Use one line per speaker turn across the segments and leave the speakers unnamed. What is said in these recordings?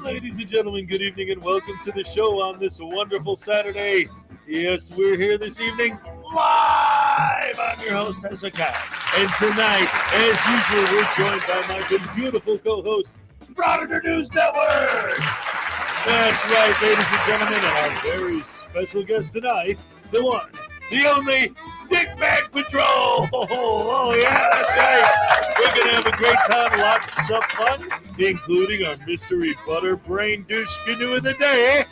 Ladies and gentlemen, good evening and welcome to the show on this wonderful Saturday. Yes, we're here this evening live. I'm your host, Hezekiah. And tonight, as usual, we're joined by my beautiful co-host, Frauditor News Network. That's right, ladies and gentlemen, and our very special guest tonight, the one, the only, Dickbag Patrol. Oh, yeah, that's right. We're going to have a great time, lots of fun, including our mystery butter brain douche canoe of the day.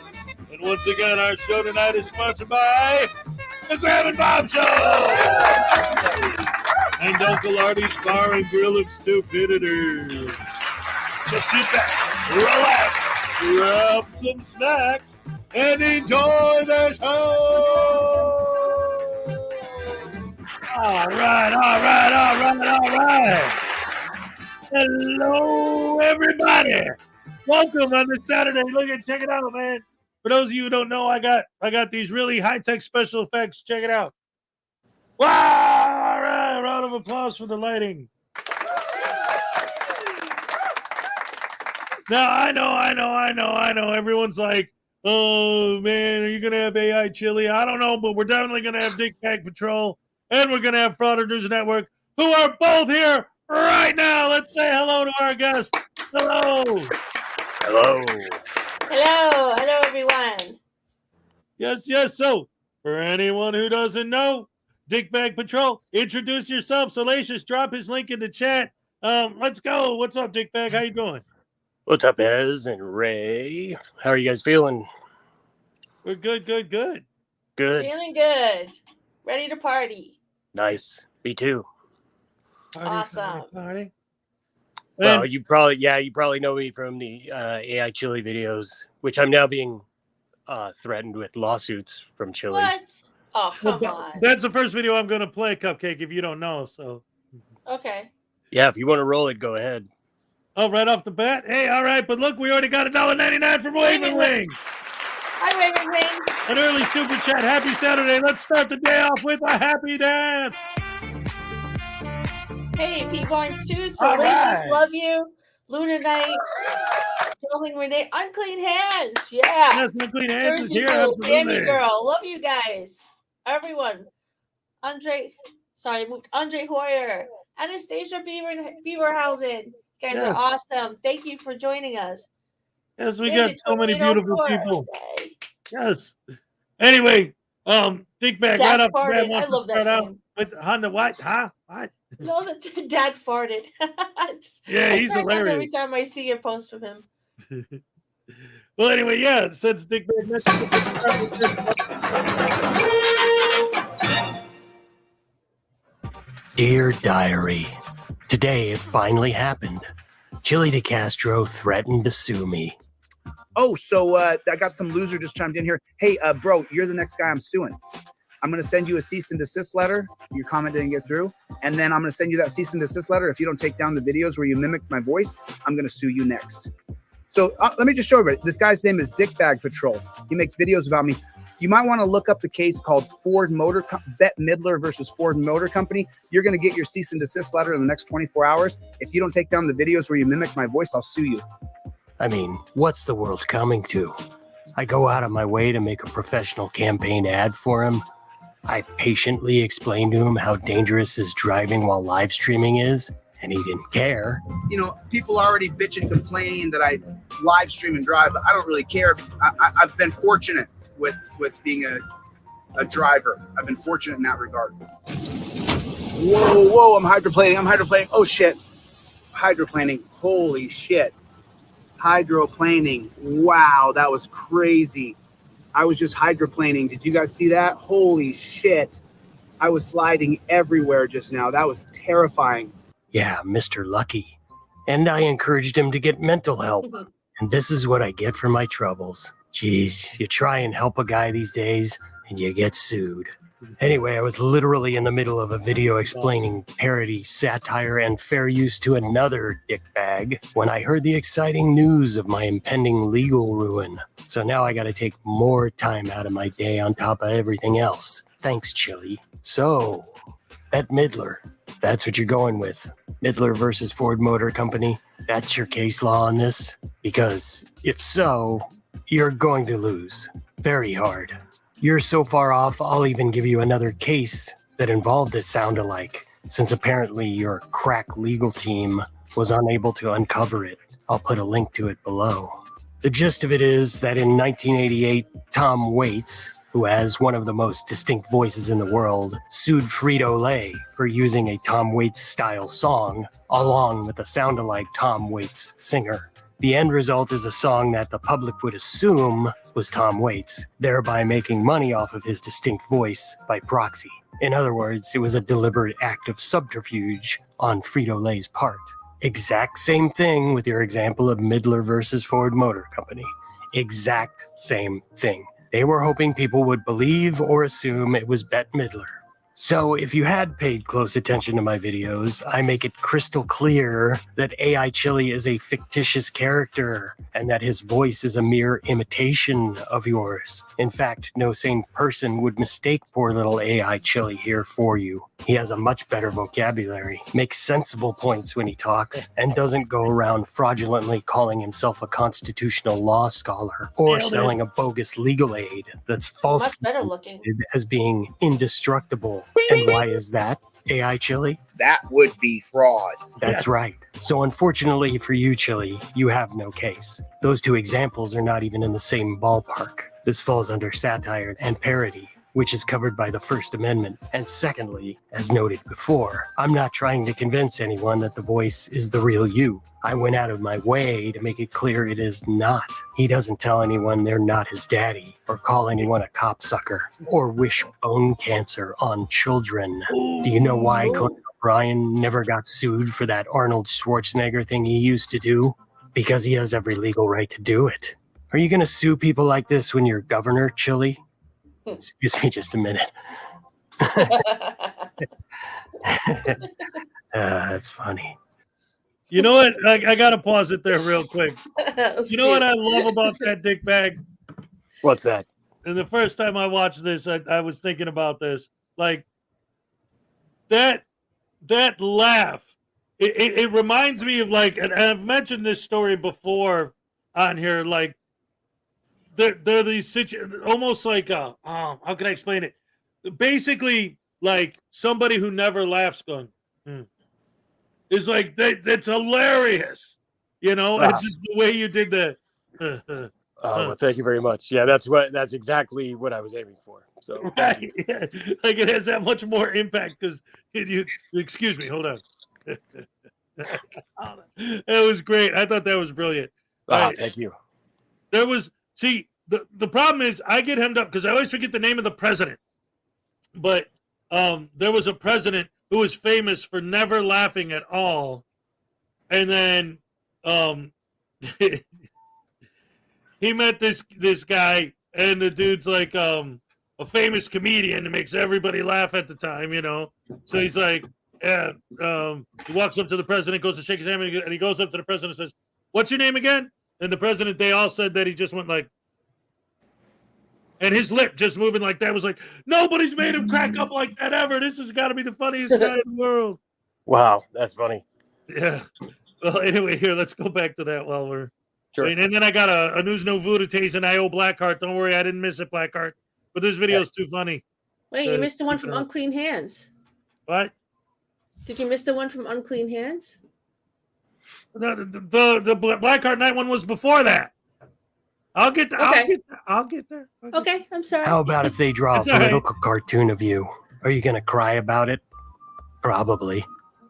And once again, our show tonight is sponsored by the Grab and Bob Show and Uncle Arty's Bar and Grill of Stupidity. So sit back, relax, grab some snacks, and enjoy the show. All right. Hello, everybody. Welcome on this Saturday. Check it out, man. For those of you who don't know, I got these really high-tech special effects. Check it out. Wow! All right, round of applause for the lighting. Now, I know. Everyone's like, oh, man, are you going to have AI chili? I don't know, but we're definitely going to have Dickbag Patrol, and we're going to have Frauditors Network, who are both here right now. Let's say hello to our guest. Hello.
Hello, everyone.
Yes. So, for anyone who doesn't know, Dickbag Patrol, introduce yourself. Salacious, drop his link in the chat. Let's go. What's up, Dickbag? How you doing?
What's up, Ez and Ray? How are you guys feeling?
We're good.
Good.
Feeling good. Ready to party.
Nice. Me too.
Awesome.
Party.
Well, you probably know me from the AI Chili videos, which I'm now being threatened with lawsuits from Chili.
What? Oh, come on.
That's the first video I'm going to play, Cupcake, if you don't know. So.
Okay.
Yeah, if you want to roll it, go ahead.
Oh, right off the bat? Hey, all right, but look, we already got $1.99 from Waving Wing.
Hi, Waving Wing.
An early super chat. Happy Saturday. Let's start the day off with a happy dance.
Hey, Pete Barnes too. Salacious, love you. Luna Knight. Rolling Renee. Unclean Hands. Yeah.
Yes, Unclean Hands is here.
Tammy Girl. Love you guys. Everyone. Andre Hoyer. Anastasia Beaverhausen. You guys are awesome. Thank you for joining us.
Yes, we got so many beautiful people. Yes. Anyway, Dickbag, right off the bat,
I love that name.
With Honda White, huh? What?
No, Dad farted.
Yeah, he's hilarious.
Every time I see a post of him.
Well, anyway, since Dickbag
Dear Diary, today it finally happened. Chili DeCastro threatened to sue me.
Oh, so I got some loser just chimed in here. Hey, bro, you're the next guy I'm suing. I'm going to send you a cease and desist letter. Your comment didn't get through. And then I'm going to send you that cease and desist letter. If you don't take down the videos where you mimic my voice, I'm going to sue you next. So let me just show everybody. This guy's name is Dickbag Patrol. He makes videos about me. You might want to look up the case called Bette Midler versus Ford Motor Company. You're going to get your cease and desist letter in the next 24 hours. If you don't take down the videos where you mimic my voice, I'll sue you.
I mean, what's the world coming to? I go out of my way to make a professional campaign ad for him. I patiently explained to him how dangerous his driving while live streaming is, and he didn't care.
You know, people already bitch and complain that I live stream and drive, but I don't really care. I've been fortunate with being a driver. I've been fortunate in that regard. Whoa, I'm hydroplaning. Oh, shit. Hydroplaning. Holy shit. Hydroplaning. Wow, that was crazy. I was just hydroplaning. Did you guys see that? Holy shit. I was sliding everywhere just now. That was terrifying.
Yeah, Mr. Lucky. And I encouraged him to get mental help. And this is what I get for my troubles. Jeez, you try and help a guy these days, and you get sued. Anyway, I was literally in the middle of a video explaining parody, satire, and fair use to another dickbag when I heard the exciting news of my impending legal ruin. So now I gotta take more time out of my day on top of everything else. Thanks, Chili. So, Bette Midler, that's what you're going with. Midler versus Ford Motor Company. That's your case law on this? Because If so, you're going to lose. Very hard. You're so far off, I'll even give you another case that involved a sound-alike, since apparently your crack legal team was unable to uncover it. I'll put a link to it below. The gist of it is that in 1988, Tom Waits, who has one of the most distinct voices in the world, sued Frito-Lay for using a Tom Waits-style song, along with a sound-alike Tom Waits singer. The end result is a song that the public would assume was Tom Waits, thereby making money off of his distinct voice by proxy. In other words, it was a deliberate act of subterfuge on Frito-Lay's part. Exact same thing with your example of Midler versus Ford Motor Company. Exact same thing. They were hoping people would believe or assume it was Bette Midler. So if you had paid close attention to my videos, I make it crystal clear that AI Chili is a fictitious character and that his voice is a mere imitation of yours. In fact, no sane person would mistake poor little AI Chili here for you. He has a much better vocabulary, makes sensible points when he talks, and doesn't go around fraudulently calling himself a constitutional law scholar or selling a bogus legal aid that's falsely
Much better looking.
as being indestructible. And why is that, AI Chili?
That would be fraud.
That's right. So unfortunately for you, Chili, you have no case. Those two examples are not even in the same ballpark. This falls under satire and parody, which is covered by the First Amendment. And secondly, as noted before, I'm not trying to convince anyone that the voice is the real you. I went out of my way to make it clear it is not. He doesn't tell anyone they're not his daddy, or call anyone a copsucker, or wish bone cancer on children. Do you know why Conan O'Brien never got sued for that Arnold Schwarzenegger thing he used to do? Because he has every legal right to do it. Are you going to sue people like this when you're governor, Chili? Excuse me just a minute. That's funny.
You know what? I got to pause it there real quick. You know what I love about that Dickbag?
What's that?
And the first time I watched this, I was thinking about this. Like, that laugh, it reminds me of, like, and I've mentioned this story before on here, like, there are these situations, almost like, how can I explain it? Basically, like, somebody who never laughs going, It's like, that's hilarious. You know,
Wow.
It's just the way you did that.
Well, thank you very much. Yeah, that's exactly what I was aiming for. So,
Right. Yeah. Like, it has that much more impact because excuse me, hold on. That was great. I thought that was brilliant. Right.
Thank you.
There was, see, the problem is I get hemmed up because I always forget the name of the president. But there was a president who was famous for never laughing at all. And then he met this guy, and the dude's like a famous comedian that makes everybody laugh at the time, you know. So he's like, yeah, he walks up to the president, goes to shake his hand, and he goes up to the president and says, "What's your name again?" And the president, they all said that he just went like, and his lip just moving like that was like, nobody's made him crack up like that ever. This has got to be the funniest guy in the world.
Wow, that's funny.
Yeah. Well, anyway, here, let's go back to that while we're.
Sure.
And then I got a news no voodoo taste, and I owe Blackheart. Don't worry, I didn't miss it, Blackheart. But this video is too funny.
Wait, you missed the one from Unclean Hands.
What?
Did you miss the one from Unclean Hands?
No, the Blackheart night one was before that. I'll get there.
Okay.
I'll get there.
Okay, I'm sorry.
How about if they draw a
It's all right.
political cartoon of you? Are you going to cry about it? Probably.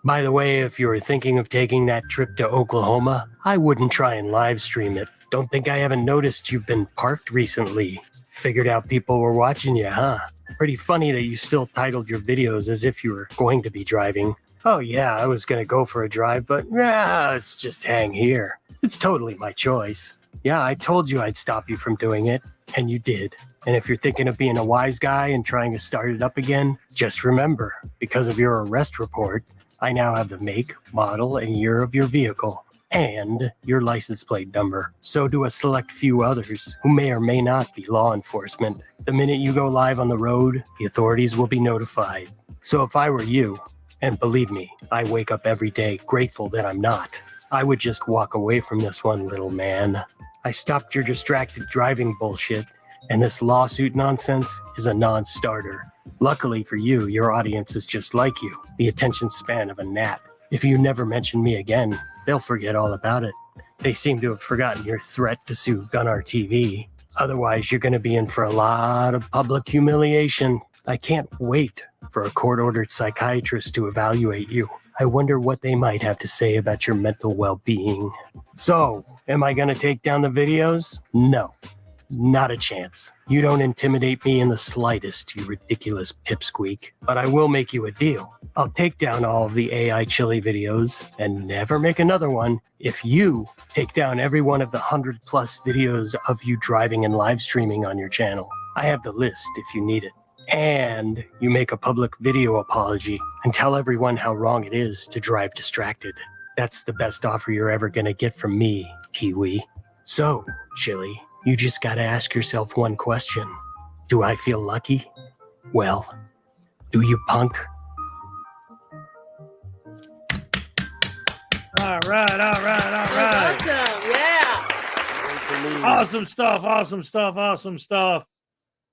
By the way, if you were thinking of taking that trip to Oklahoma, I wouldn't try and live stream it. Don't think I haven't noticed you've been parked recently. Figured out people were watching you, huh? Pretty funny that you still titled your videos as if you were going to be driving. Oh yeah, I was going to go for a drive, but let's just hang here. It's totally my choice. Yeah, I told you I'd stop you from doing it, and you did. And if you're thinking of being a wise guy and trying to start it up again, just remember, because of your arrest report, I now have the make, model, and year of your vehicle, and your license plate number. So do a select few others who may or may not be law enforcement. The minute you go live on the road, the authorities will be notified. So if I were you, and believe me, I wake up every day grateful that I'm not, I would just walk away from this one, little man. I stopped your distracted driving bullshit, and this lawsuit nonsense is a non-starter. Luckily for you, your audience is just like you, the attention span of a gnat. If you never mention me again, they'll forget all about it. They seem to have forgotten your threat to sue Gunnar TV. Otherwise, you're going to be in for a lot of public humiliation. I can't wait for a court-ordered psychiatrist to evaluate you. I wonder what they might have to say about your mental well-being. So, am I going to take down the videos? No. Not a chance. You don't intimidate me in the slightest, you ridiculous pipsqueak. But I will make you a deal. I'll take down all of the AI chili videos and never make another one if you take down every one of the 100+ videos of you driving and live streaming on your channel. I have the list if you need it. And you make a public video apology and tell everyone how wrong it is to drive distracted. That's the best offer you're ever gonna get from me, Pee-wee. So, Chili, you just gotta ask yourself one question. Do I feel lucky? Well, do you, punk?
All right.
That's awesome. Yeah.
Awesome stuff.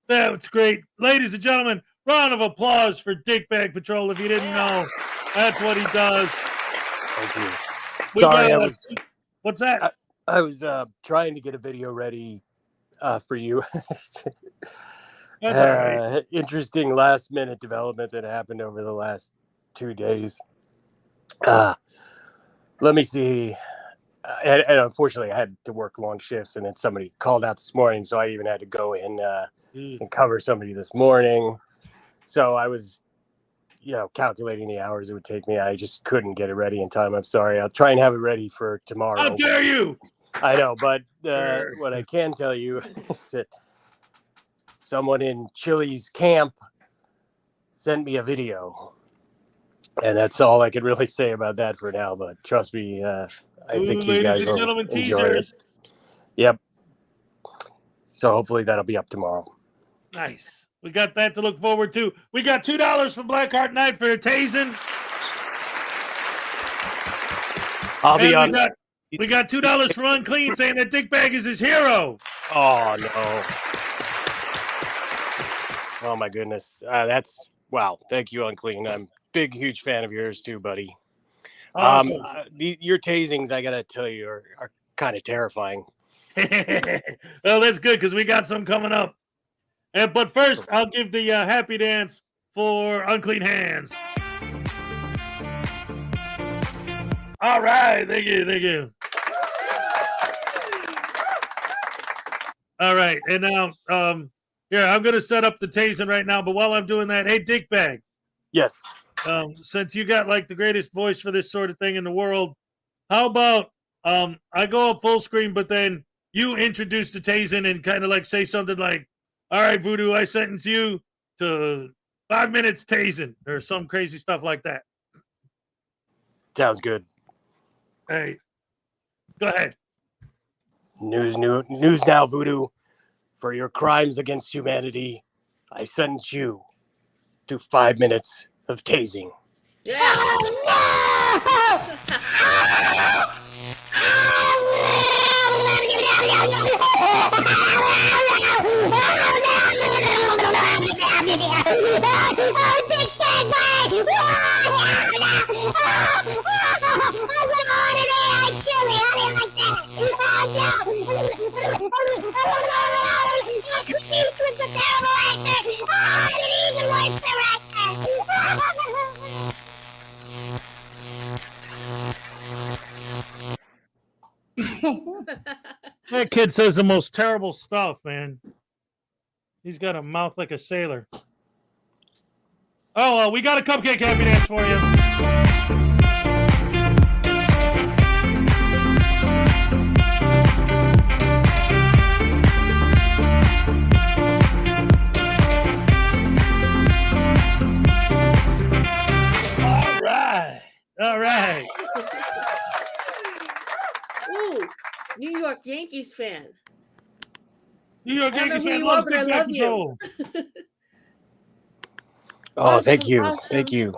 That's great. Ladies and gentlemen, round of applause for Dickbag Patrol. If you didn't know, that's what he does.
Thank you.
Sorry, what's that?
I was trying to get a video ready for you.
That's all right.
Interesting last minute development that happened over the last 2 days. Let me see. And unfortunately, I had to work long shifts, and then somebody called out this morning, so I even had to go in and cover somebody this morning. So I was, calculating the hours it would take me. I just couldn't get it ready in time. I'm sorry. I'll try and have it ready for tomorrow.
How dare you?
I know, but what I can tell you is that someone in Chili's camp sent me a video. And that's all I could really say about that for now. But trust me, I think you guys will enjoy it. Yep. So hopefully that'll be up tomorrow.
Nice. We got that to look forward to. We got $2 from Blackheart Night for tasing.
I'll be on.
We got $2 from Unclean saying that Dickbag is his hero.
Oh no. Oh my goodness. That's wow. Thank you, Unclean. I'm big, huge fan of yours too, buddy.
Awesome.
Your tasings, I gotta tell you, are kind of terrifying.
Well, that's good because we got some coming up. But first, I'll give the happy dance for Unclean Hands. All right, thank you. All right, and now, here I'm gonna set up the tasing right now. But while I'm doing that, hey, Dickbag.
Yes.
Since you got like the greatest voice for this sort of thing in the world, how about I go up full screen, but then you introduce the tasing and kind of like say something like, all right, Voodoo, I sentence you to 5 minutes tasing or some crazy stuff like that.
Sounds good.
Hey, go ahead.
News now, Voodoo. For your crimes against humanity, I sentence you to 5 minutes of tasing.
Yeah.
That kid says the most terrible stuff, man. He's got a mouth like a sailor. Oh, well, we got a cupcake happy dance for you. All right.
Ooh, New York Yankees fan.
New York
I don't
Yankees
know who
fan
you
loves
are, but I
Dickbag
love you.
Patrol.
Oh, thank you.
Awesome.
Thank you.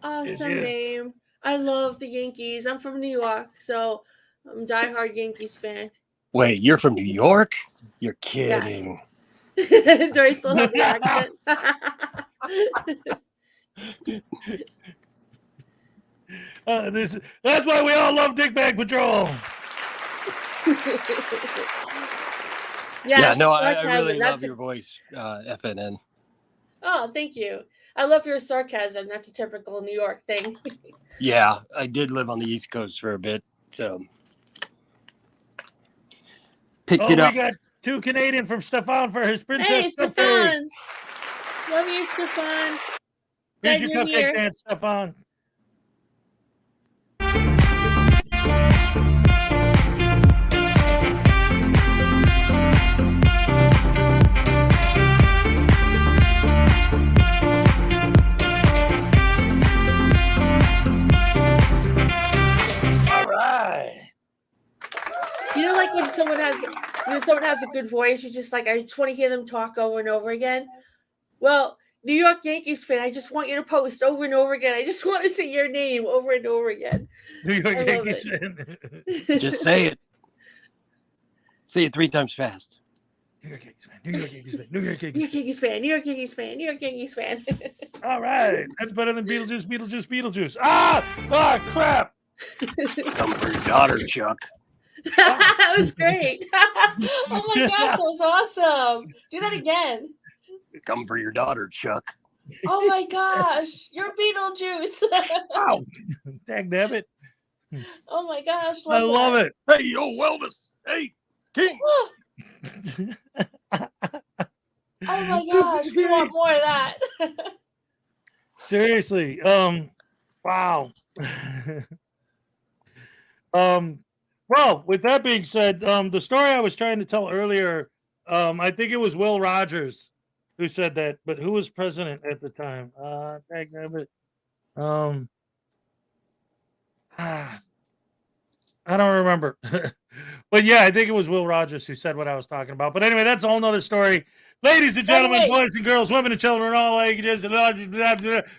Awesome
Yes.
name. I love the Yankees. I'm from New York, so I'm a diehard Yankees fan.
Wait, you're from New York? You're kidding.
Do I still have the accent?
That's why we all love Dickbag Patrol.
Yeah, no, I really love your voice, FNN.
Oh, thank you. I love your sarcasm. That's a typical New York thing.
Yeah, I did live on the East Coast for a bit, so picked it up.
We got 2 Canadian from Stefan for his princess.
Hey, Stefan. Love you, Stefan.
Here's your cupcake dance, Stefan.
You know, like when someone has a good voice, you're just like, I just want to hear them talk over and over again. Well, New York Yankees fan, I just want you to post over and over again. I just want to say your name over and over again.
New York Yankees fan.
Just say it. Say it 3 times fast.
New York Yankees fan. New York Yankees fan. New York
New York Yankees fan. New York Yankees fan. New York Yankees fan.
All right, that's better than Beetlejuice. Ah, crap!
Come for your daughter, Chuck.
That was great. Oh my gosh, that was awesome. Do that again.
Come for your daughter, Chuck.
Oh my gosh, you're Beetlejuice.
Wow, dagnabbit.
Oh my gosh,
I love it.
Hey, yo, Elvis. Hey, King.
Oh my gosh, we want more of that.
Seriously, wow. Well, with that being said, the story I was trying to tell earlier, I think it was Will Rogers who said that, but who was president at the time? I don't remember. But yeah, I think it was Will Rogers who said what I was talking about. But anyway, that's a whole nother story. Ladies and gentlemen, boys and girls, women and children, all ages, and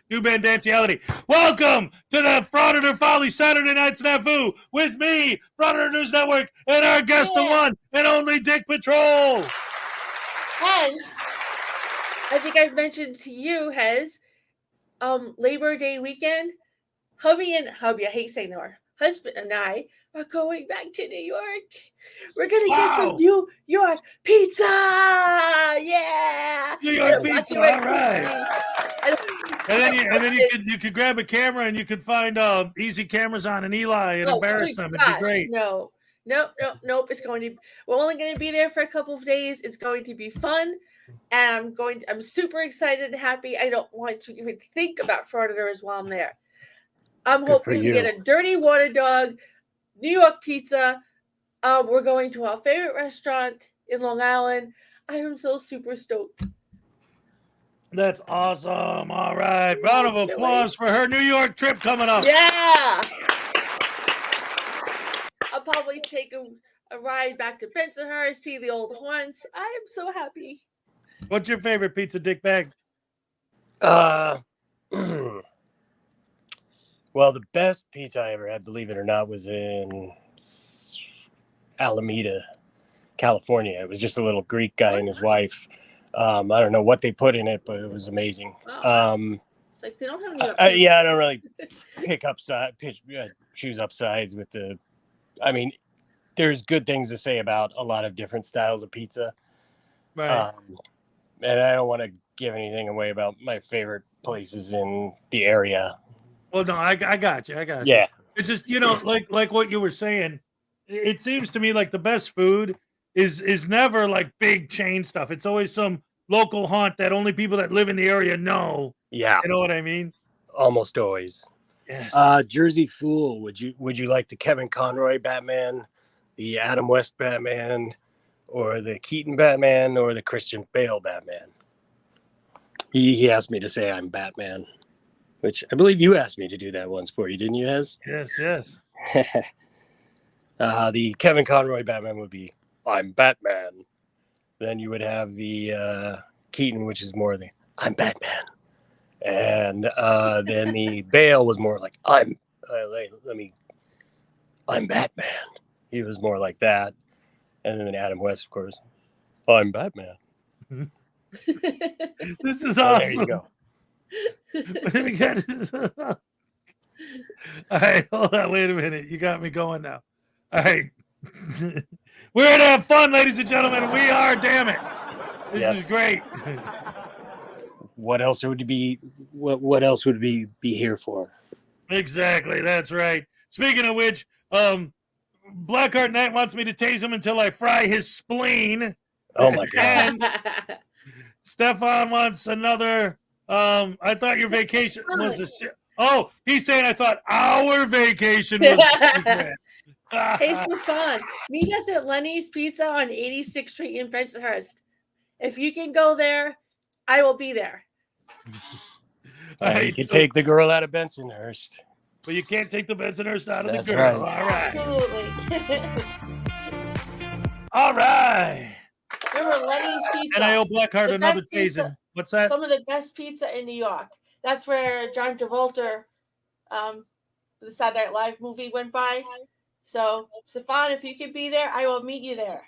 new band danciality. Welcome to the Frauditor Folly Saturday Night SNAFU with me, Frauditor News Network, and our guest, the one and only Dick Patrol.
And I think I've mentioned to you, Hez, Labor Day weekend, hubby, I hate saying the word, husband and I are going back to New York. We're gonna get some New York pizza. Yeah,
New York pizza. All right. And then you could grab a camera and you could find easy cameras on and Eli and embarrass them. It'd be great.
Nope. It's going to. We're only going to be there for a couple of days. It's going to be fun, and I'm super excited and happy. I don't want to even think about Frauditors while I'm there. I'm hoping to get a dirty water dog, New York pizza. We're going to our favorite restaurant in Long Island. I am so super stoked.
That's awesome. All right. Round of applause for her New York trip coming up.
Yeah. I'll probably take a ride back to Bensonhurst, see the old haunts. I am so happy.
What's your favorite pizza, Dickbag?
Well, the best pizza I ever had, believe it or not, was in Alameda, California. It was just a little Greek guy and his wife. I don't know what they put in it, but it was amazing.
It's like they don't have any.
I don't really choose up sides with the. I mean, there's good things to say about a lot of different styles of pizza.
Right.
And I don't want to give anything away about my favorite places in the area.
Well, no, I got you.
Yeah.
It's just, like what you were saying. It seems to me like the best food is never like big chain stuff. It's always some local haunt that only people that live in the area know.
Yeah.
You know what I mean?
Almost always.
Yes.
Jersey Fool. Would you like the Kevin Conroy Batman, the Adam West Batman, or the Keaton Batman, or the Christian Bale Batman? He asked me to say I'm Batman, which I believe you asked me to do that once for you, didn't you, Hez?
Yes.
The Kevin Conroy Batman would be I'm Batman. Then you would have the Keaton, which is more the I'm Batman. And then the Bale was more like I'm Batman. He was more like that. And then Adam West, of course. I'm Batman.
This is
Oh, there you
awesome.
go.
Let me get All right, hold on. Wait a minute. You got me going now. All right. We're here to have fun, ladies and gentlemen. We are, damn it. This is great.
What else would be what else would we be here for?
Exactly. That's right. Speaking of which, Blackheart Knight wants me to tase him until I fry his spleen.
Oh my god.
And Stefan wants another. I thought your vacation was a. Oh, he's saying I thought our vacation was.
Hey, Stefan, meet us at Lenny's Pizza on 86th Street in Bensonhurst. If you can go there, I will be there.
You can take the girl out of Bensonhurst.
But you can't take the Bensonhurst out of
That's
the girl.
right.
All right.
Absolutely.
All right.
Remember Lenny's Pizza.
And I owe Blackheart
The
another
best pizza-
tasing. What's that?
Some of the best pizza in New York. That's where John Travolta, the Saturday Night Live movie went by. So, Stefan, if you can be there, I will meet you there.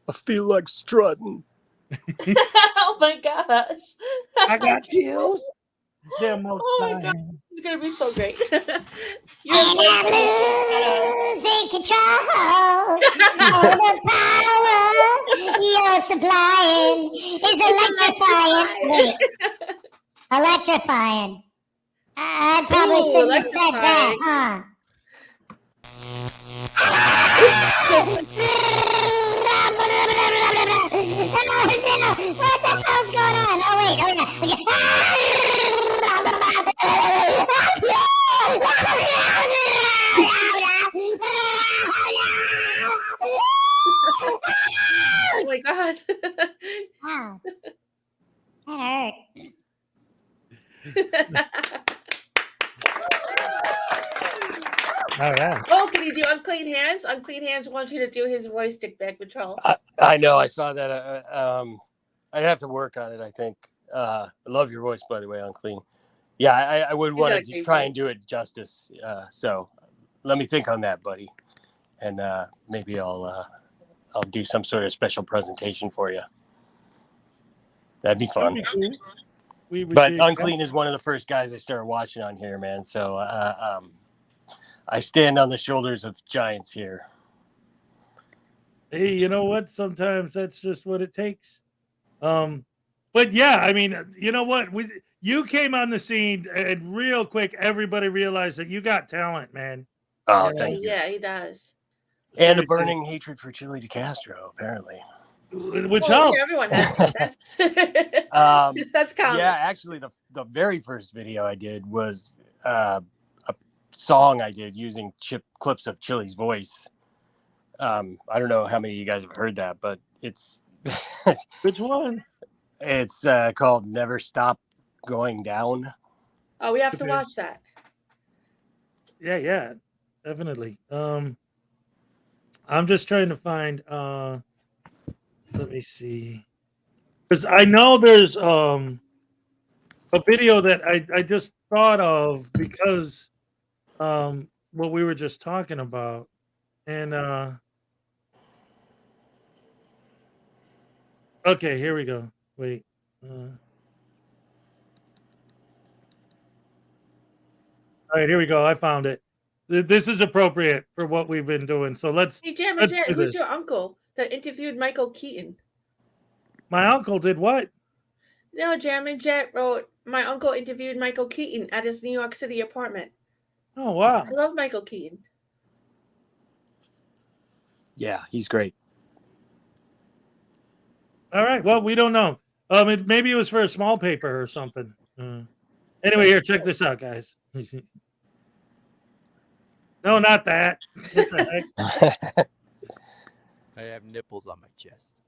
I feel like strutting.
Oh my gosh.
I got chills.
Oh my god, this is gonna be so great.
And I'm losing control. All the power you're supplying is electrifying. Wait, electrifying. I probably shouldn't have said that, huh? What the hell's going on? Oh wait,
Oh my god.
wow. That
All right.
Oh, can you do Unclean Hands? Unclean Hands wants you to do his voice, Dickbag Patrol.
I know. I saw that. I'd have to work on it, I think. I love your voice, by the way, Unclean. Yeah, I would want to try and do it justice. So let me think on that, buddy. And maybe I'll do some sort of special presentation for you. That'd be fun. But Unclean is one of the first guys I started watching on here, man. So I stand on the shoulders of giants here.
Hey, you know what? Sometimes that's just what it takes. But yeah, I mean, you know what? You came on the scene and real quick, everybody realized that you got talent, man.
Oh, thank you.
Yeah, he does.
And a burning hatred for Chili DeCastro, apparently.
Which
Well,
helps.
everyone has. That's common.
Yeah, actually, the very first video I did was a song I did using clips of Chili's voice. I don't know how many of you guys have heard that, but it's
Which one?
it's called Never Stop Going Down.
Oh, we have to
Okay.
watch that.
Yeah, definitely. I'm just trying to find let me see. Because I know there's a video that I just thought of because what we were just talking about. And okay, here we go. Wait. All right, here we go. I found it. This is appropriate for what we've been doing. So let's
Hey, Jam and
let's
Jet,
do
who's
this.
your uncle that interviewed Michael Keaton?
My uncle did what?
No, Jam and Jet wrote, my uncle interviewed Michael Keaton at his New York City apartment.
Oh wow.
I love Michael Keaton.
Yeah, he's great.
All right. Well, we don't know. Maybe it was for a small paper or something. Anyway, here, check this out, guys. No, not that. What the heck?
I have nipples on my chest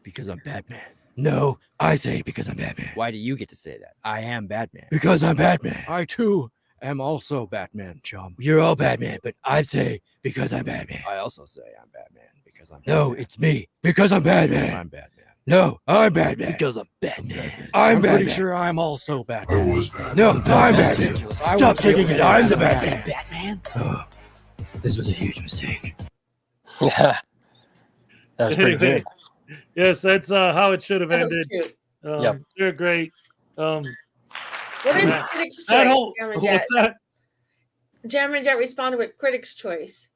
because I'm Batman. No, I say because I'm Batman. Why do you get to say that? I am Batman. Because I'm Batman. I too am also Batman, chum. You're all Batman, but I say because I'm Batman. I also say I'm Batman because I'm Batman. No, it's me. Because I'm Batman. I'm Batman. No, I'm Batman. Because I'm Batman. I'm pretty sure I'm also Batman. No, I'm Batman. Stop taking it. I'm the Batman. Batman? Oh, this was a huge mistake.
Yeah. That was pretty good.
Yes, that's how it should have
That was
ended.
cute.
Yep.
They're great.
What is
that-
Critics'
That
Choice?
whole
Jam and Jet?
what's that?
Jam and Jet responded with Critics' Choice.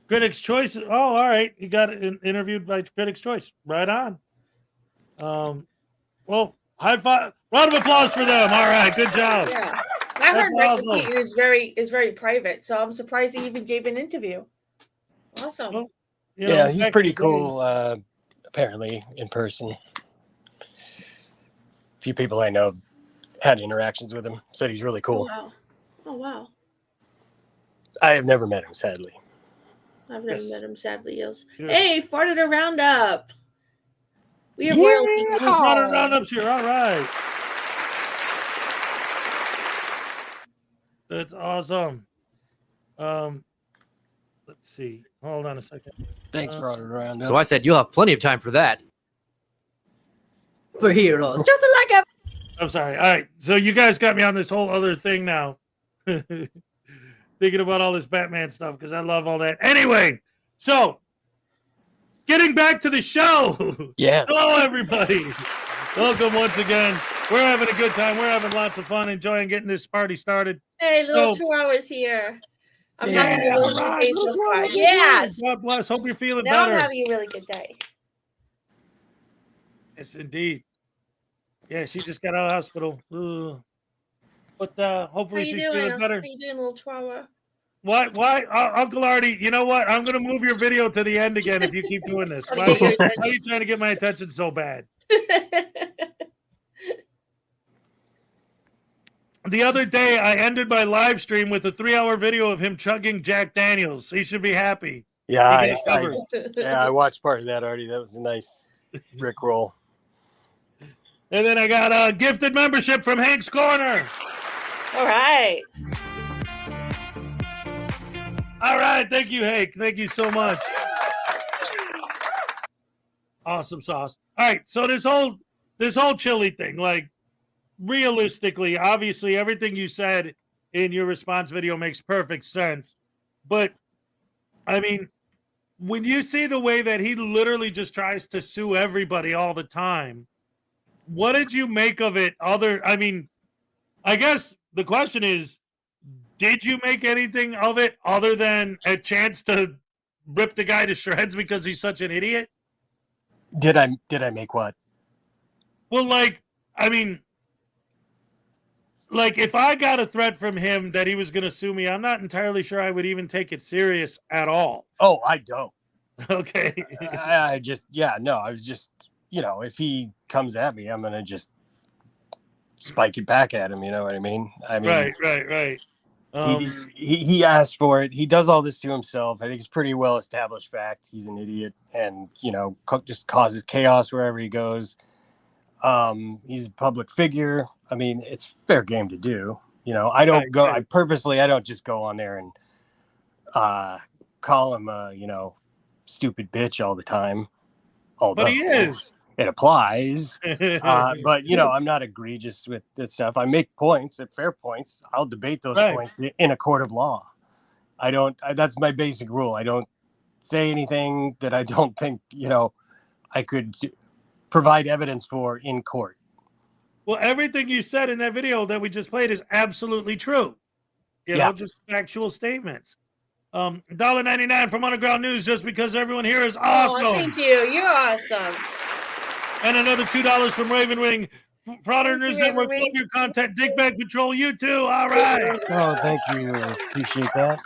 Critics' Choice. Oh, all right. You got interviewed by Critics' Choice. Right on. Well, high five. Round of applause for them. All right, good job.
Yeah, I
That's
heard Rick
awesome.
Keaton is very private, so I'm surprised he even gave an interview. Awesome.
Well,
Yeah, he's
back
pretty
in the day-
cool. Apparently, in person. A few people I know had interactions with him. Said he's really cool.
Oh wow. Oh wow.
I have never met him, sadly.
I've never
Yes.
met him, sadly. Yes.
Yeah.
Hey, Frauditor Roundup. We have
Yeah.
royalty.
Frauditor Roundups here. All right. That's awesome. Let's see. Hold on a second.
Thanks for ordering around.
So I said you'll have plenty of time for that. For heroes, just like a
I'm sorry. All right. So you guys got me on this whole other thing now. Thinking about all this Batman stuff because I love all that. Anyway, so getting back to the show.
Yeah.
Hello, everybody. Welcome once again. We're having a good time. We're having lots of fun, enjoying getting this party started.
Hey, little
So-
2 hours here. I'm
Yeah,
having a really
all
good day
right,
so far. Yeah.
God bless. Hope you're feeling
Now I'm
better.
having a really good day.
Yes, indeed. Yeah, she just got out of the hospital. Ugh. But
How
hopefully
you
she's
doing?
feeling
How
better.
you doing, little Chihuahua?
Why, Uncle Arty? You know what? I'm gonna move your video to the end again if you keep doing this.
Trying
Why,
to get your
why are you trying to get my attention so bad? The other day, I ended my live stream with a 3-hour video of him chugging Jack Daniels. He should be happy.
Yeah,
He got covered.
I watched part of that already. That was a nice Rick roll.
And then I got a gifted membership from Hank's Corner.
All right.
All right, thank you, Hank. Thank you so much. Awesome sauce. All right, so this whole chili thing, like realistically, obviously, everything you said in your response video makes perfect sense. But I mean, when you see the way that he literally just tries to sue everybody all the time, what did you make of it? I mean, I guess the question is, did you make anything of it other than a chance to rip the guy to shreds because he's such an idiot?
Did I make what?
Well, like, I mean, like if I got a threat from him that he was going to sue me, I'm not entirely sure I would even take it serious at all.
Oh, I don't.
Okay.
I just, yeah, no, I was just, if he comes at me, I'm going to just spike it back at him. You know what I mean?
Right.
He asked for it. He does all this to himself. I think it's pretty well established fact. He's an idiot and, just causes chaos wherever he goes. He's a public figure. I mean, it's fair game to do. I don't I don't just go on there and call him stupid bitch all the time.
But he is.
It applies. But I'm not egregious with this stuff. I make points, fair points. I'll debate those points in a court of law. That's my basic rule. I don't say anything that I don't think, I could provide evidence for in court.
Well, everything you said in that video that we just played is absolutely true. Just factual statements. $1.99 from Underground News just because everyone here is awesome.
Oh, thank you. You're awesome.
And another $2 from Raven Wing. Frauditors
Thank you,
Network,
Raven
love
Wing.
your content. Dickbag Patrol, you too. All right.
Oh, thank you. Appreciate that.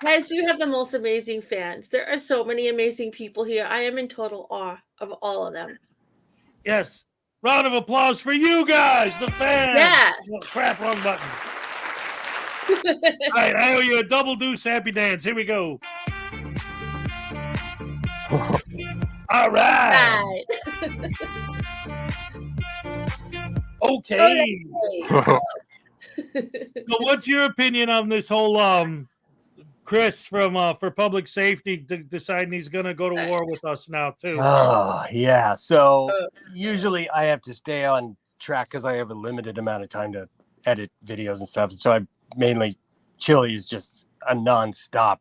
Guys, you have the most amazing fans. There are so many amazing people here. I am in total awe of all of them.
Yes. Round of applause for you guys, the fans.
Yeah.
Oh, crap, wrong button. All right, I owe you a double deuce happy dance. Here we go. All right. Okay. So what's your opinion on this whole Chris from for public safety deciding he's going to go to war with us now too?
Oh, yeah. So usually I have to stay on track because I have a limited amount of time to edit videos and stuff. So chili is just a nonstop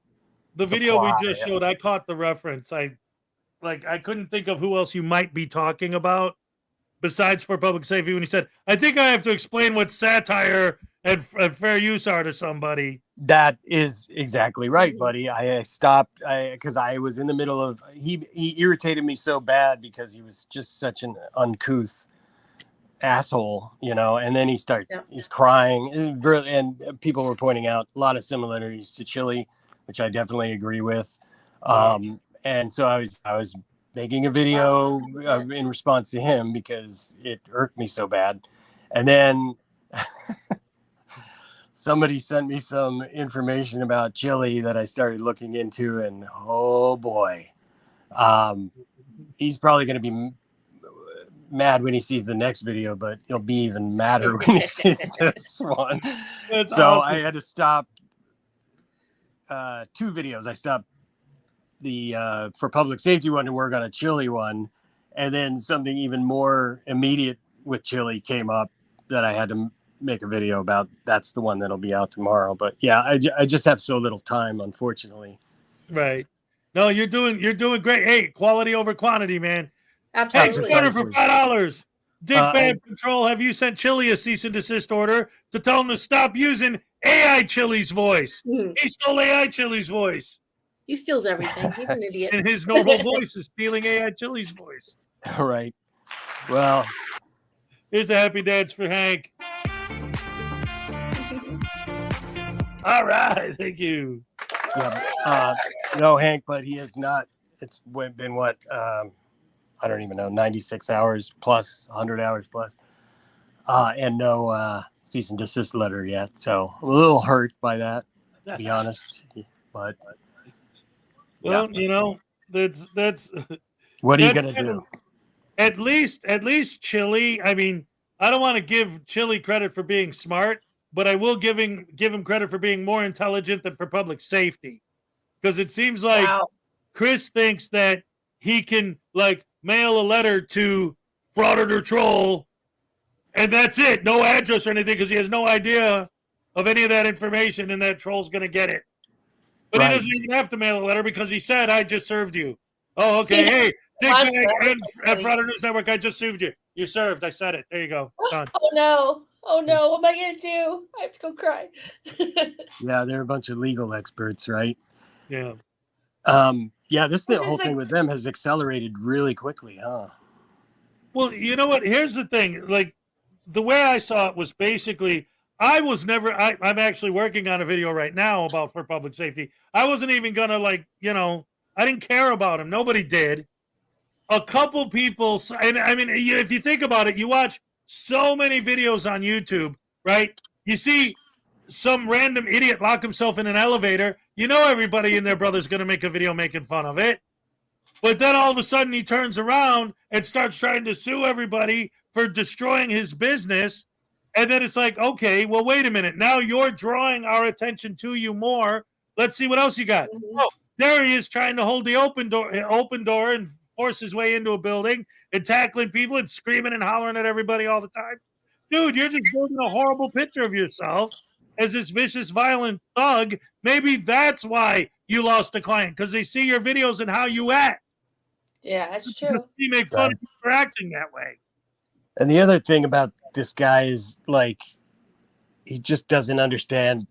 the video we
supply,
just
yeah.
showed, I caught the reference. I couldn't think of who else you might be talking about besides for public safety when he said, I think I have to explain what satire and fair use are to somebody.
That is exactly right, buddy. I stopped because I was in the middle of he irritated me so bad because he was just such an uncouth asshole, and then he's crying and people were pointing out a lot of similarities to Chili, which I definitely agree with. And so I was making a video in response to him because it irked me so bad. And then somebody sent me some information about Chili that I started looking into, and oh boy, he's probably going to be mad when he sees the next video, but he'll be even madder when he sees this one.
That's
so
awesome.
I had to stop 2 videos. I stopped the for public safety one to work on a Chili one, and then something even more immediate with Chili came up that I had to make a video about. That's the one that'll be out tomorrow. But yeah, I just have so little time, unfortunately.
Right. No, you're doing great. Hey, quality over quantity, man.
Absolutely.
Hey, order for $5. Dickbag
Uh,
Patrol, have you sent Chili a cease and desist order to tell him to stop using AI Chili's voice? He stole AI Chili's voice.
He steals everything. He's an idiot.
And his normal voice is stealing AI Chili's voice.
All right. Well,
here's a happy dance for Hank. All right, thank you.
Yeah, no, Hank, but he has not. It's been what? I don't even know, 96 hours plus, 100 hours plus, and no cease and desist letter yet. So I'm a little hurt by that, to be honest. But
well, that's
what are you gonna do?
At least Chili. I mean, I don't want to give Chili credit for being smart, but I will give him credit for being more intelligent than for public safety, because it seems like Chris thinks that he can mail a letter to Frauditor Troll, and that's it. No address or anything, because he has no idea of any of that information, and that troll's going to get it. But he doesn't even have to mail a letter because he said, I just served you. Oh, okay. Hey, Dickbag and Frauditor News Network, I just served you. You served. I said it. There you go. It's done.
Oh, no. What am I going to do? I have to go cry.
Yeah, they're a bunch of legal experts, right?
Yeah.
Yeah, the whole thing with them has accelerated really quickly, huh?
Well, you know what? Here's the thing. The way I saw it was basically, I'm actually working on a video right now for public safety. I wasn't even going to I didn't care about him. Nobody did. A couple people, and I mean, if you think about it, you watch so many videos on YouTube, right? You see some random idiot lock himself in an elevator. Everybody and their brother's going to make a video making fun of it. But then all of a sudden he turns around and starts trying to sue everybody for destroying his business. And then it's like, okay, well, wait a minute. Now you're drawing our attention to you more. Let's see what else you got. Oh, there he is trying to hold the open door and force his way into a building and tackling people and screaming and hollering at everybody all the time. Dude, you're just building a horrible picture of yourself as this vicious, violent thug. Maybe that's why you lost a client, because they see your videos and how you act.
Yeah, that's true.
You make fun of you for acting that way.
And the other thing about this guy is he just doesn't understand.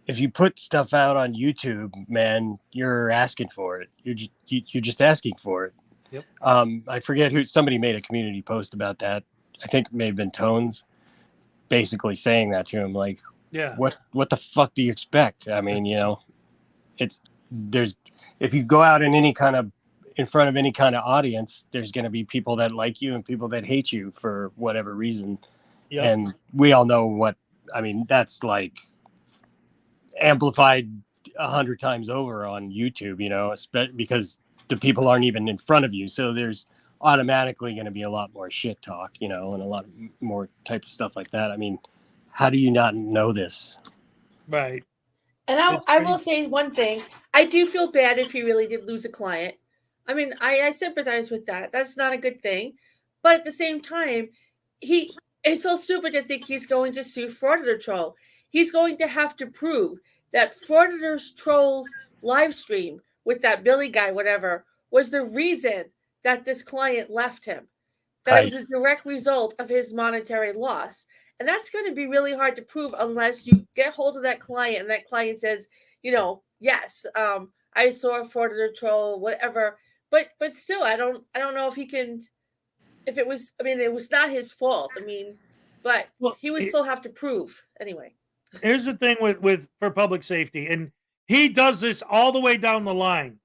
If you put stuff out on YouTube, man, you're asking for it. You're just asking for it.
Yep.
I forget somebody made a community post about that. I think it may have been Tones, basically saying that to him,
yeah,
what the fuck do you expect? I mean, if you go out in front of any kind of audience, there's going to be people that like you and people that hate you for whatever reason.
Yep.
And we all know that's amplified 100 times over on YouTube, because the people aren't even in front of you. So there's automatically going to be a lot more shit talk, and a lot more type of stuff like that. I mean, how do you not know this?
Right.
And I will say one thing. I do feel bad if he really did lose a client. I mean, I sympathize with that. That's not a good thing. But at the same time, it's so stupid to think he's going to sue Frauditor Troll. He's going to have to prove that Frauditors Trolls live stream with that Billy guy, whatever, was the reason that this client left him. That it was a direct result of his monetary loss. And that's going to be really hard to prove unless you get hold of that client and that client says, yes, I saw a Frauditor troll, whatever. But still, I don't know if he can, if it was, it was not his fault. But he would still have to prove anyway.
Here's the thing with for public safety, and he does this all the way down the line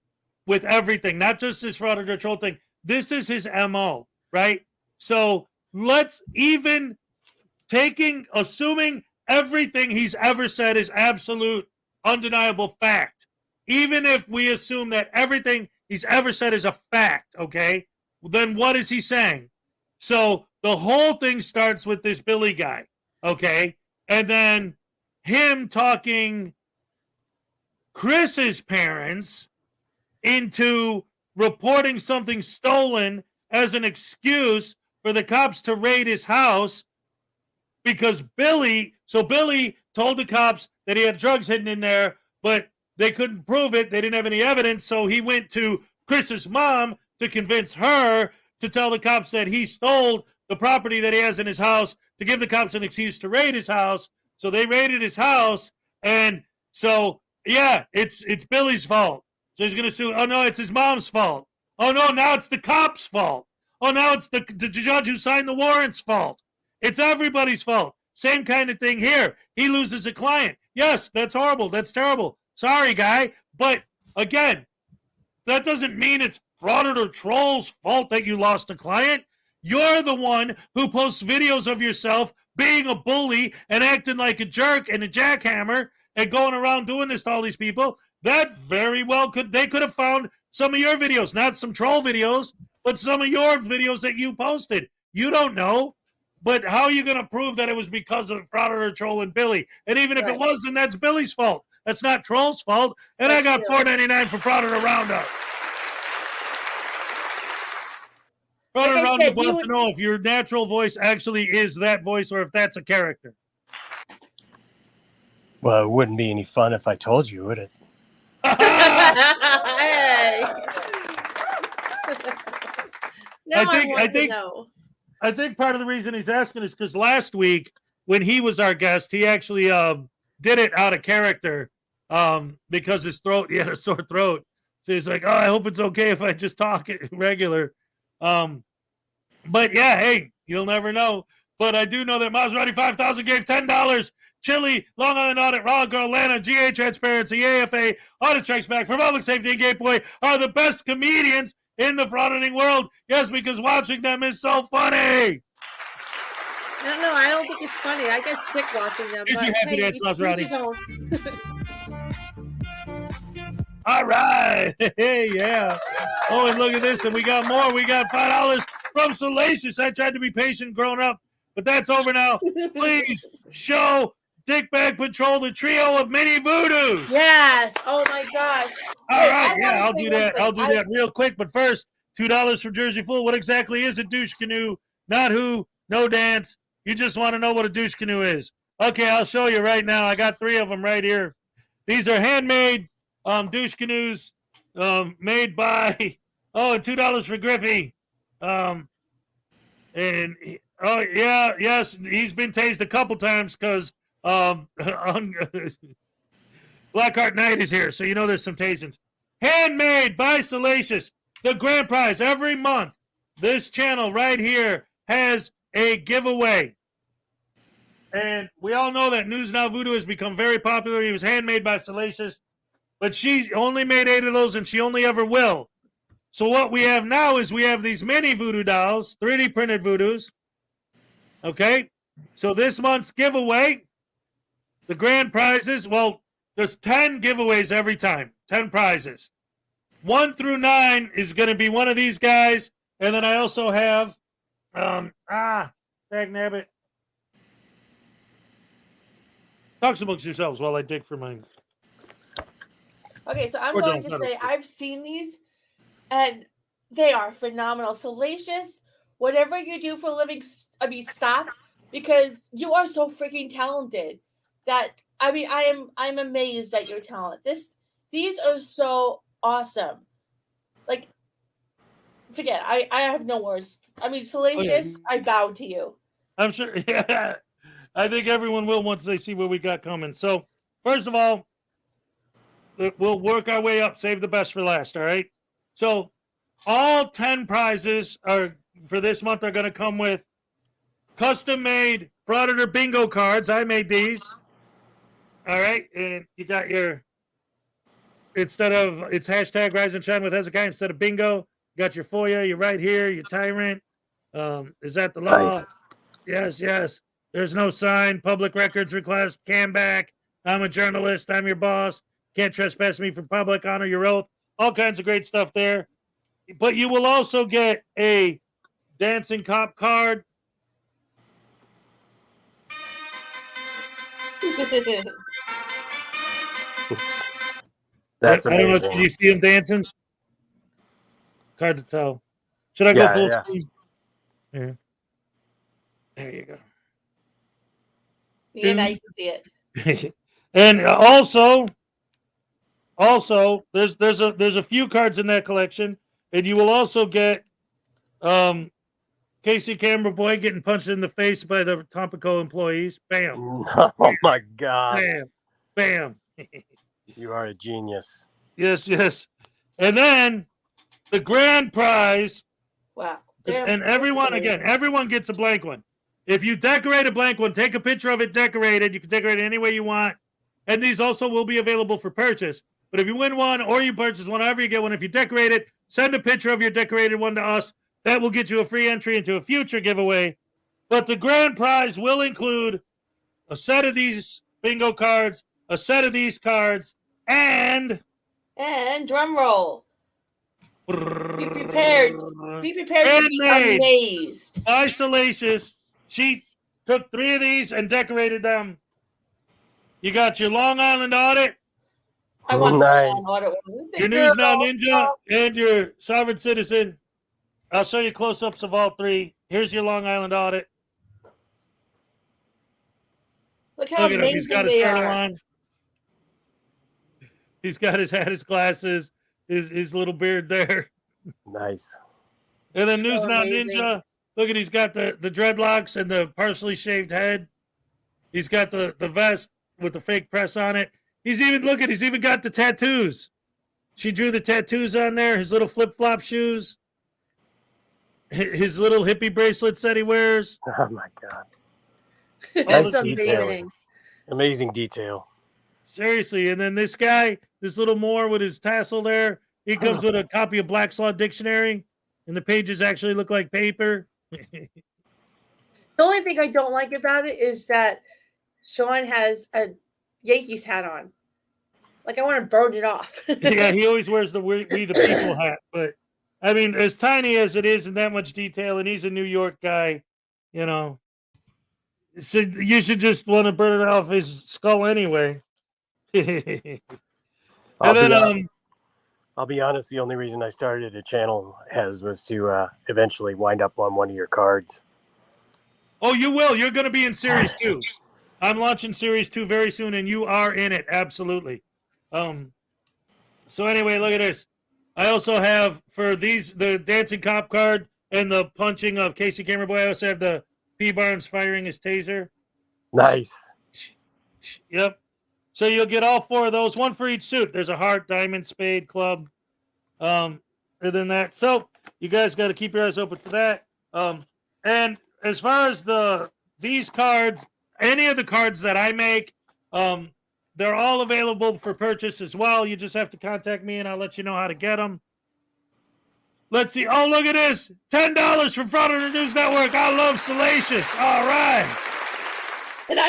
with everything, not just this Frauditor troll thing. This is his MO, right? So let's even assuming everything he's ever said is absolute, undeniable fact. Even if we assume that everything he's ever said is a fact, okay? Then what is he saying? So the whole thing starts with this Billy guy, okay? And then him talking Chris's parents into reporting something stolen as an excuse for the cops to raid his house because Billy told the cops that he had drugs hidden in there, but they couldn't prove it. They didn't have any evidence. So he went to Chris's mom to convince her to tell the cops that he stole the property that he has in his house to give the cops an excuse to raid his house. So they raided his house. And so, yeah, it's Billy's fault. So he's going to sue. Oh, no, it's his mom's fault. Oh, no, now it's the cop's fault. Oh, now it's the judge who signed the warrant's fault. It's everybody's fault. Same kind of thing here. He loses a client. Yes, that's horrible. That's terrible. Sorry, guy. But again, that doesn't mean it's Frauditor Troll's fault that you lost a client. You're the one who posts videos of yourself being a bully and acting like a jerk and a jackhammer and going around doing this to all these people. That very well could have found some of your videos, not some troll videos, but some of your videos that you posted. You don't know. But how are you going to prove that it was because of Frauditor Troll and Billy? And even if it was, then that's Billy's fault. That's not Troll's fault. And I got $4.99 for Frauditor Roundup. Frauditor Roundup wants to know if your natural voice actually is that voice or if that's a character.
Well, it wouldn't be any fun if I told you, would it?
I think part of the reason he's asking is because last week when he was our guest, he actually did it out of character because he had a sore throat. So he's like, oh, I hope it's okay if I just talk it regular. But yeah, hey, you'll never know. But I do know that Maserati 5000 gave $10. Chili, Long Island Audit, Raw Girl, Atlanta, GA Transparency, AFA, Audit Strikes Back, for Public Safety and Gateway are the best comedians in the frauditing world. Yes, because watching them is so funny.
No, I don't think it's funny. I get sick watching them.
Is you happy dance, Maserati? All right. Hey, yeah. Oh, and look at this. And we got more. We got $5 from Salacious. I tried to be patient growing up, but that's over now. Please show Dickbag Patrol the trio of mini voodoos.
Yes. Oh, my gosh.
All right. Yeah, I'll do that. I'll do that real quick. But first, $2 from Jersey Fool. What exactly is a douche canoe? Not who, no dance. You just want to know what a douche canoe is. Okay, I'll show you right now. I got 3 of them right here. These are handmade douche canoes made by, and $2 for Griffey. Yes, he's been tased a couple times because Blackheart Knight is here, so you know there's some tasings. Handmade by Salacious. The grand prize every month. This channel right here has a giveaway. And we all know that News Now Voodoo has become very popular. He was handmade by Salacious, but she only made 8 of those, and she only ever will. So what we have now is we have these mini voodoo dolls, 3D printed voodoos. Okay? So this month's giveaway, the grand prizes, well, there's 10 giveaways every time, 10 prizes. 1 through 9 is going to be one of these guys, and then I also have, dagnabbit. Talk amongst yourselves while I dig for mine.
Okay, so I'm going to say I've seen these, and they are phenomenal. Salacious, whatever you do for a living, stop, because you are so freaking talented that I mean, I'm amazed at your talent. These are so awesome. Like, forget. I have no words. I mean, Salacious. I bow to you.
I'm sure. Yeah, I think everyone will once they see what we got coming. So, first of all, we'll work our way up. Save the best for last. All right. So, all 10 prizes are for this month are going to come with custom-made Frauditor bingo cards. I made these. All right, and you got your instead of it's hashtag Rise and Shine with Hezekiah instead of bingo. You got your FOIA, your right here, your tyrant. Is that the law?
Nice.
Yes, yes. There's no sign. Public records request. Cam back. I'm a journalist. I'm your boss. Can't trespass me from public. Honor your oath. All kinds of great stuff there. But you will also get a dancing cop card.
That's
I don't know.
amazing.
Did you see him dancing? It's hard to tell. Should I go full
Yeah.
screen? Here. There you go.
Me and I see it.
And also, there's a few cards in that collection, and you will also get Casey Camera Boy getting punched in the face by the Tampico employees. Bam.
Oh my God.
Bam. Bam.
You are a genius.
Yes, yes. And then the grand prize.
Wow.
And everyone gets a blank one. If you decorate a blank one, take a picture of it decorated. You can decorate it any way you want. And these also will be available for purchase. But if you win one or you purchase one, however you get one, if you decorate it, send a picture of your decorated one to us. That will get you a free entry into a future giveaway. But the grand prize will include a set of these bingo cards, a set of these cards, and
drum roll. Be prepared. Be prepared to be amazed.
By Salacious. She took 3 of these and decorated them. You got your Long Island Audit.
I want
nice.
Your News Now Ninja and your Sovereign Citizen. I'll show you close-ups of all 3. Here's your Long Island Audit.
Look how amazing
He's got his turtle on. He's got his hat, his glasses, his little beard there.
Nice.
And then News Now Ninja. Look at, he's got the dreadlocks and the partially shaved head. He's got the vest with the fake press on it. He's even got the tattoos. She drew the tattoos on there. His little flip-flop shoes. His little hippie bracelets that he wears.
Oh my God.
That's
Nice
amazing.
detail. Amazing detail.
Seriously. And then this guy, this little Moor with his tassel there, he comes with a copy of Black's Law Dictionary, and the pages actually look like paper.
The only thing I don't like about it is that Sean has a Yankees hat on. Like, I want to burn it off.
Yeah, he always wears the We the People hat. But, I mean, as tiny as it is and that much detail, and he's a New York guy, you know. So you should just want to burn it off his skull anyway.
I'll be honest, the only reason I started a channel was to eventually wind up on one of your cards.
Oh, you will. You're going to be in Series 2. I'm launching Series 2 very soon, and you are in it. Absolutely. So anyway, look at this. I also have for these, the dancing cop card and the punching of Casey Camera Boy. I also have the P. Barnes firing his taser.
Nice.
Yep. So you'll get all 4 of those, one for each suit. There's a heart, diamond, spade, club, and then that. So you guys got to keep your eyes open for that. And as far as these cards, any of the cards that I make, they're all available for purchase as well. You just have to contact me, and I'll let you know how to get them. Let's see. Oh, look at this. $10 from Frauditor News Network. I love Salacious. All right.
And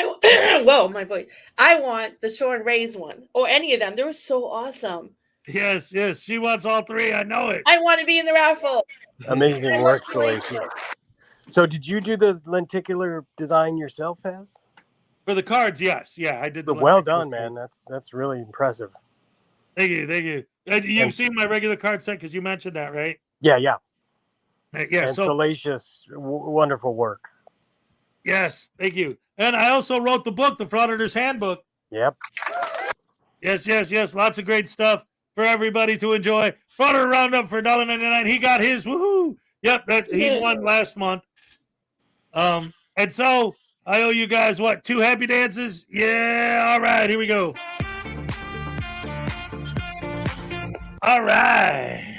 whoa, my voice. I want the Sean Ray's one, or any of them. They were so awesome.
Yes, yes. She wants all 3. I know it.
I want to be in the raffle.
Amazing work, Salacious. So did you do the lenticular design yourself, Hez?
For the cards, yes. Yeah, I did.
Well done, man. That's really impressive.
Thank you. Thank you. You've seen my regular card set because you mentioned that, right?
Yeah.
Yeah.
And Salacious, wonderful work.
Yes, thank you. And I also wrote the book, The Frauditors Handbook.
Yep.
Yes. Lots of great stuff for everybody to enjoy. Frauditor Roundup for $1.99. He got his. Woohoo! Yep, he won last month. And so I owe you guys what? 2 happy dances? Yeah. All right. Here we go. All right.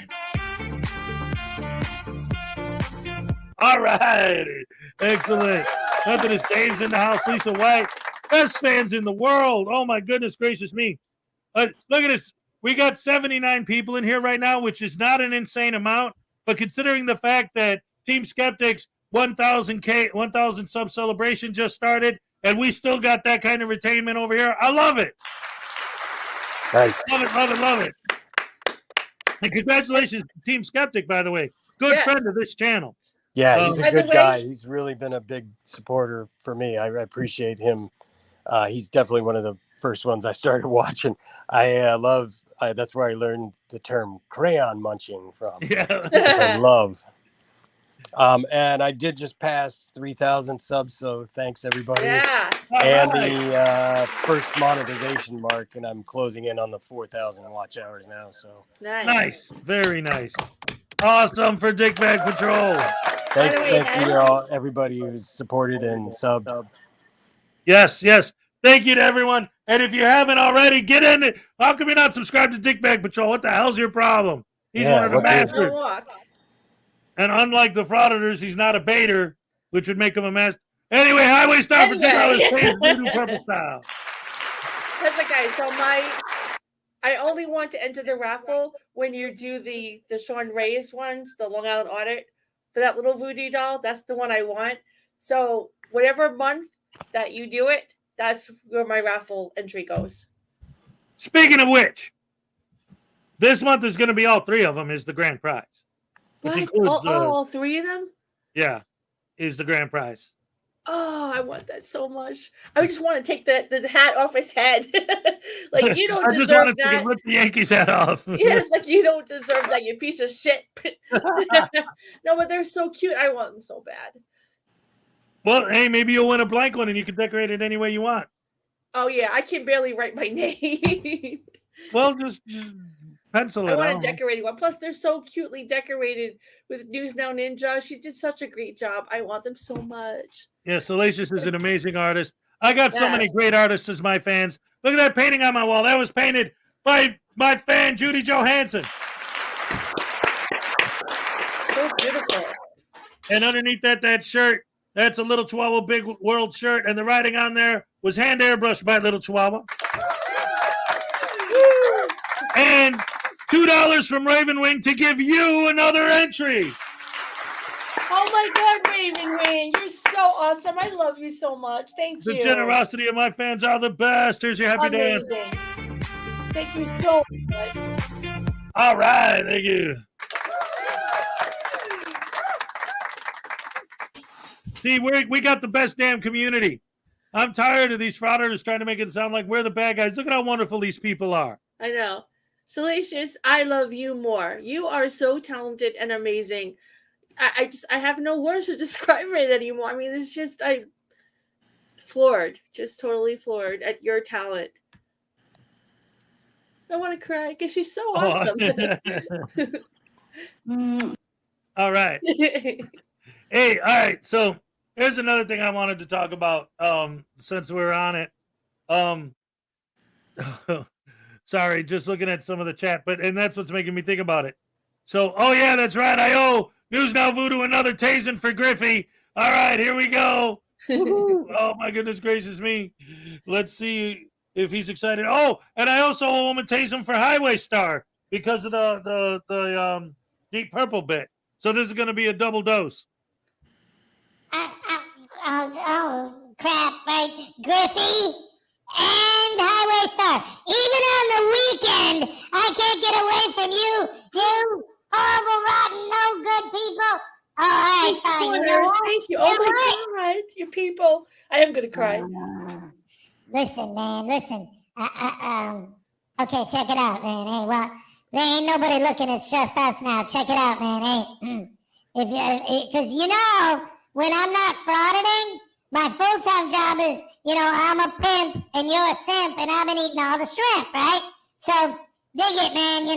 Excellent. Nothing is Dave's in the house. Lisa White. Best fans in the world. Oh, my goodness gracious me. Look at this. We got 79 people in here right now, which is not an insane amount. But considering the fact that Team Skeptics 1,000 sub celebration just started, and we still got that kind of retainment over here, I love it.
Nice.
Love it. And congratulations to Team Skeptic, by the way. Good friend of this channel.
Yeah, he's a good guy. He's really been a big supporter for me. I appreciate him. He's definitely one of the first ones I started watching. I love. That's where I learned the term crayon munching from.
Yeah,
I love. And I did just pass 3,000 subs, so thanks everybody.
Yeah.
And the first monetization mark, and I'm closing in on the 4,000 watch hours now. So
nice, very nice, awesome for Dickbag Patrol.
Thank you all, everybody who's supported and subbed.
Yes. Thank you to everyone. And if you haven't already, get in it. How come you're not subscribed to Dickbag Patrol? What the hell's your problem? He's one of the masters. And unlike the Frauditors, he's not a baiter, which would make him a master. Anyway, Highway Star for $10. Purple style.
That's okay. So I only want to enter the raffle when you do the Sean Reyes ones, the Long Island Audit, for that little voodoo doll. That's the one I want. So whatever month that you do it, that's where my raffle entry goes.
Speaking of which, this month is going to be all 3 of them is the grand prize. Which includes
all 3 of them?
Yeah, is the grand prize.
Oh, I want that so much. I just want to take the hat off his head. Like, you don't deserve that. I just want to
rip the Yankees hat off.
Yes, like, you don't deserve that, you piece of shit. No, but they're so cute. I want them so bad.
Well, hey, maybe you'll win a blank one and you can decorate it any way you want.
Oh, yeah, I can barely write my name.
Well, just pencil it.
I want a decorated one. Plus, they're so cutely decorated with News Now Ninja. She did such a great job. I want them so much.
Yeah, Salacious is an amazing artist. I got so many great artists as my fans. Look at that painting on my wall. That was painted by my fan, Judy Johansson.
So beautiful.
And underneath that shirt, that's a Little Chihuahua Big World shirt. And the writing on there was hand airbrushed by Little Chihuahua. And $2 from Raven Wing to give you another entry.
Oh my God, Raven Wing, you're so awesome. I love you so much. Thank you.
The generosity of my fans are the best. Here's your happy dance.
Thank you so much.
All right, thank you. See, we got the best damn community. I'm tired of these frauditors trying to make it sound like we're the bad guys. Look at how wonderful these people are.
I know. Salacious, I love you more. You are so talented and amazing. I have no words to describe it anymore. I mean, it's just, I'm floored, just totally floored at your talent. I want to cry because she's so awesome.
All right. Hey, all right. So here's another thing I wanted to talk about since we're on it. Sorry, just looking at some of the chat, and that's what's making me think about it. So, oh yeah, that's right. I owe News Now Voodoo another tasing for Griffey. All right, here we go. Oh my goodness gracious me. Let's see if he's excited. Oh, and I also owe him a tasing for Highway Star because of the Deep Purple bit. So this is going to be a double dose.
Oh, crap, right? Griffey and Highway Star. Even on the weekend, I can't get away from you. You horrible, rotten, no good people. Oh, all right, fine. You know what?
Thank you. Oh my God, you people. I am going to cry.
Listen, man, listen. Okay, check it out, man. Hey, well, there ain't nobody looking. It's just us now. Check it out, man. Hey, because you know, when I'm not frauditing, my full-time job is I'm a pimp and you're a simp and I've been eating all the shrimp, right? So dig it, man.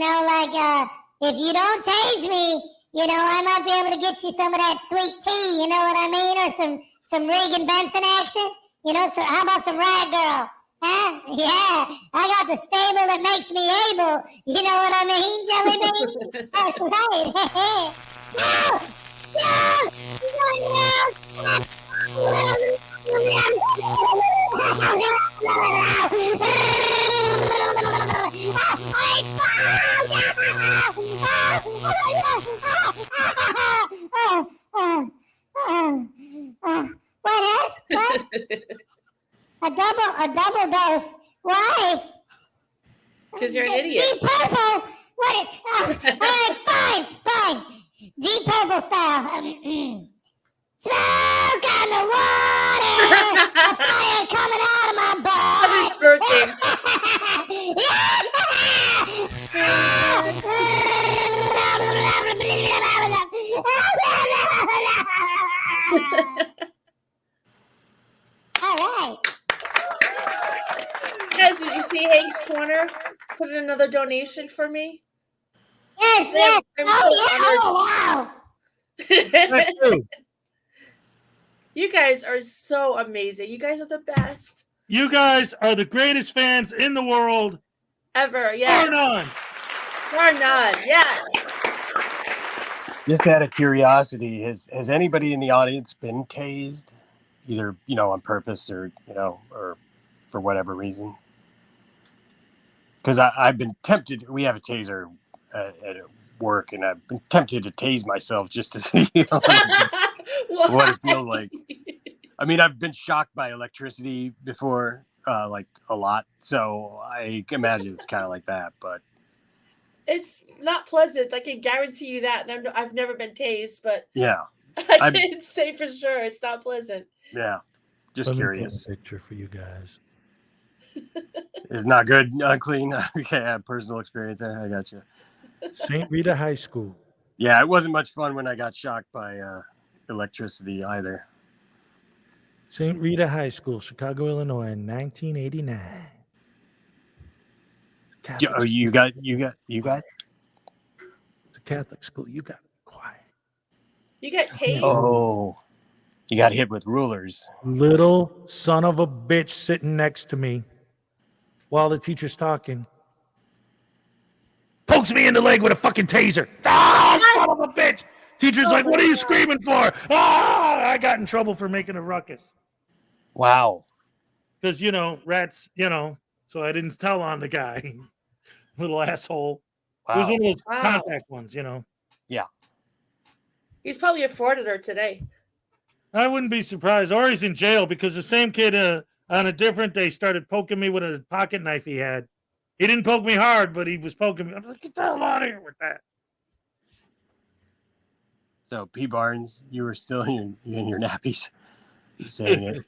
If you don't tase me, I might be able to get you some of that sweet tea. You know what I mean? Or some Regan Benson action. So how about some rag girl? Huh? Yeah, I got the stable that makes me able. You know what I mean, Jelly Bean? That's right. What? A double dose. Why?
Because you're an idiot.
Deep Purple. What? All right, fine. Deep Purple style. Smoke on the water. A fire coming out of my butt.
I've been smirking.
All right.
Guys, did you see Hank's Corner? Put in another donation for me.
Yes.
I'm so honored.
Oh, wow.
You guys are so amazing. You guys are the best.
You guys are the greatest fans in the world.
Ever, yeah.
Bar none.
Bar none, yes.
Just out of curiosity, has anybody in the audience been tased, either on purpose or or for whatever reason? Because I've been tempted. We have a taser at work, and I've been tempted to tase myself just to see what it feels like. I mean, I've been shocked by electricity before, like a lot, so I imagine it's kind of like that. But
it's not pleasant. I can guarantee you that. And I've never been tased, but
yeah,
I can say for sure it's not pleasant.
Yeah, just curious.
Let me paint a picture for you guys.
It's not good, unclean. Okay, I have personal experience. I got you.
St. Rita High School.
Yeah, it wasn't much fun when I got shocked by electricity either.
St. Rita High School, Chicago, Illinois, in 1989.
You got.
It's a Catholic school. You got quiet.
You got tased.
Oh, you got hit with rulers.
Little son of a bitch sitting next to me while the teacher's talking. Pokes me in the leg with a fucking taser. Oh, son of a bitch. Teacher's like, what are you screaming for? I got in trouble for making a ruckus.
Wow.
Because, rats, so I didn't tell on the guy. Little asshole.
Wow.
It was one of those contact ones,
Yeah.
He's probably a frauditor today.
I wouldn't be surprised. Or he's in jail because the same kid on a different day started poking me with a pocket knife he had. He didn't poke me hard, but he was poking me. I'm like, get the hell out of here with that.
So, P. Barnes, you were still in your nappies saying it.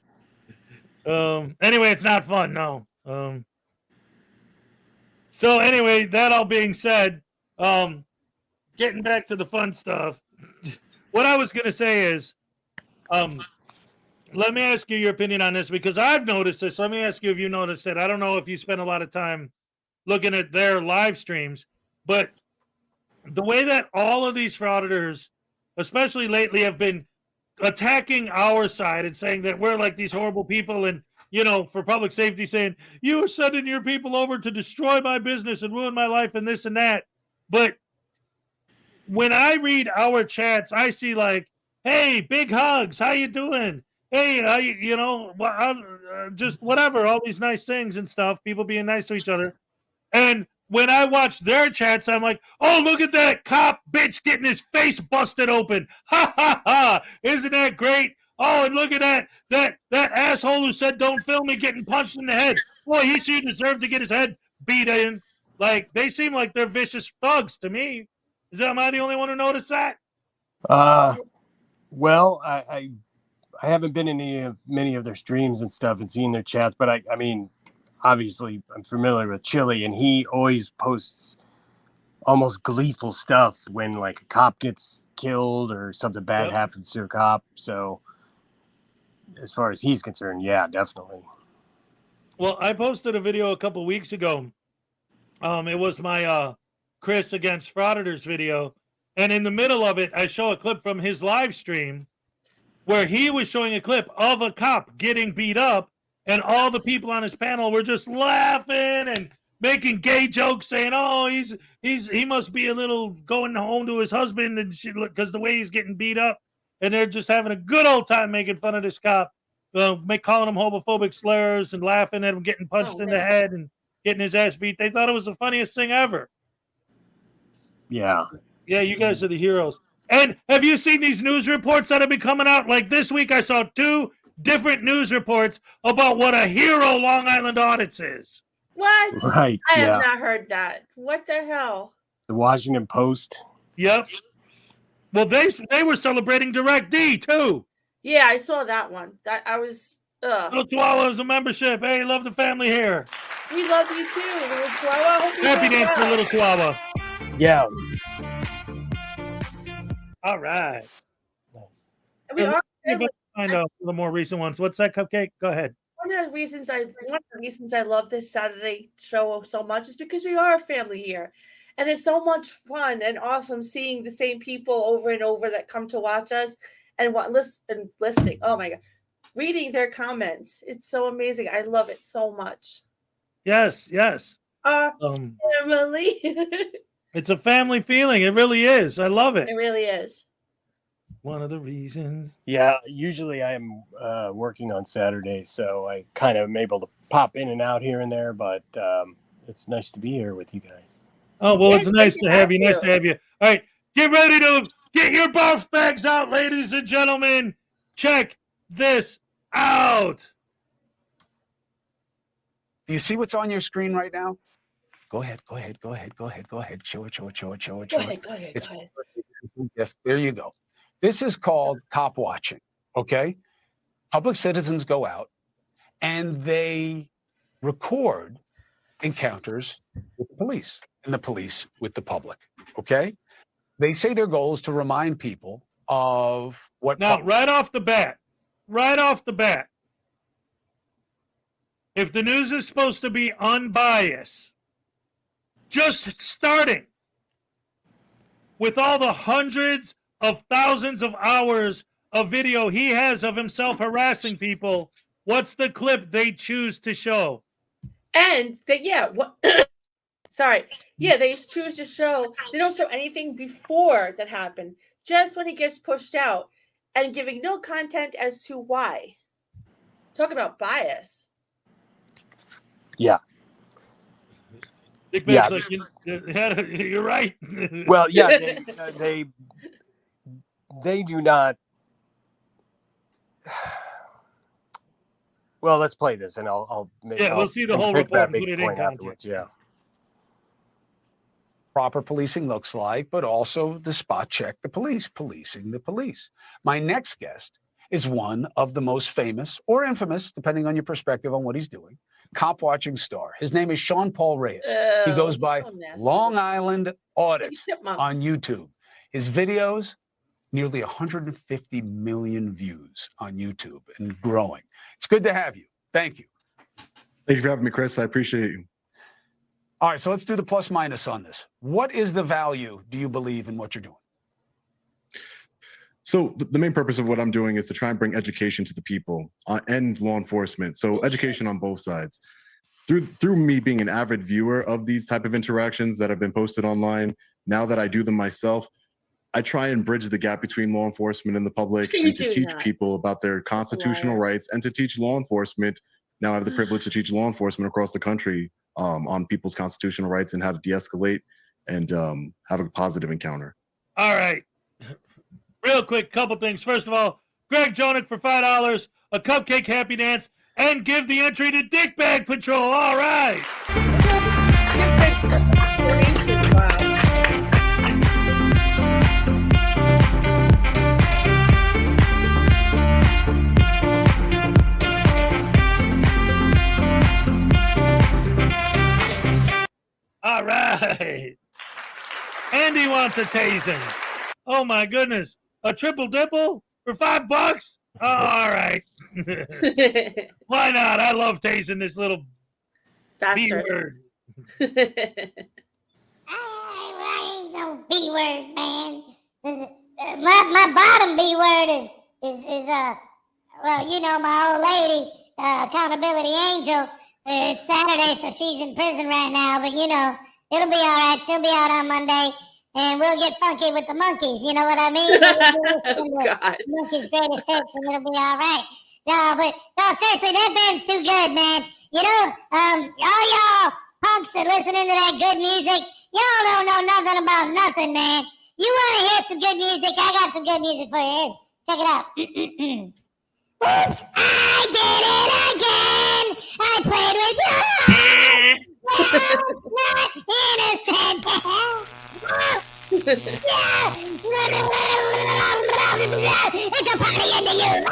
Anyway, it's not fun, no. So anyway, that all being said, getting back to the fun stuff, what I was going to say is, let me ask you your opinion on this because I've noticed this. Let me ask you if you noticed it. I don't know if you spend a lot of time looking at their live streams, but the way that all of these frauditors, especially lately, have been attacking our side and saying that we're like these horrible people and, for public safety saying, you are sending your people over to destroy my business and ruin my life and this and that. But when I read our chats, I see like, hey, big hugs. How you doing? Hey, just whatever, all these nice things and stuff, people being nice to each other. And when I watch their chats, I'm like, oh, look at that cop bitch getting his face busted open. Ha, ha, ha. Isn't that great? Oh, and look at that asshole who said don't film me getting punched in the head. Boy, he should deserve to get his head beat in. Like, they seem like they're vicious thugs to me. Am I the only one who noticed that?
Well, I haven't been in many of their streams and stuff and seen their chats, but I mean, obviously I'm familiar with Chili, and he always posts almost gleeful stuff when like a cop gets killed or something bad happens to a cop. So as far as he's concerned, yeah, definitely.
Well, I posted a video a couple weeks ago. It was my Chris against Frauditors video. And in the middle of it, I show a clip from his live stream where he was showing a clip of a cop getting beat up, and all the people on his panel were just laughing and making gay jokes, saying, "Oh, he must be a little going home to his husband and shit because the way he's getting beat up." And they're just having a good old time making fun of this cop, calling him homophobic slurs and laughing at him getting punched in the head and getting his ass beat. They thought it was the funniest thing ever.
Yeah.
Yeah, you guys are the heroes. And have you seen these news reports that have been coming out? Like this week, I saw 2 different news reports about what a hero Long Island Audits is.
What?
Right.
I have not heard that. What the hell?
The Washington Post.
Yep. Well, they were celebrating Direct D too.
Yeah, I saw that one. That I was.
Little Chihuahua is a membership. Hey, love the family here.
We love you too, Little Chihuahua. Hope you're
Happy
doing
dance for
well.
Little Chihuahua.
Yeah.
All right.
Nice.
And we are
Find out the more recent ones. What's that, Cupcake? Go ahead.
one of the reasons I love this Saturday show so much is because we are a family here. And it's so much fun and awesome seeing the same people over and over that come to watch us and listening. Oh my God. Reading their comments. It's so amazing. I love it so much.
Yes.
Family.
It's a family feeling. It really is. I love it.
It really is.
One of the reasons.
Yeah, usually I'm working on Saturdays, so I kind of am able to pop in and out here and there, but it's nice to be here with you guys.
Oh, well, it's nice to have you. Nice to have you. All right, get ready to get your barf bags out, ladies and gentlemen. Check this out.
Do you see what's on your screen right now? Go ahead. Show it.
Go ahead.
There you go. This is called cop watching, okay? Public citizens go out and they record encounters with the police and the police with the public, okay? They say their goal is to remind people of what...
Now, right off the bat, if the news is supposed to be unbiased, just starting with all the hundreds of thousands of hours of video he has of himself harassing people, what's the clip they choose to show?
And they choose to show, they don't show anything before that happened, just when he gets pushed out and giving no content as to why. Talk about bias.
Yeah.
Dickbag's like, you're right.
Well, yeah, they do not. Well, let's play this, and I'll
we'll see the whole report and put it in context.
Afterwards. Yeah.
Proper policing looks like, but also the spot check the police, policing the police. My next guest is one of the most famous or infamous, depending on your perspective on what he's doing, cop watching star. His name is Sean Paul Reyes. He goes by Long Island Audit on YouTube. His videos, nearly 150 million views on YouTube and growing. It's good to have you. Thank you.
Thank you for having me, Chris. I appreciate you.
All right, so let's do the plus minus on this. What is the value, do you believe, in what you're doing?
So the main purpose of what I'm doing is to try and bring education to the people and law enforcement. So education on both sides. Through me being an avid viewer of these type of interactions that have been posted online, now that I do them myself, I try and bridge the gap between law enforcement and the public and to teach people about their constitutional rights and to teach law enforcement. Now I have the privilege to teach law enforcement across the country on people's constitutional rights and how to de-escalate and have a positive encounter.
All right. Real quick, couple things. First of all, Greg Jonick for $5, a cupcake happy dance, and give the entry to Dickbag Patrol. All right. All right. Andy wants a tasing. Oh my goodness. A triple dipple for $5? Oh, all right. Why not? I love tasing this little B
Bastard.
word.
I ain't no B word, man. My bottom B word is well, you know, my old lady, accountability angel. It's Saturday, so she's in prison right now, but you know, it'll be all right. She'll be out on Monday, and we'll get funky with the monkeys. You know what I mean?
Oh, God.
Monkeys' greatest hits, and it'll be all right. No, but no, seriously, that band's too good, man. You know, all y'all punks that listening to that good music, y'all don't know nothing about nothing, man. You want to hear some good music? I got some good music for you. Check it out. Oops, I did it again. I played with not innocent. It's a party into you,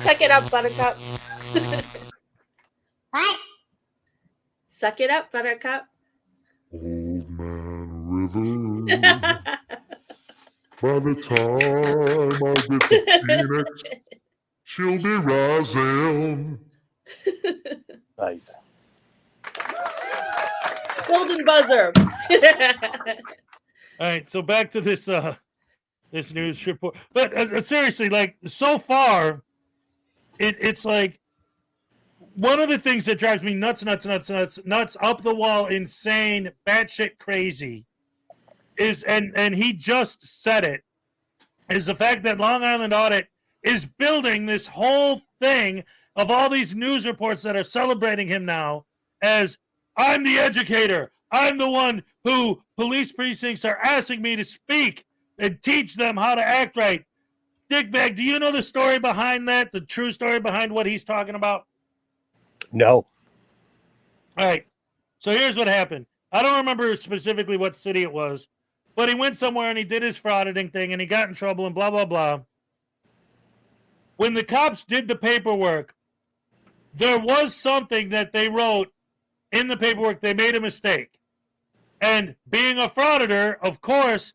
Suck it up, Buttercup.
What?
Suck it up, Buttercup.
Old Man River. By the time I get to Phoenix, she'll be rising.
Nice.
Golden buzzer.
All right, so back to this this news report. But seriously, like so far, it's like one of the things that drives me nuts up the wall, insane, batshit crazy is, and he just said it, is the fact that Long Island Audit is building this whole thing of all these news reports that are celebrating him now as I'm the educator. I'm the one who police precincts are asking me to speak and teach them how to act right. Dickbag, do you know the story behind that? The true story behind what he's talking about?
No.
All right. So here's what happened. I don't remember specifically what city it was, but he went somewhere and he did his frauditing thing and he got in trouble and blah, blah, blah. When the cops did the paperwork, there was something that they wrote in the paperwork. They made a mistake. And being a frauditor, of course,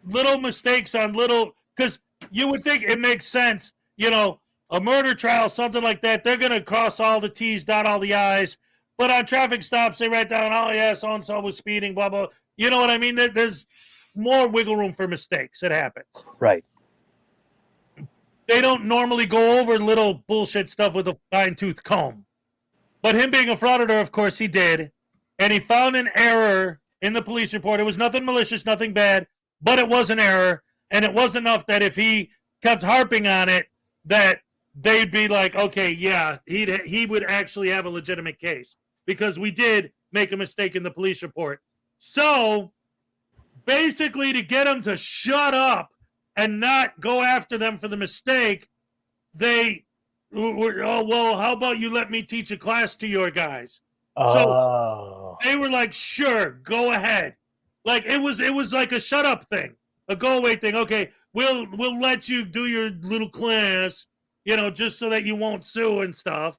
little mistakes on little, because you would think it makes sense, you know, a murder trial, something like that, they're going to cross all the T's, dot all the I's. But on traffic stops, they write down, oh, yeah, so-and-so was speeding, blah, blah. You know what I mean? There's more wiggle room for mistakes. It happens.
Right.
They don't normally go over little bullshit stuff with a fine-tooth comb. But him being a frauditor, of course, he did. And he found an error in the police report. It was nothing malicious, nothing bad, but it was an error. And it was enough that if he kept harping on it, that they'd be like, okay, yeah, he would actually have a legitimate case because we did make a mistake in the police report. So basically, to get him to shut up and not go after them for the mistake, they were, oh, well, how about you let me teach a class to your guys? So they were like, sure, go ahead. Like it was like a shut up thing, a go away thing. Okay, we'll let you do your little class, you know, just so that you won't sue and stuff.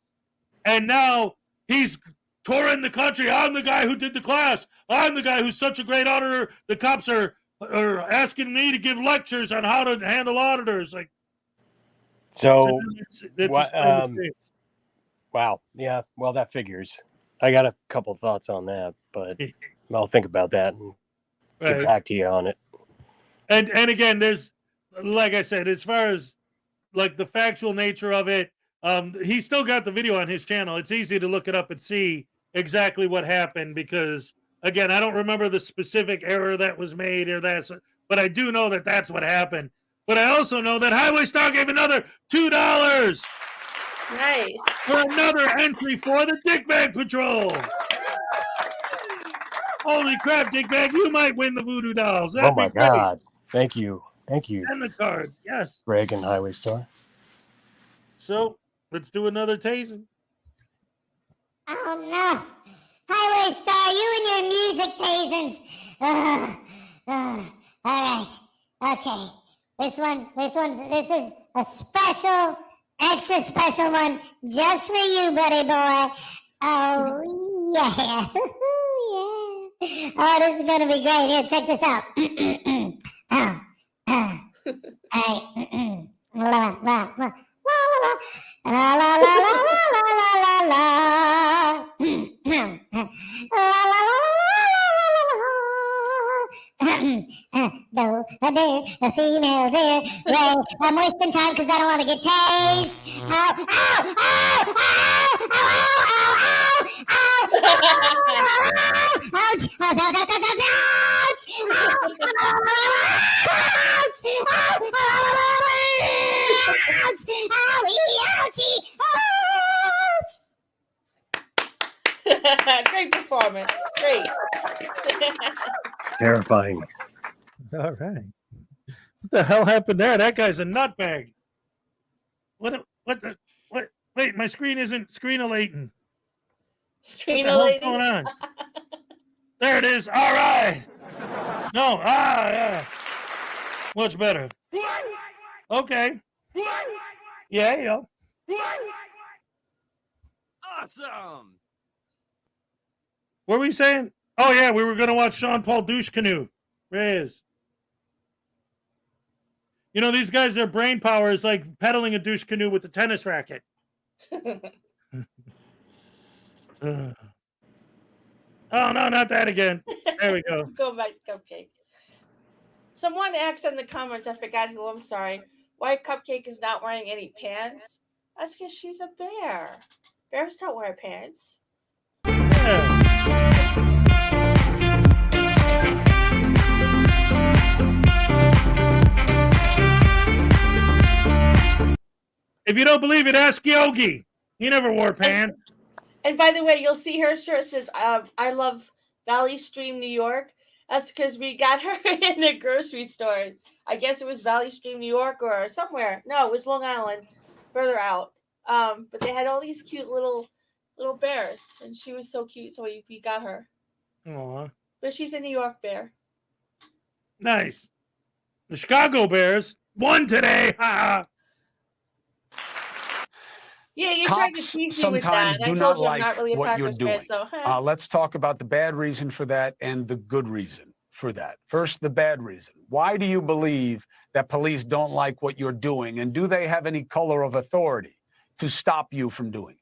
And now he's touring the country. I'm the guy who did the class. I'm the guy who's such a great auditor. The cops are asking me to give lectures on how to handle auditors. Like,
so
that's
wow. Yeah. Well, that figures. I got a couple thoughts on that, but I'll think about that and get back to you on it.
And again, there's, like I said, as far as like the factual nature of it, he's still got the video on his channel. It's easy to look it up and see exactly what happened because, again, I don't remember the specific error that was made or that, but I do know that that's what happened. But I also know that Highway Star gave another $2.
Nice.
For another entry for the Dickbag Patrol. Holy crap, Dickbag, you might win the voodoo dolls. That'd
oh my
be great.
God. Thank you. Thank you.
And the cards, yes.
Greg and Highway Star.
So let's do another tasing.
Oh no. Highway Star, you and your music tasings. All right. Okay. This is a special, extra special one just for you, buddy boy. Oh, yeah. Yeah. Oh, this is going to be great. Here, check this out. All right. La, la, la, la, la, la, la, la, la, la, la, la. The female there. Well, I'm wasting time because I don't want to get tased. Ow, ow, ow, ow, ow, ow, ow, ow, ow, ouch, ouch, ouch, ouch, ouch, ouch, ouch, ouch, ouch, ouch.
Great performance. Great.
Terrifying.
All right. What the hell happened there? That guy's a nutbag. What? Wait, my screen isn't screen-elating. What the hell's going on? There it is. All right. No. Yeah. Much better. Okay. Yeah.
Awesome.
What were we saying? Oh, yeah, we were going to watch Sean Paul Douche Canoe. Riz. You know, these guys, their brain power is like pedaling a douche canoe with a tennis racket. Oh, no, not that again. There we go.
Go back, Cupcake. Someone asked in the comments, I forgot who, I'm sorry, why Cupcake is not wearing any pants. That's because she's a bear. Bears don't wear pants.
Yeah. If you don't believe it, ask Yogi. He never wore pants.
And by the way, you'll see her shirt says, I love Valley Stream, New York. That's because we got her in a grocery store. I guess it was Valley Stream, New York or somewhere. No, it was Long Island, further out. But they had all these cute little bears. And she was so cute, so we got her.
Aw.
But she's a New York bear.
Nice. The Chicago Bears won today. Ha!
Yeah, you're trying to
Cops
tease me with
sometimes
that.
do
I
not
told you I'm
like
not really a
what you're
Packers fan,
doing.
so
Let's talk about the bad reason for that and the good reason for that. First, the bad reason. Why do you believe that police don't like what you're doing, and do they have any color of authority to stop you from doing it?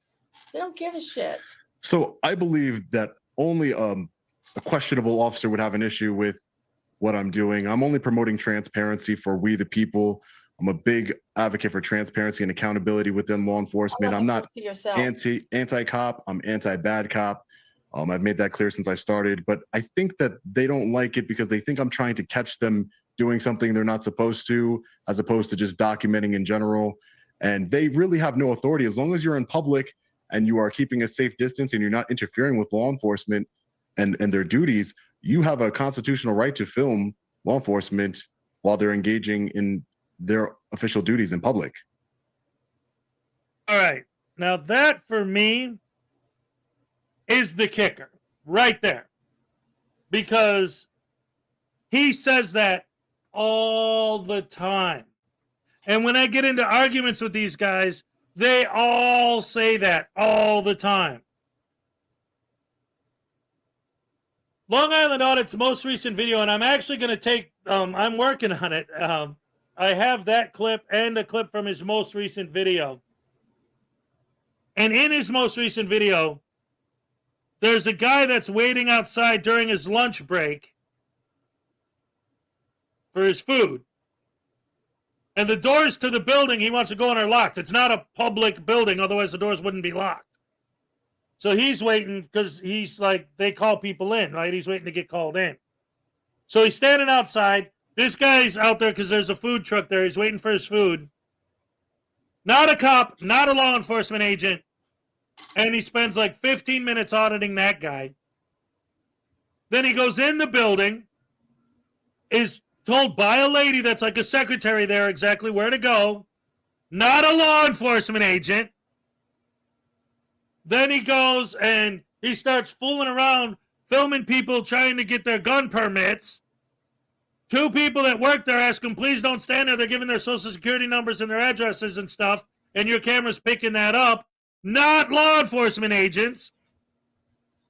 they don't give a shit.
So I believe that only a questionable officer would have an issue with what I'm doing. I'm only promoting transparency for we the people. I'm a big advocate for transparency and accountability within law enforcement. I'm not anti-cop. I'm anti-bad cop. I've made that clear since I started. But I think that they don't like it because they think I'm trying to catch them doing something they're not supposed to, as opposed to just documenting in general. And they really have no authority. As long as you're in public and you are keeping a safe distance and you're not interfering with law enforcement and their duties, you have a constitutional right to film law enforcement while they're engaging in their official duties in public.
All right. Now that for me is the kicker right there, because he says that all the time. And when I get into arguments with these guys, they all say that all the time. Long Island Audit's most recent video, and I'm actually going to take, I'm working on it. I have that clip and a clip from his most recent video. And in his most recent video, there's a guy that's waiting outside during his lunch break for his food. And the doors to the building he wants to go in are locked. It's not a public building, otherwise the doors wouldn't be locked. So he's waiting because he's like, they call people in, right? He's waiting to get called in. So he's standing outside. This guy's out there because there's a food truck there. He's waiting for his food. Not a cop, not a law enforcement agent. And he spends like 15 minutes auditing that guy. Then he goes in the building, is told by a lady that's like a secretary there exactly where to go. Not a law enforcement agent. Then he goes and he starts fooling around, filming people trying to get their gun permits. Two people that work there ask him, please don't stand there. They're giving their social security numbers and their addresses and stuff, and your camera's picking that up. Not law enforcement agents.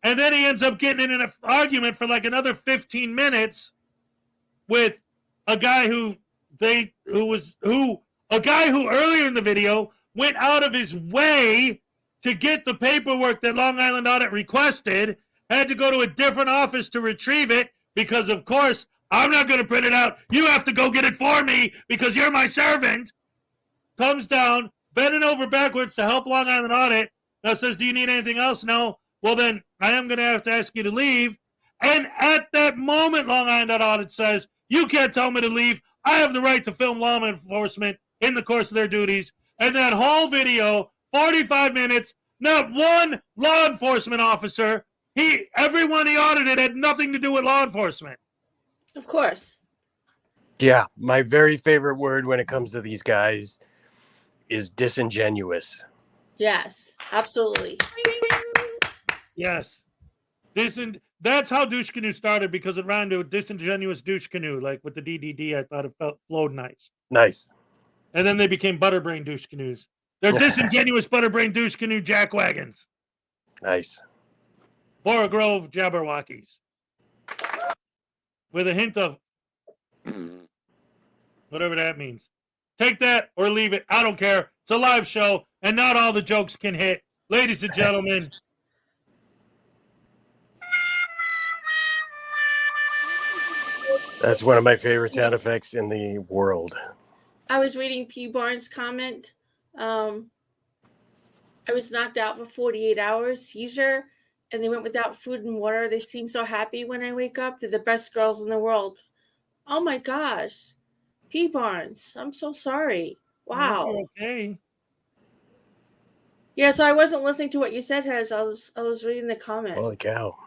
And then he ends up getting in an argument for like another 15 minutes with a guy who earlier in the video went out of his way to get the paperwork that Long Island Audit requested, had to go to a different office to retrieve it because, of course, I'm not going to print it out. You have to go get it for me because you're my servant. Comes down, bending over backwards to help Long Island Audit. Now says, do you need anything else? No. Well, then I am going to have to ask you to leave. And at that moment, Long Island Audit says, you can't tell me to leave. I have the right to film law enforcement in the course of their duties. And that whole video, 45 minutes, not one law enforcement officer. Everyone he audited had nothing to do with law enforcement.
Of course.
Yeah, my very favorite word when it comes to these guys is disingenuous.
Yes, absolutely.
Yes. That's how Douche Canoe started, because it ran to a disingenuous douche canoe, like with the DDD. I thought it flowed nice.
Nice.
And then they became Butterbrain douche canoes. They're disingenuous Butterbrain douche canoe jack wagons.
Nice.
Borough Grove Jabberwockies. With a hint of whatever that means. Take that or leave it. I don't care. It's a live show, and not all the jokes can hit. Ladies and gentlemen.
That's one of my favorite sound effects in the world.
I was reading P. Barnes' comment. I was knocked out for 48 hours, seizure, and they went without food and water. They seem so happy when I wake up. They're the best girls in the world. Oh my gosh. P. Barnes, I'm so sorry. Wow.
Okay.
Yeah, so I wasn't listening to what you said, Hez. I was reading the comment.
Holy cow.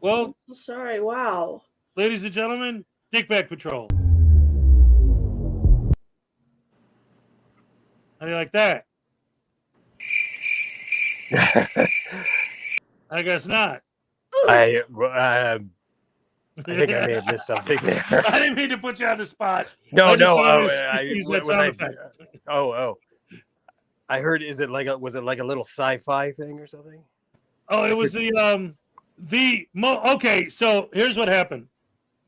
Well,
I'm so sorry. Wow.
Ladies and gentlemen, Dickbag Patrol. How do you like that? I guess not.
I think I may have missed something there.
I didn't mean to put you on the spot.
No. I heard. Was it like a little sci-fi thing or something?
Oh, it was okay. So here's what happened.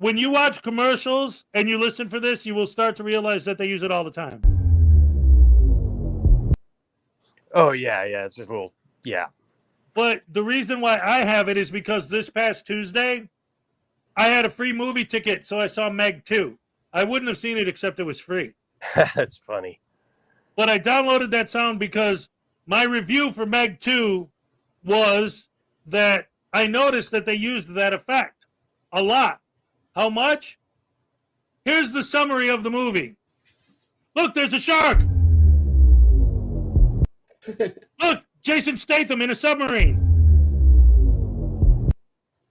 When you watch commercials and you listen for this, you will start to realize that they use it all the time.
Oh yeah. It's just a little
But the reason why I have it is because this past Tuesday, I had a free movie ticket, so I saw Meg 2. I wouldn't have seen it except it was free.
That's funny.
But I downloaded that sound because my review for Meg 2 was that I noticed that they used that effect a lot. How much? Here's the summary of the movie. Look, there's a shark. Look, Jason Statham in a submarine.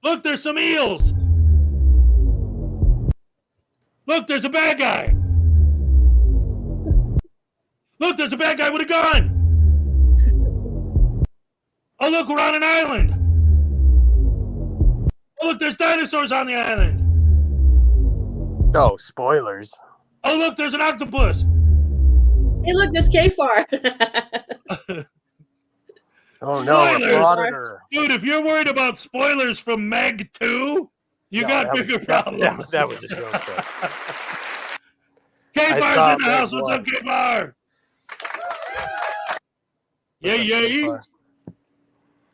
Look, there's some eels. Look, there's a bad guy. Look, there's a bad guy with a gun. Oh, look, we're on an island. Oh, look, there's dinosaurs on the island.
Oh, spoilers.
Oh, look, there's an octopus.
Hey, look, there's K-Far.
Oh, no, a Frauditor.
Dude, if you're worried about spoilers from Meg 2, you got bigger problems.
That was a joke, though.
K-Far's in the house. What's up, K-Far? Yay.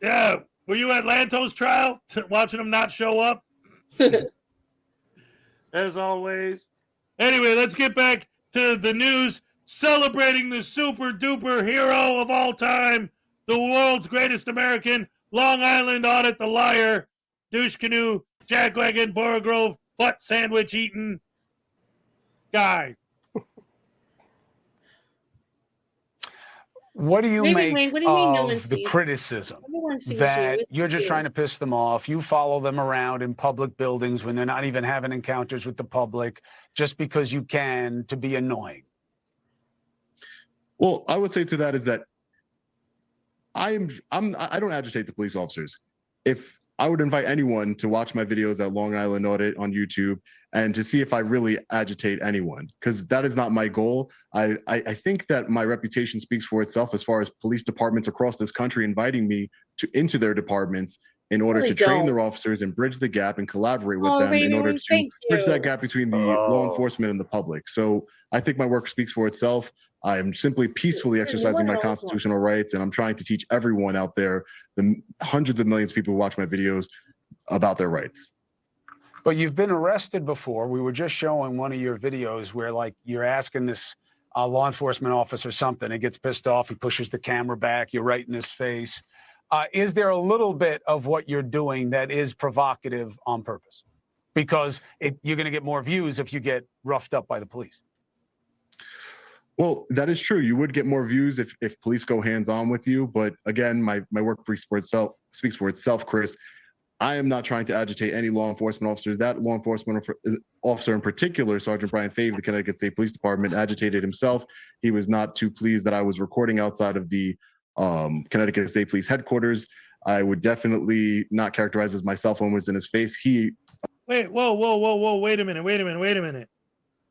Yeah. Were you at Lanto's trial watching him not show up? As always. Anyway, let's get back to the news. Celebrating the super duper hero of all time, the world's greatest American, Long Island Audit, the liar, douche canoe, jackwagon, Borough Grove, butt sandwich eating guy.
What do you make
Wayne, what do you mean no one
of the
sees?
criticism
Everyone sees
that
you.
you're just trying to piss them off? You follow them around in public buildings when they're not even having encounters with the public just because you can, to be annoying.
Well, I would say to that is that I don't agitate the police officers. If I would invite anyone to watch my videos at Long Island Audit on YouTube and to see if I really agitate anyone, because that is not my goal. I think that my reputation speaks for itself as far as police departments across this country inviting me into their departments in order
Really
to train
don't.
their officers and bridge the gap and collaborate with
Oh,
them in
Raven,
order to
thank
bridge that
you.
gap between the law enforcement and the public. So I think my work speaks for itself. I am simply peacefully exercising my constitutional rights, and I'm trying to teach everyone out there, the hundreds of millions of people who watch my videos, about their rights.
But you've been arrested before. We were just showing one of your videos where, like, you're asking this law enforcement officer something. He gets pissed off. He pushes the camera back. You're right in his face. Is there a little bit of what you're doing that is provocative on purpose? Because you're going to get more views if you get roughed up by the police.
Well, that is true. You would get more views if police go hands-on with you. But again, my work speaks for itself, Chris. I am not trying to agitate any law enforcement officers. That law enforcement officer in particular, Sergeant Brian Fave of the Connecticut State Police Department, agitated himself. He was not too pleased that I was recording outside of the Connecticut State Police headquarters. I would definitely not characterize as my cell phone was in his face.
Wait, whoa, wait a minute.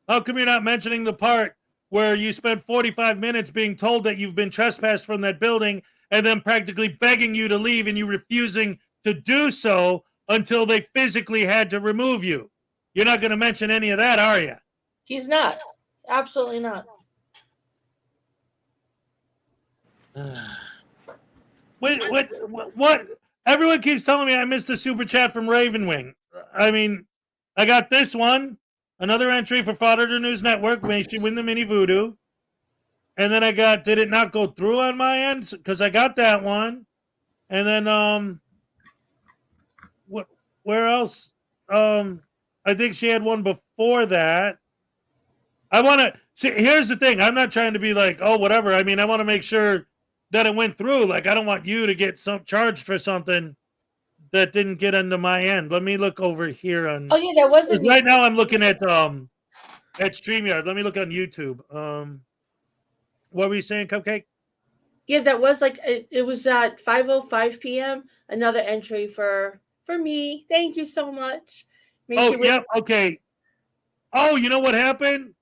How come you're not mentioning the part where you spent 45 minutes being told that you've been trespassed from that building and then practically begging you to leave and you refusing to do so until they physically had to remove you? You're not going to mention any of that, are you?
He's not. Absolutely not.
What? Everyone keeps telling me I missed a super chat from Ravenwing. I mean, I got this one. Another entry for Frauditor News Network. May she win the mini voodoo. And then I got, did it not go through on my end? Because I got that one. And then, where else? I think she had one before that. I want to see. Here's the thing. I'm not trying to be like, oh, whatever. I mean, I want to make sure that it went through. Like, I don't want you to get charged for something that didn't get into my end. Let me look over here on.
Oh yeah, there wasn't.
Right now, I'm looking at StreamYard. Let me look on YouTube. What were you saying, Cupcake?
Yeah, that was like it was at 5:05 p.m. Another entry for me. Thank you so much.
Okay. Oh, you know what happened?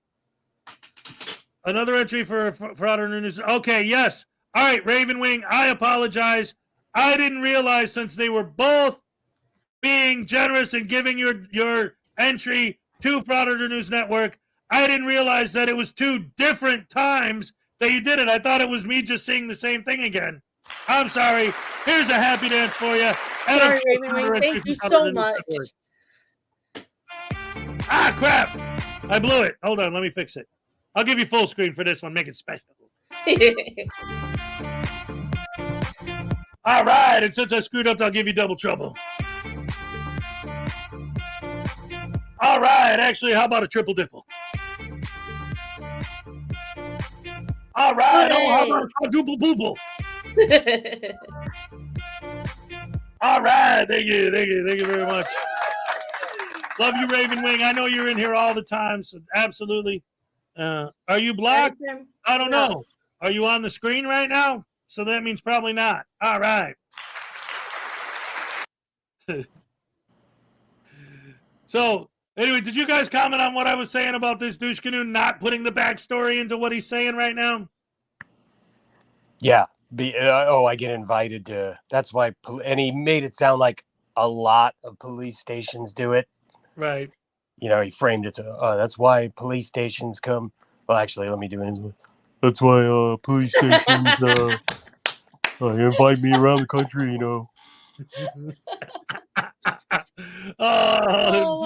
Another entry for Frauditor News. Okay, yes. All right, Ravenwing, I apologize. I didn't realize, since they were both being generous and giving your entry to Frauditor News Network, I didn't realize that it was two different times that you did it. I thought it was me just saying the same thing again. I'm sorry. Here's a happy dance for you.
Sorry, Ravenwing. Thank you so much.
Ah, crap. I blew it. Hold on. Let me fix it. I'll give you full screen for this one. Make it special. All right. And since I screwed up, I'll give you double trouble. All right. Actually, how about a triple dipple? All right.
Okay.
Oh, how about a quadruple poople? All right. Thank you very much. Love you, Ravenwing. I know you're in here all the time, so absolutely. Are you blocked? I don't know. Are you on the screen right now? So that means probably not. All right. So, anyway, did you guys comment on what I was saying about this douche canoe not putting the backstory into what he's saying right now?
Yeah. I get invited to. That's why. And he made it sound like a lot of police stations do it.
Right.
You know, he framed it to, that's why police stations come. Well, actually, let me do it. That's why police stations invite me around the country, you know.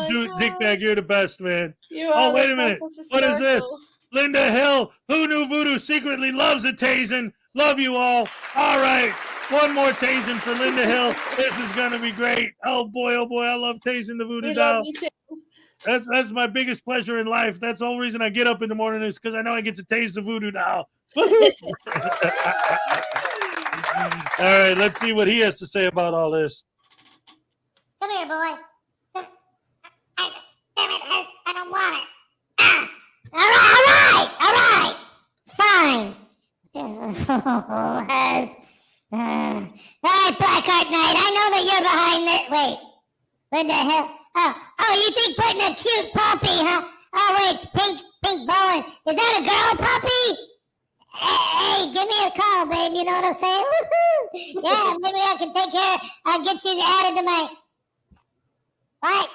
Dude, Dickbag, you're the best, man.
Wait
a minute. What is this? Linda Hill, who knew voodoo secretly loves a tasing. Love you all. All right. One more tasing for Linda Hill. This is going to be great. Oh, boy. I love tasing the voodoo doll. That's my biggest pleasure in life. That's the whole reason I get up in the morning, is because I know I get to tase the voodoo doll. All right, let's see what he has to say about all this.
Come here, boy. Damn it, I don't want it. All right. Fine. All right, Blackheart Knight, I know that you're behind it. Wait, Linda Hill. Oh, you think putting a cute puppy, huh? Oh, wait, it's pink bowling. Is that a girl puppy? Hey, give me a call, babe. You know what I'm saying? Woohoo! Yeah, maybe I can take care. I'll get you added to my. What?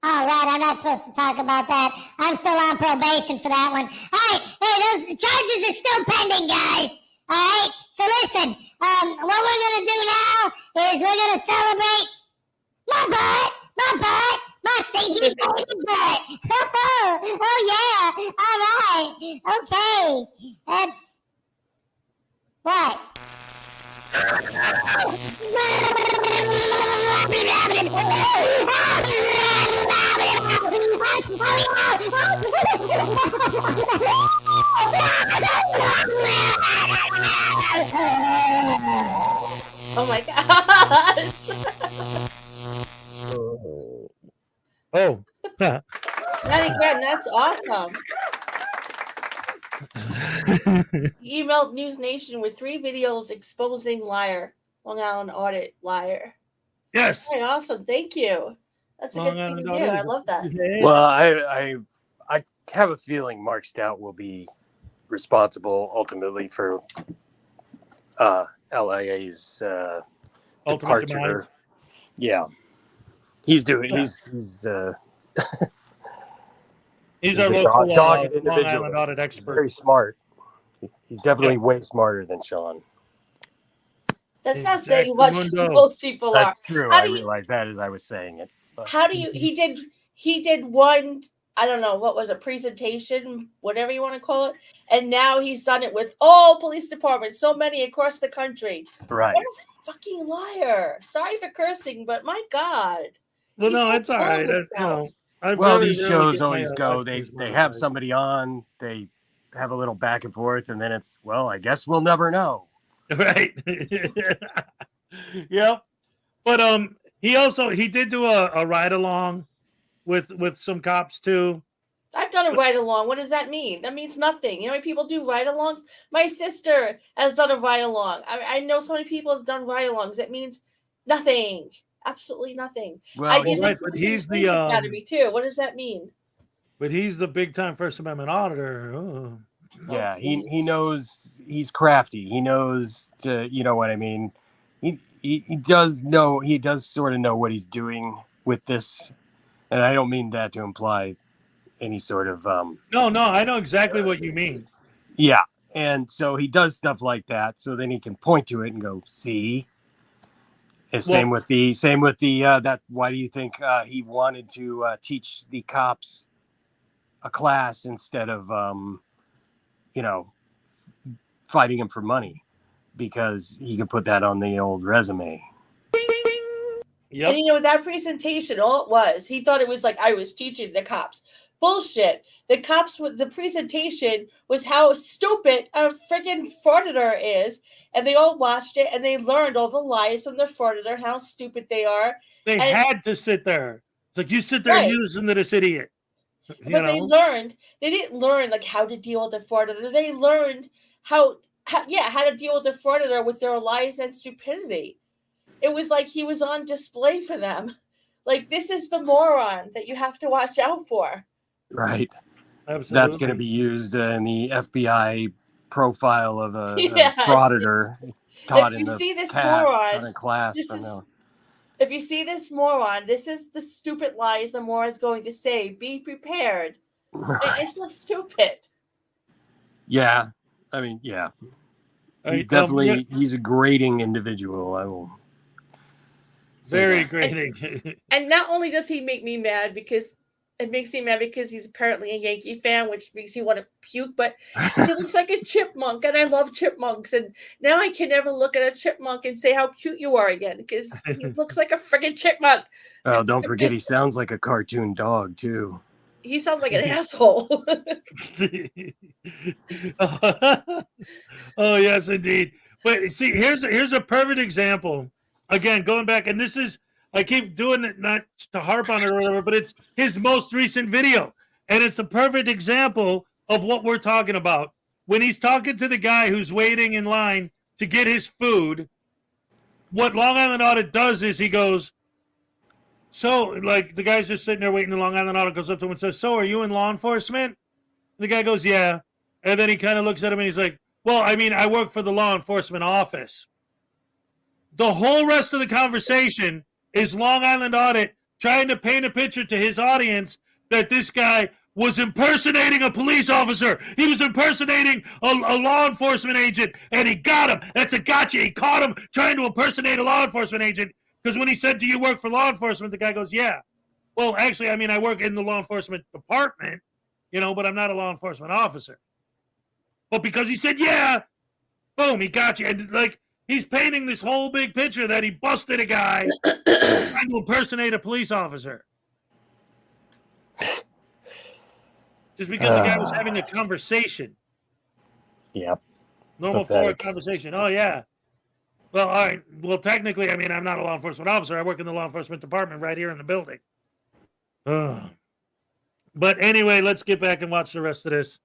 All right, I'm not supposed to talk about that. I'm still on probation for that one. Hey, those charges are still pending, guys. All right, so listen, what we're going to do now is we're going to celebrate my stinky baby butt. Oh, yeah, all right, okay, that's, what?
Oh my gosh.
Oh.
Not again. That's awesome. He emailed News Nation with 3 videos exposing liar. Long Island Audit liar.
Yes.
Very awesome. Thank you. That's a good thing to do. I love that.
Well, I have a feeling Mark Stout will be responsible ultimately for LIA's
Ultimate
departure.
demise.
Yeah, he's doing.
Yeah.
He's
our
a
local
dogged
Long
individual.
Island Audit
He's
expert.
very smart. He's definitely way smarter than Sean.
That's not saying much because most people
That's
are.
true.
How
I
do you,
realized that as I was saying it. But.
how do you, he did one, I don't know, what was a presentation, whatever you want to call it. And now he's done it with all police departments, so many across the country.
Right.
What a fucking liar. Sorry for cursing, but my God.
Well,
He's
no,
so
it's all
full of
right.
himself.
Well, these shows always go. They have somebody on. They have a little back and forth, and then it's, well, I guess we'll never know.
Right. Yep. But he did do a ride along with some cops too.
I've done a ride along. What does that mean? That means nothing. You know, when people do ride alongs. My sister has done a ride along. I know so many people have done ride alongs. It means nothing. Absolutely nothing.
Well,
I did
right,
this
but
in
he's
police
the
academy too. What does that mean?
But he's the big time First Amendment auditor. Oh.
Yeah, he knows. He's crafty. He knows to, you know what I mean. He does know. He does sort of know what he's doing with this, and I don't mean that to imply any sort of
No, I know exactly what you mean.
Yeah, and so he does stuff like that, so then he can point to it and go, "See." And same with the that. Why do you think he wanted to teach the cops a class instead of fighting him for money? Because he can put that on the old resume.
Yep. And you know, that presentation, all it was, he thought it was like I was teaching the cops. Bullshit. The cops, the presentation was how stupid a freaking frauditor is, and they all watched it and they learned all the lies from the frauditor, how stupid they are.
They had to sit there. It's like, you sit there and you listen to this idiot.
But they learned. They didn't learn like how to deal with the frauditor. They learned how to deal with the frauditor with their lies and stupidity. It was like he was on display for them. Like, this is the moron that you have to watch out for.
Right.
Absolutely.
That's going to be used in the FBI profile of a frauditor taught in class.
If you see this moron, this is the stupid lies the moron's going to say. Be prepared. Right. It's so stupid.
Yeah. I mean, yeah. He's definitely, he's a grating individual. I will.
Very grating.
And not only does he make me mad because it makes me mad because he's apparently a Yankee fan, which makes me want to puke, but he looks like a chipmunk, and I love chipmunks. And now I can never look at a chipmunk and say how cute you are again because he looks like a freaking chipmunk.
Oh, don't forget, he sounds like a cartoon dog, too.
He sounds like an asshole.
Oh, yes, indeed. But see, here's a perfect example. Again, going back, and this is, I keep doing it not to harp on it or whatever, but it's his most recent video. And it's a perfect example of what we're talking about. When he's talking to the guy who's waiting in line to get his food, what Long Island Audit does is he goes, so, like, the guy's just sitting there waiting in Long Island Audit, goes up to him and says, so, are you in law enforcement? The guy goes, yeah. And then he kind of looks at him and he's like, well, I mean, I work for the law enforcement office. The whole rest of the conversation is Long Island Audit trying to paint a picture to his audience that this guy was impersonating a police officer. He was impersonating a law enforcement agent, and he got him. That's a gotcha. He caught him trying to impersonate a law enforcement agent, because when he said, do you work for law enforcement, the guy goes, yeah. Well, actually, I mean, I work in the law enforcement department, but I'm not a law enforcement officer. But because he said, yeah, boom, he got you. And, he's painting this whole big picture that he busted a guy trying to impersonate a police officer. Just because the guy was having a conversation.
Yep.
Normal forward conversation. Oh, yeah. Well, all right. Well, technically, I mean, I'm not a law enforcement officer. I work in the law enforcement department right here in the building. But anyway, let's get back and watch the rest of this.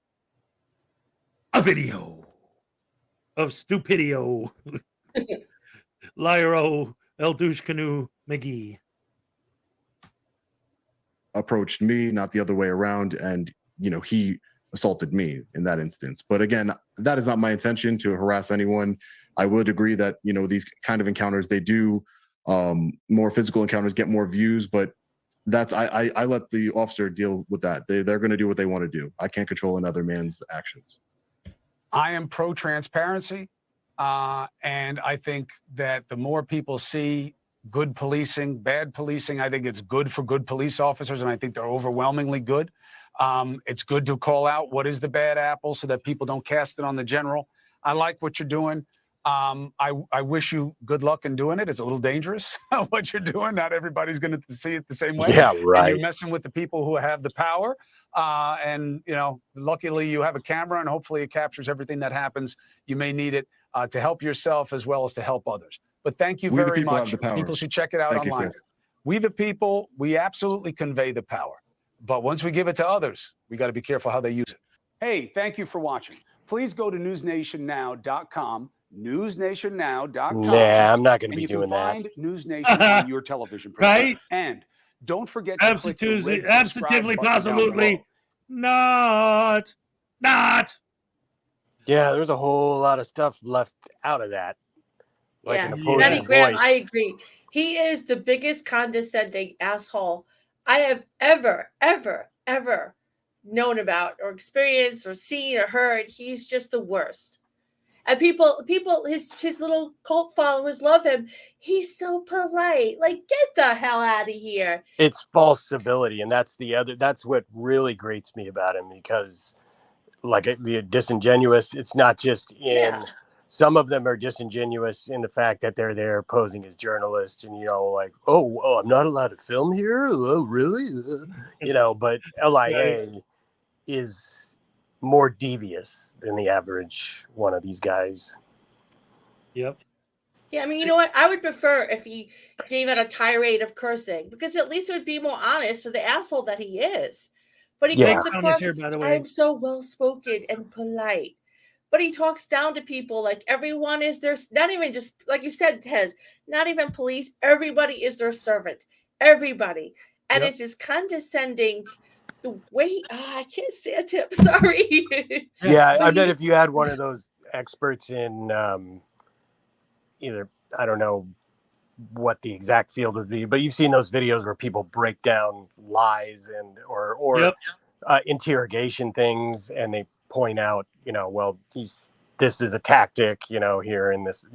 A video of Stupidio, Lyro, El Douche Canoe, McGee.
Approached me, not the other way around, and he assaulted me in that instance. But again, that is not my intention to harass anyone. I would agree that these kind of encounters, they do more physical encounters get more views, but that's I let the officer deal with that. They're going to do what they want to do. I can't control another man's actions.
I am pro transparency, and I think that the more people see good policing, bad policing, I think it's good for good police officers, and I think they're overwhelmingly good. It's good to call out what is the bad apple so that people don't cast it on the general. I like what you're doing. I wish you good luck in doing it. It's a little dangerous what you're doing. Not everybody's going to see it the same way.
Yeah, right.
And you're messing with the people who have the power. And luckily you have a camera, and hopefully it captures everything that happens. You may need it to help yourself as well as to help others. But thank you very much. People should check it out online. We the people, we absolutely convey the power. But once we give it to others, we got to be careful how they use it. Hey, thank you for watching. Please go to newsnationnow.com, newsnationnow.com.
Nah, I'm not going to be doing that.
And you can find News Nation on your television program.
Right?
And don't forget to
absolutely,
positively
not.
Yeah, there's a whole lot of stuff left out of that. Like an opposing
Betty Graham,
voice.
I agree. He is the biggest condescending asshole I have ever known about or experienced or seen or heard. He's just the worst. And people, his little cult followers love him. He's so polite. Like, get the hell out of here.
It's false civility, and that's what really grates me about him, because like the disingenuous, it's not just in some of them are disingenuous in the fact that they're there posing as journalists and oh, I'm not allowed to film here. Oh, really? But LIA is more devious than the average one of these guys.
Yep.
Yeah, I mean, you know what? I would prefer if he gave out a tirade of cursing, because at least it would be more honest to the asshole that he is. But he comes across, I'm so well-spoken and polite. But he talks down to people like everyone is their, not even just, like you said, Tez, not even police. Everybody is their servant. Everybody. And it's just condescending. The way, I can't stand him. Sorry.
Yeah, I bet if you had one of those experts in either, I don't know what the exact field would be, but you've seen those videos where people break down lies and or interrogation things, and they point out, this is a tactic, here in this,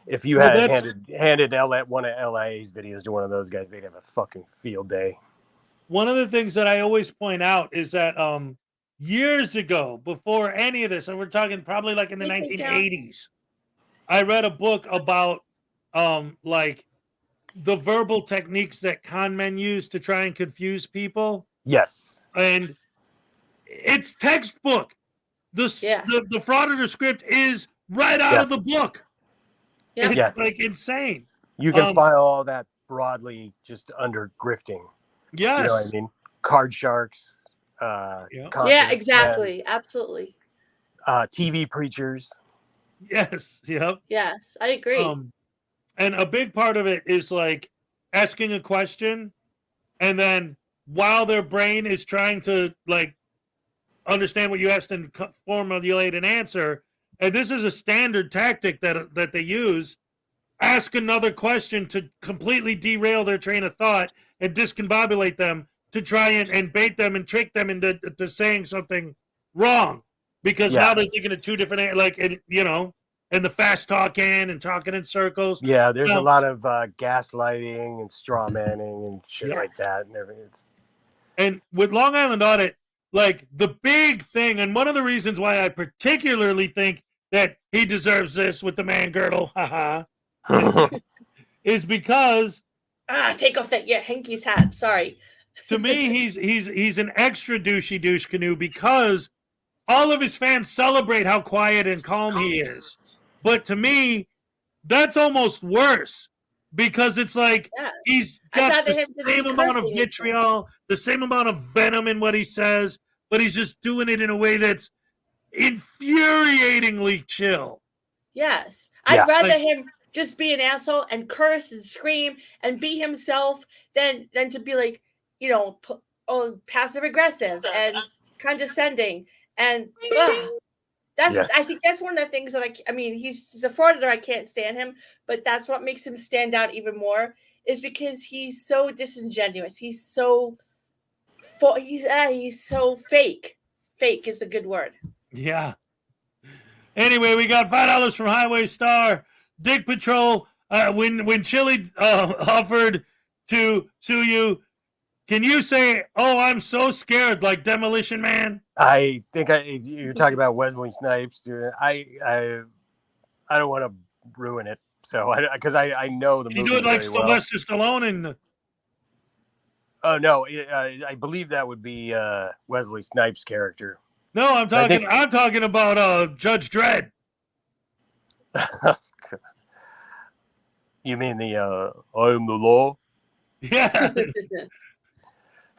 if you had handed one of LA's videos to one of those guys, they'd have a fucking field day.
One of the things that I always point out is that years ago, before any of this, and we're talking probably like in the 1980s, I read a book about like the verbal techniques that con men use to try and confuse people.
Yes.
And it's textbook. The Frauditor script is right out of the book. It's like insane.
You can file all that broadly just under grifting.
Yes.
You know what I mean? Card sharks.
Exactly. Absolutely.
TV preachers.
Yes. Yep.
Yes, I agree.
And a big part of it is like asking a question, and then while their brain is trying to like understand what you asked and formulate an answer, and this is a standard tactic that they use, ask another question to completely derail their train of thought and discombobulate them to try and bait them and trick them into saying something wrong, because now they're thinking of two different, like, and the fast talking and talking in circles.
Yeah, there's a lot of gaslighting and straw manning and shit like that and everything.
And with Long Island Audit, like, the big thing, and one of the reasons why I particularly think that he deserves this with the man girdle, haha, is because
take off that Hanky's hat. Sorry.
To me, he's an extra douche canoe because all of his fans celebrate how quiet and calm he is. But to me, that's almost worse, because it's like he's got the same amount of vitriol, the same amount of venom in what he says, but he's just doing it in a way that's infuriatingly chill.
Yes. I'd rather him just be an asshole and curse and scream and be himself than to be like, passive aggressive and condescending. And I think that's one of the things that I mean, he's a frauditor. I can't stand him, but that's what makes him stand out even more, is because he's so disingenuous. He's so fake. Fake is a good word.
Yeah. Anyway, we got $5 from Highway Star. Dick Patrol, when Chili offered to sue you, can you say, "Oh, I'm so scared," like Demolition Man?
I think you're talking about Wesley Snipes. I don't want to ruin it, so because I know the movie.
You do it like
very well.
Sylvester Stallone and.
Oh no, I believe that would be Wesley Snipes' character.
No, I'm talking about Judge Dredd.
You mean the I am the law?
Yeah.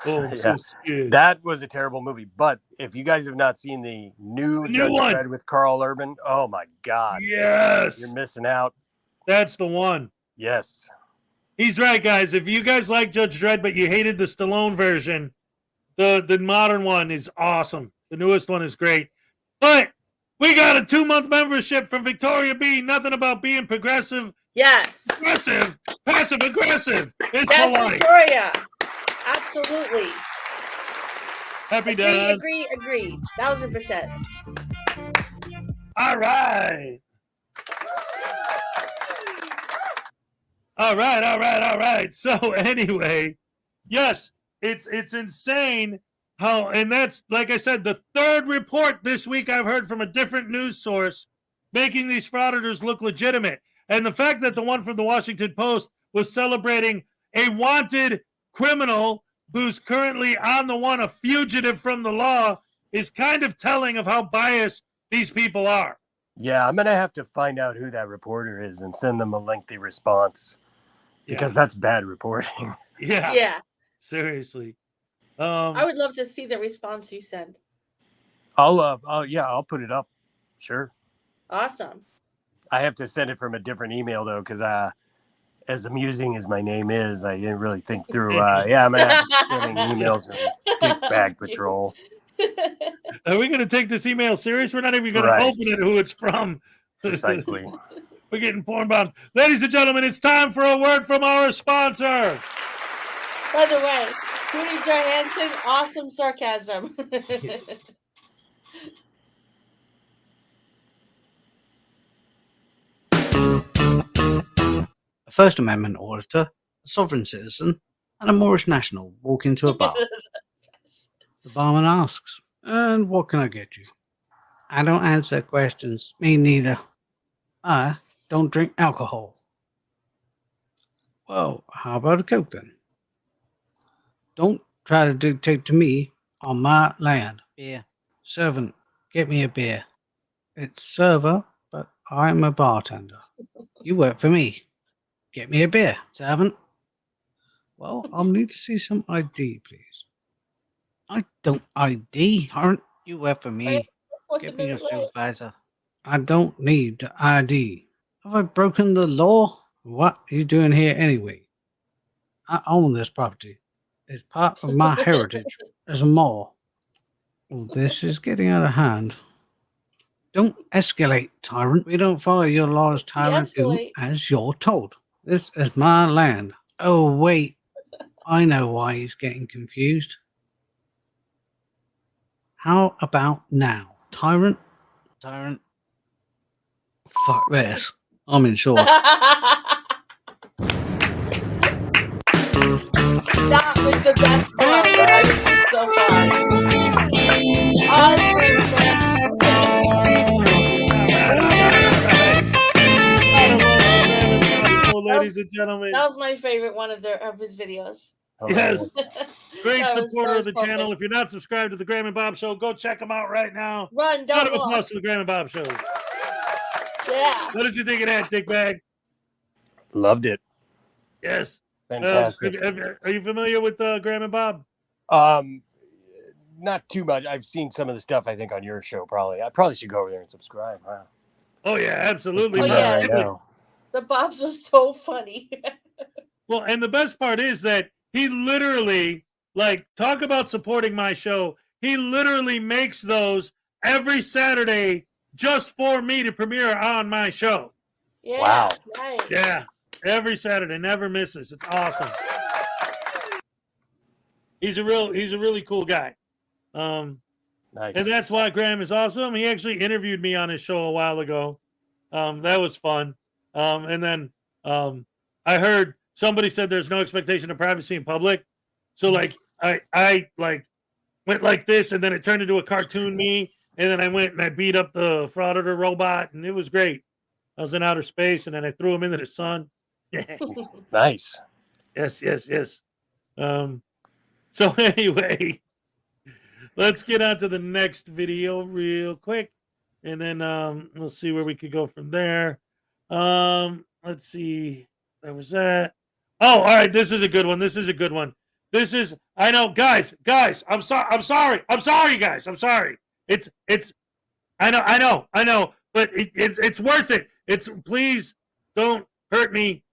So scared.
That was a terrible movie. But if you guys have not seen the new Judge Dredd with Carl Urban, oh my God.
Yes.
You're missing out.
That's the one.
Yes.
He's right, guys. If you guys like Judge Dredd, but you hated the Stallone version, the modern one is awesome. The newest one is great. But we got a 2-month membership from Victoria B. Nothing about being progressive.
Yes.
Aggressive. Passive aggressive. It's
That's
polite.
Victoria. Absolutely.
Happy days.
Agree. 1,000%.
All right. All right. So anyway, yes, it's insane how, and that's, like I said, the third report this week I've heard from a different news source making these frauditors look legitimate. And the fact that the one from the Washington Post was celebrating a wanted criminal who's currently on the one, a fugitive from the law, is kind of telling of how biased these people are.
Yeah, I'm going to have to find out who that reporter is and send them a lengthy response, because that's bad reporting.
Yeah.
Seriously.
I would love to see the response you send.
I'll put it up. Sure.
Awesome.
I have to send it from a different email though, because as amusing as my name is, I didn't really think through. I'm gonna have to send emails and Dickbag Patrol.
Are we gonna take this email serious? We're not even gonna open it. Who it's from?
Precisely.
We're getting porn bombed. Ladies and gentlemen, it's time for a word from our sponsor.
By the way, Rudy Johansson, awesome sarcasm.
A First Amendment auditor, a sovereign citizen, and a Moorish national walk into a bar. The barman asks, "And what can I get you?" "I don't answer questions." "Me neither." "I don't drink alcohol." "Well, how about a Coke then?" "Don't try to dictate to me on my land." "Beer." "Servant, get me a beer." "It's server, but I'm a bartender." "You work for me. Get me a beer." "Servant." "Well, I'll need to see some ID, please." "I don't ID, tyrant." "You work for me. Get me your supervisor." "I don't need to ID. Have I broken the law? What are you doing here anyway?" "I own this property. It's part of my heritage as a Moor." "Well, this is getting out of hand." Don't escalate, tyrant. We don't follow your laws, tyrant. Do
De-escalate.
as you're told. This is my land. Oh, wait. I know why he's getting confused. How about now? Tyrant? Tyrant? Fuck this. I'm in short.
That was the best one I've seen so far.
Ladies and gentlemen,
that was my favorite one of his videos.
Yes, great
That was-
supporter
that
of the
was
channel.
perfect.
If you're not subscribed to the Graham and Bob Show, go check them out right now.
Run,
Round
don't
of applause
walk.
to the Graham and Bob Show.
Yeah.
What did you think of that, Dickbag?
Loved it.
Yes.
Fantastic.
Are you familiar with Graham and Bob?
Not too much. I've seen some of the stuff, I think, on your show, probably. I probably should go over there and subscribe. Wow.
Oh, yeah, absolutely.
Oh, yeah.
Right now.
The Bobs are so funny.
Well, and the best part is that he literally, like, talk about supporting my show. He literally makes those every Saturday just for me to premiere on my show.
Yeah.
Wow.
Nice.
Yeah, every Saturday, never misses. It's awesome. He's a really cool guy.
Nice.
And that's why Graham is awesome. He actually interviewed me on his show a while ago. That was fun. And then I heard somebody said there's no expectation of privacy in public. So like I like went like this, and then it turned into a cartoon me, and then I went and I beat up the Frauditor robot, and it was great. I was in outer space, and then I threw him into the sun.
Nice.
Yes. So anyway, let's get on to the next video real quick, and then we'll see where we could go from there. Let's see. That was that. Oh, all right. This is a good one. I know, guys. I'm sorry, guys. I'm sorry. I know, but it's worth it. Please don't hurt me.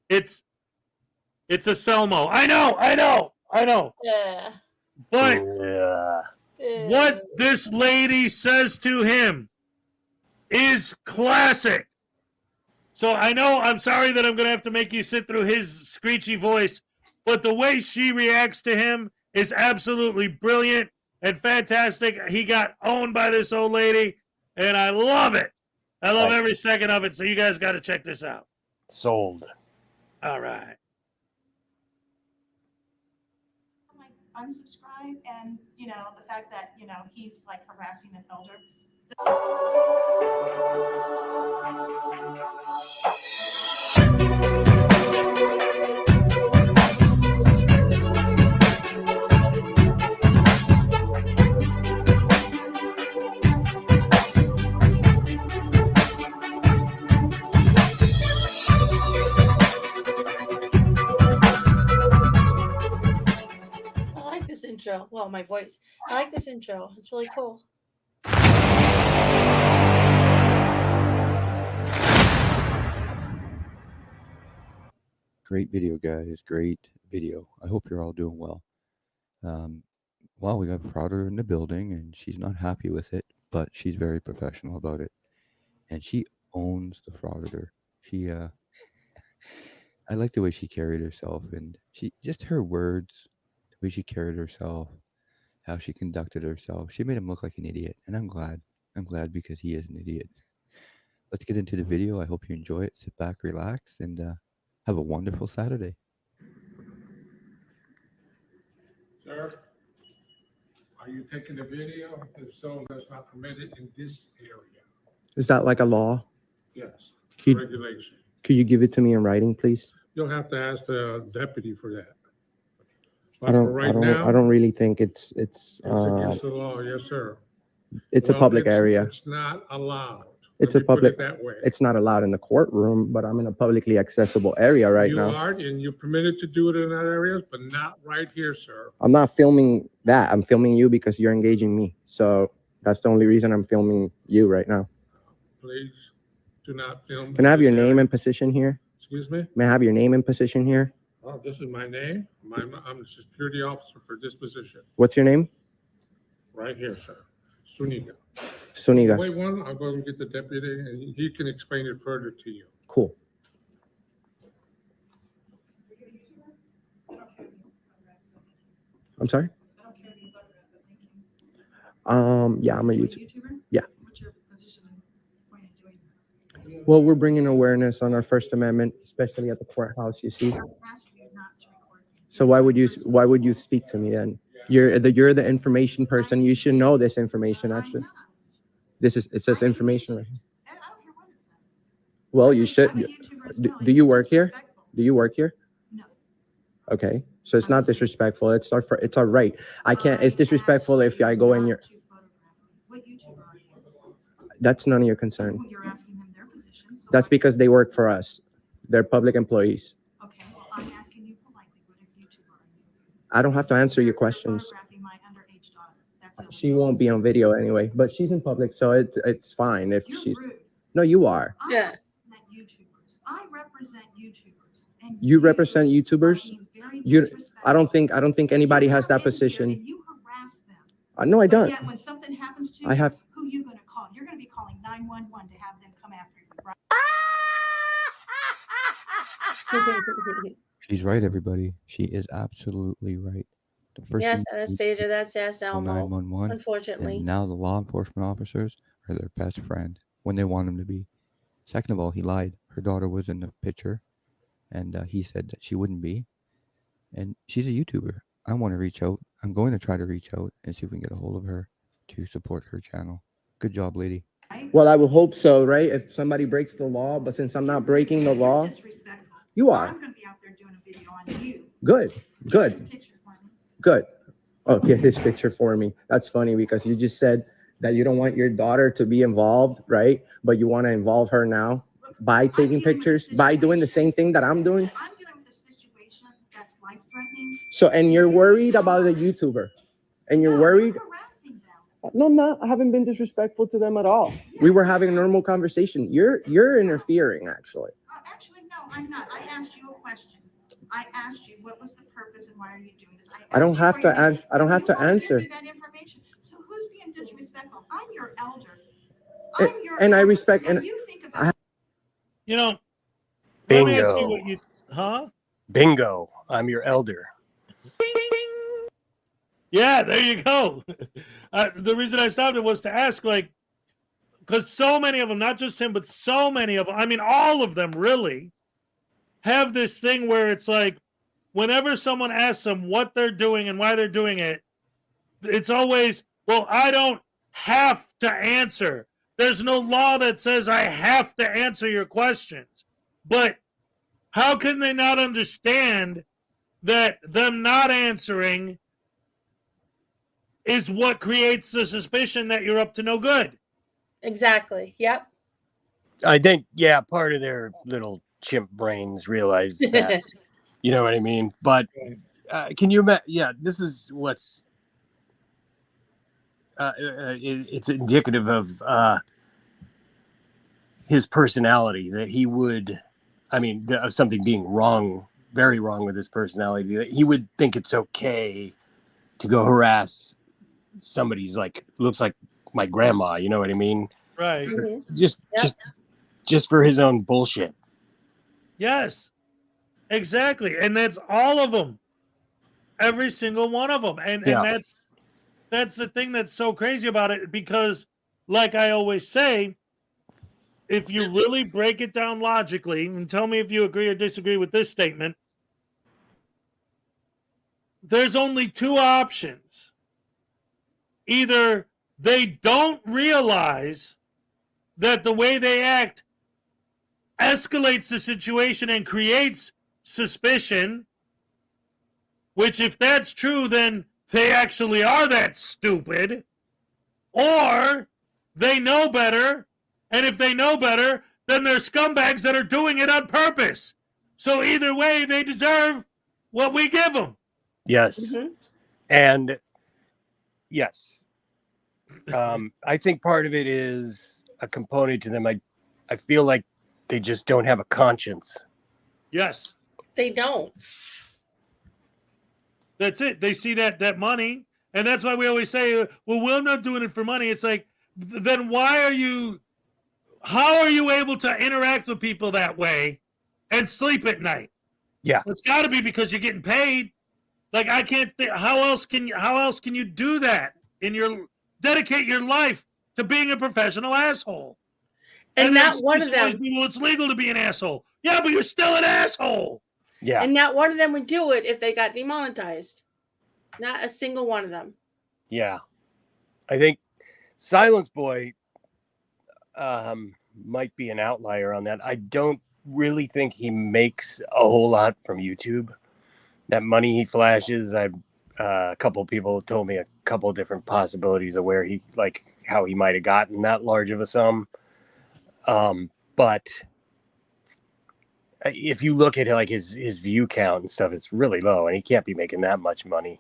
It's a Selmo. I know.
Yeah.
But
Yeah.
what this lady says to him is classic. So I know, I'm sorry that I'm going to have to make you sit through his screechy voice, but the way she reacts to him is absolutely brilliant and fantastic. He got owned by this old lady, and I love it. I love
Nice.
every second of it, so you guys got to check this out.
Sold.
All right.
Like unsubscribe, and the fact that he's like harassing an elder.
I like this intro. Well, my voice. I like this intro. It's really cool.
Great video, guys. Great video. I hope you're all doing well. Well, we got Frauditor in the building, and she's not happy with it, but she's very professional about it. And she owns the Frauditor. She, I like the way she carried herself, and just her words, the way she carried herself, how she conducted herself. She made him look like an idiot, and I'm glad. I'm glad because he is an idiot. Let's get into the video. I hope you enjoy it. Sit back, relax, and have a wonderful Saturday.
Sir, are you taking a video? If so, that's not permitted in this area.
Is that like a law?
Yes,
Could,
regulation.
could you give it to me in writing, please?
You'll have to ask the deputy for that.
I don't really think it's
It's against the law, yes, sir.
it's a public area.
It's not allowed.
It's
Let
a
me put
public.
it that way.
It's not allowed in the courtroom, but I'm in a publicly accessible area right
You
now.
are, and you're permitted to do it in other areas, but not right here, sir.
I'm not filming that. I'm filming you because you're engaging me. So that's the only reason I'm filming you right now.
Please do not film.
Can I have
this
your name
area.
and position here?
Excuse me?
May I have your name and position here?
Oh, this is my name. I'm the security officer for this position,
What's your name?
right here, sir. Suniga.
Zuniga.
Wait one, I'll go and get the deputy and he can explain it further to you.
Cool. I'm sorry? Yeah, I'm a YouTuber. Yeah.
What's your position and point in doing this?
Well, we're bringing awareness on our First Amendment, especially at the courthouse, you see. So why would you speak to me then? You're the information person. You should know this information, actually. It says information right here.
I don't care what it says.
Well, you should. Do you work here? Do you work here?
No.
Okay, so it's not disrespectful. It's our right. I can't. It's disrespectful if I go in your.
What YouTuber are you?
That's none of your concern.
Well, you're asking them their position. So
That's because they work for us. They're public employees.
okay, well, I'm asking you politely, what YouTuber are you?
I don't have to answer your questions.
Photographing my underage daughter. That's illegal.
She won't be on video anyway, but she's in public, so it's fine if
You're
she's.
rude.
No, you are.
Yeah.
I represent YouTubers. And
You represent
are
YouTubers.
being very
You.
disrespectful.
I don't think anybody
You
has
come
that
in here
position.
and you harass them.
No, I
But
don't.
yet when something happens to you,
I have.
who you going to call? You're going to be calling 911 to have them come after you, right?
She's right, everybody. She is absolutely right. The first
Yes,
thing you
Anastasia, that's yes,
do is
Elmo.
911,
Unfortunately.
and now the law enforcement officers are their best friend when they want them to be. Second of all, he lied. Her daughter was in the picture, and he said that she wouldn't be. And she's a YouTuber. I want to reach out. I'm going to try to reach out and see if we can get a hold of her to support her channel. Good job, lady.
Well, I would hope so, right? If somebody breaks the law, but since I'm not breaking the law, you are.
I'm going to be out there doing a video on you.
Good.
Get this picture for me.
Good. Oh, get his picture for me. That's funny because you just said that you don't want your daughter to be involved, right? But you want to involve her now by taking pictures, by doing the same thing that I'm doing.
I'm dealing with a situation that's life-threatening.
So, and you're worried about a YouTuber, and you're worried. No, I'm not. I haven't been disrespectful to them at all. We were having a normal conversation. You're interfering, actually.
Actually, no, I'm not. I asked you a question. I asked you what was the purpose and why are you doing this?
I don't have to add. I don't have to answer.
That information. So who's being disrespectful? I'm your elder.
And I respect. And
You know,
Bingo.
let me ask you what you, huh?
Bingo. I'm your elder.
Yeah, there you go. The reason I stopped it was to ask, like, because so many of them, not just him, but so many of them, I mean, all of them really have this thing where it's like, whenever someone asks them what they're doing and why they're doing it, it's always, well, I don't have to answer. There's no law that says I have to answer your questions. But how can they not understand that them not answering is what creates the suspicion that you're up to no good?
Exactly. Yep.
I think, yeah, part of their little chimp brains realize that. You know what I mean? But can you imagine? Yeah, this is what's it's indicative of his personality, that he would, I mean, of something being wrong, very wrong with his personality, that he would think it's okay to go harass somebody's, like, looks like my grandma, you know what I mean?
Right.
Just for his own bullshit.
Yes, exactly. And that's all of them. Every single one of them. And that's the thing that's so crazy about it, because like I always say, if you really break it down logically, and tell me if you agree or disagree with this statement, there's only two options. Either they don't realize that the way they act escalates the situation and creates suspicion, which if that's true, then they actually are that stupid, or they know better, and if they know better, then they're scumbags that are doing it on purpose. So either way, they deserve what we give them.
Yes. And yes, I think part of it is a component to them. I feel like they just don't have a conscience.
Yes.
They don't.
That's it. They see that money, and that's why we always say, well, we're not doing it for money. It's like, then how are you able to interact with people that way and sleep at night?
Yeah.
It's got to be because you're getting paid. Like, I can't think, how else can you do that dedicate your life to being a professional asshole?
And
then
not one of them.
Well, it's legal to be an asshole. Yeah, but you're still an asshole.
Yeah.
And not one of them would do it if they got demonetized. Not a single one of them.
Yeah. I think Silence Boy might be an outlier on that. I don't really think he makes a whole lot from YouTube. That money he flashes, a couple of people told me a couple of different possibilities of where how he might have gotten that large of a sum. But if you look at like his view count and stuff, it's really low, and he can't be making that much money.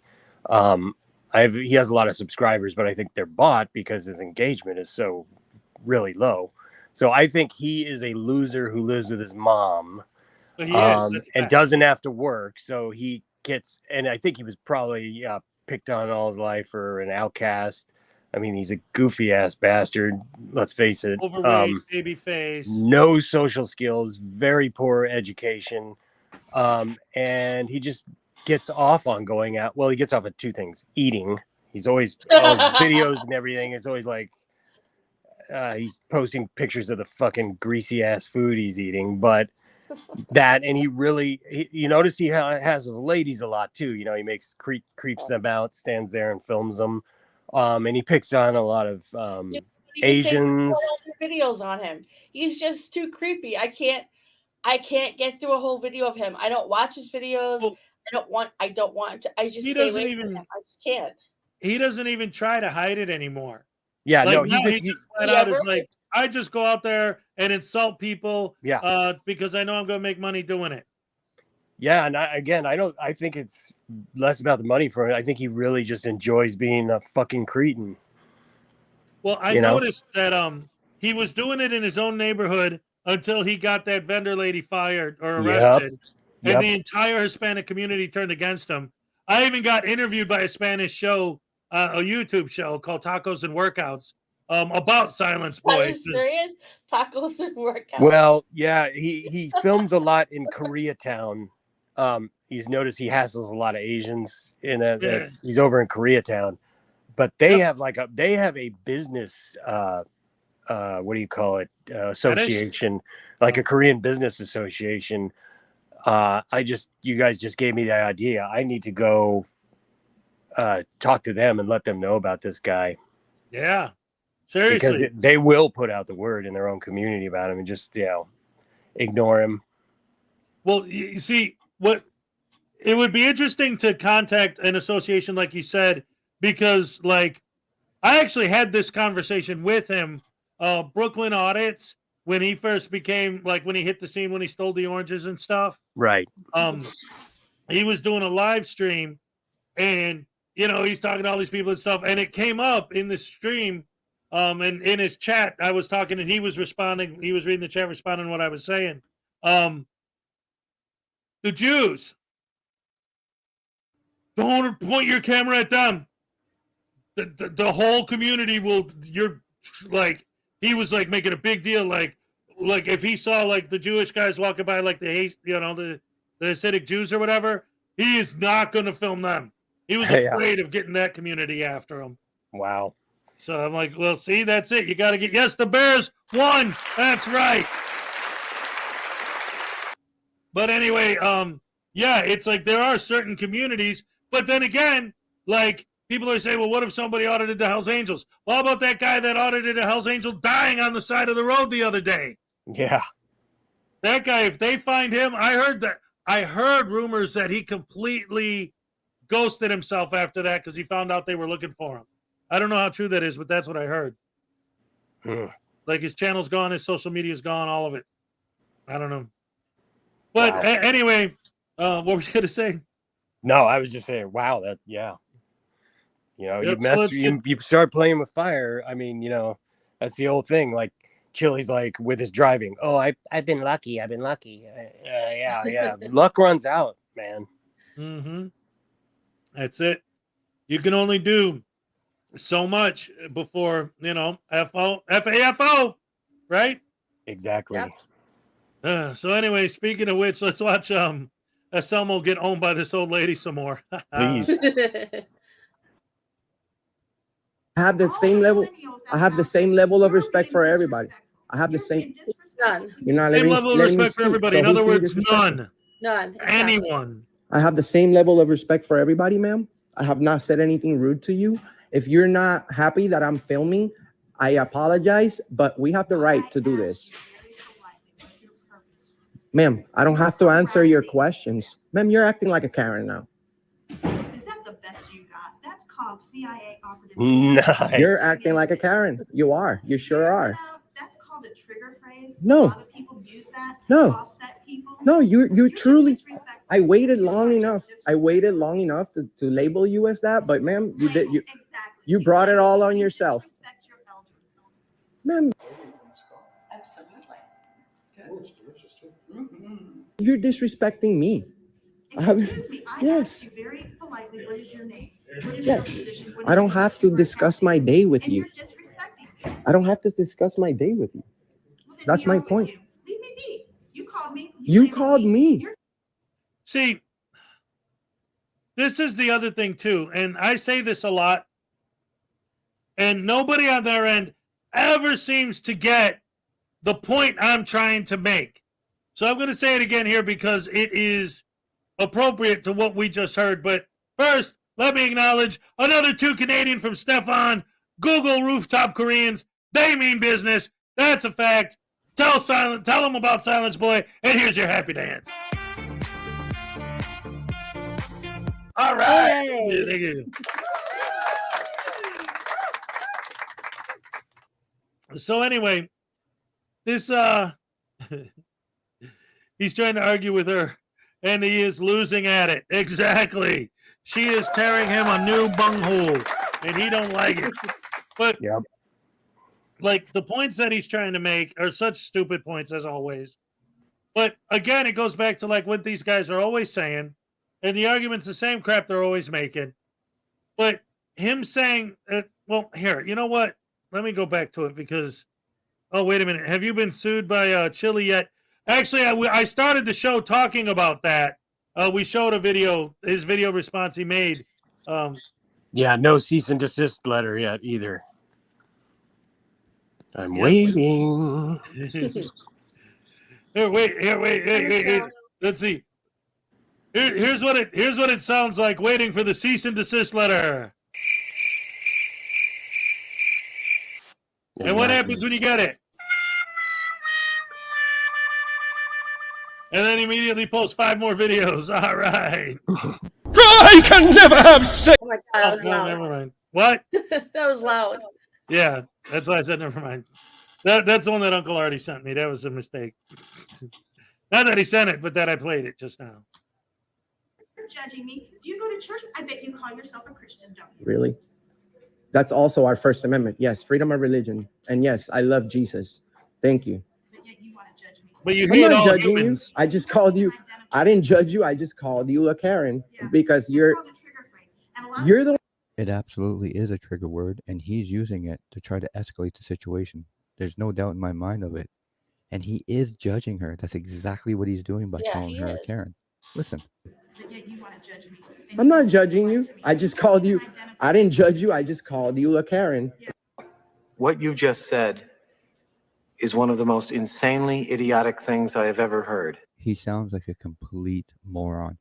He has a lot of subscribers, but I think they're bought because his engagement is so really low. So I think he is a loser who lives with his mom, and doesn't have to work. So he gets, and I think he was probably picked on all his life or an outcast. I mean, he's a goofy ass bastard. Let's face it.
Overweight, baby face.
No social skills, very poor education. And he just gets off on going out. Well, he gets off at two things. Eating. He's always, all his videos and everything. It's always like, he's posting pictures of the fucking greasy ass food he's eating. But that, and you notice he has his ladies a lot too. You know, he creeps them out, stands there and films them. And he picks on a lot of Asians.
Videos on him. He's just too creepy. I can't get through a whole video of him. I don't watch his videos.
Well,
I don't want to. I just
he
stay
doesn't
away
even.
from him. I just can't.
He doesn't even try to hide it anymore.
Yeah,
like,
no,
he just flat out is like, I just go out there and insult people.
Yeah.
Because I know I'm going to make money doing it.
Yeah, and I think it's less about the money for it. I think he really just enjoys being a fucking cretin.
Well, I noticed that he was doing it in his own neighborhood until he got that vendor lady fired or arrested.
Yep.
And the entire Hispanic community turned against him. I even got interviewed by a Spanish show, a YouTube show called Tacos and Workouts, about Silence Boy.
Are you serious? Tacos and workouts.
Well, yeah, he films a lot in Koreatown. He's noticed he hassles a lot of Asians in that. He's over in Koreatown, but they have a business what do you call it, association, like a Korean business association. You guys just gave me the idea. I need to go talk to them and let them know about this guy.
Yeah, seriously,
because they will put out the word in their own community about him and just ignore him.
Well, you see, it would be interesting to contact an association like you said, because like I actually had this conversation with him, Brooklyn Audits, when he first became, like, when he hit the scene, when he stole the oranges and stuff.
Right.
He was doing a live stream, and he's talking to all these people and stuff, and it came up in the stream, and in his chat I was talking, and he was responding. He was reading the chat, responding to what I was saying. The Jews, don't point your camera at them. The whole community will. You're like, he was like making a big deal, like if he saw like the Jewish guys walking by, like the Hasidic Jews or whatever, he is not going to film them. He was afraid of getting that community after him.
Wow.
So I'm like, well, see, that's it. You got to get, yes, the Bears won. That's right. But anyway, it's like there are certain communities, but then again, like people are saying, well, what if somebody audited the Hells Angels? Well, how about that guy that audited a Hells Angel dying on the side of the road the other day?
Yeah.
That guy, if they find him, I heard rumors that he completely ghosted himself after that because he found out they were looking for him. I don't know how true that is, but that's what I heard. Like his channel's gone, his social media's gone, all of it. I don't know. But anyway, what were you going to say?
No, I was just saying, wow, that, yeah. You start playing with fire. I mean, that's the old thing. Like Chili's like with his driving. Oh, I've been lucky. Yeah. Luck runs out, man.
Mm-hmm. That's it. You can only do so much before, FAFO, right?
Exactly.
Yep.
So anyway, speaking of which, let's watch Anselmo get owned by this old lady some more.
Please.
I have the same level. I have the same level of respect for everybody. I have the same.
None.
You're not
Same
letting me,
level of
letting me
respect for
speak,
everybody.
so
In
who's
other
being
words,
disrespectful?
none.
None. Exactly.
Anyone.
I have the same level of respect for everybody, ma'am. I have not said anything rude to you. If you're not happy that I'm filming, I apologize, but we have the right to do this. Ma'am, I don't have to answer your questions. Ma'am, you're acting like a Karen now.
Is that the best you got? That's called CIA operative.
Nice.
You're acting like a Karen. You are. You sure are.
That's called a trigger phrase.
No.
A lot of people use that to
No.
offset people.
No, you
You're
truly.
disrespectful.
I waited long enough. I waited long enough to label you as that, but ma'am, you did. You brought it all on yourself. Ma'am,
Absolutely.
you're disrespecting me.
Excuse me, I
Yes.
asked you very politely, what is your name? What is
Yes.
your position? What
I
is
don't
your
have to
issue?
discuss my day with
And
you.
you're disrespecting me.
I don't have to discuss my day with you.
Well, then
That's
be
my
off with
point.
you. Leave me be. You called me.
You
labeled
called me.
See, this is the other thing too, and I say this a lot, and nobody on their end ever seems to get the point I'm trying to make. So I'm going to say it again here because it is appropriate to what we just heard. But first, let me acknowledge another 2 Canadian from Stefan. Google rooftop Koreans. They mean business. That's a fact. Tell them about Silence Boy, and here's your happy dance. All right.
Yay.
Thank you. So anyway, this he's trying to argue with her, and he is losing at it. Exactly. She is tearing him a new bunghole, and he don't like it. But
Yep.
like the points that he's trying to make are such stupid points as always. But again, it goes back to like what these guys are always saying, and the argument's the same crap they're always making. But him saying, well, here, you know what? Let me go back to it because, oh, wait a minute. Have you been sued by Chili yet? Actually, I started the show talking about that. We showed a video, his video response he made.
Yeah, no cease and desist letter yet either. I'm waiting.
Wait. Let's see. Here's what it sounds like waiting for the cease and desist letter.
Exactly.
And what happens when you get it? And then immediately post 5 more videos. All right.
I can never have sex.
Oh my god, that was
No,
loud.
never mind. What?
That was loud.
Yeah, that's why I said never mind. That's the one that Uncle Arty sent me. That was a mistake. Not that he sent it, but that I played it just now.
You're judging me. Do you go to church? I bet you call yourself a Christian, don't you?
Really? That's also our First Amendment. Yes, freedom of religion. And yes, I love Jesus. Thank you.
But yet you want to judge me.
But you
I'm
hate
not
all
judging
humans.
you. I just called you. I didn't judge you. I just called you a Karen because you're the
It absolutely is a trigger word, and he's using it to try to escalate the situation. There's no doubt in my mind of it. And he is judging her. That's exactly what he's doing by calling her a Karen. Listen.
But yet you want to judge me.
I'm not judging you. I just called you. I didn't judge you. I just called you a Karen.
What you just said is one of the most insanely idiotic things I have ever heard.
He sounds like a complete moron.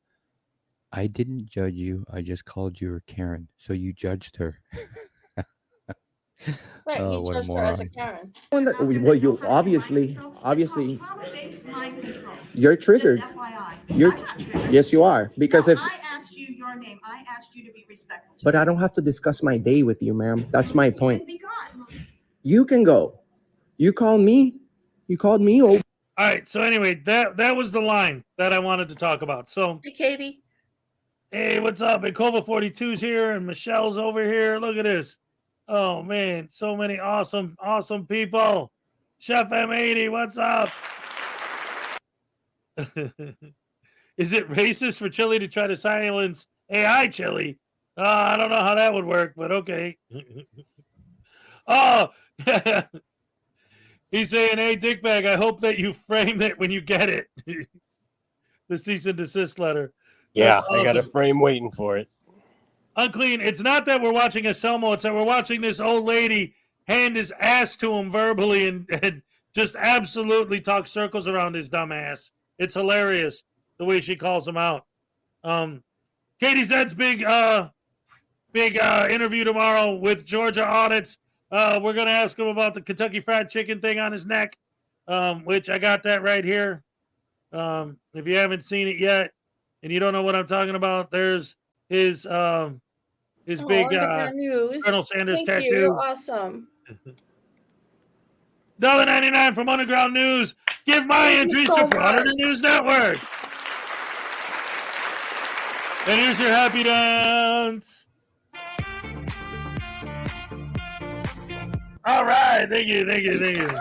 I didn't judge you. I just called you a Karen. So you judged her.
Right,
Oh,
you
what a
judged her as a
moron.
Karen.
Well, you obviously, you're triggered. Yes, you are. Because if,
I asked you your name. I asked you to be respectful.
but I don't have to discuss my day with you, ma'am. That's my point.
Then be gone.
You can go. You called me. You called me over.
All right. So anyway, that was the line that I wanted to talk about. So
Hey, Katie.
hey, what's up? And Cova 42's here, and Michelle's over here. Look at this. Oh man, so many awesome people. Chef M80, what's up? Is it racist for Chili to try to silence AI Chili? I don't know how that would work, but okay. Oh, he's saying, hey, Dickbag, I hope that you frame it when you get it. The cease and desist letter.
Yeah,
That's
I got a
awesome.
frame waiting for it.
Unclean. It's not that we're watching a Selmo. It's that we're watching this old lady hand his ass to him verbally and just absolutely talk circles around his dumb ass. It's hilarious the way she calls him out. Katie Zed's big interview tomorrow with Georgia Audits. We're going to ask him about the Kentucky Fried Chicken thing on his neck, which I got that right here. If you haven't seen it yet and you don't know what I'm talking about, there's his big
news.
Colonel Sanders
Thank
tattoo.
you. Awesome.
$1.99 from Underground News. Give my
Thank you
entries
so
to Frauditor
much.
News Network. And here's your happy dance. All right. Thank you.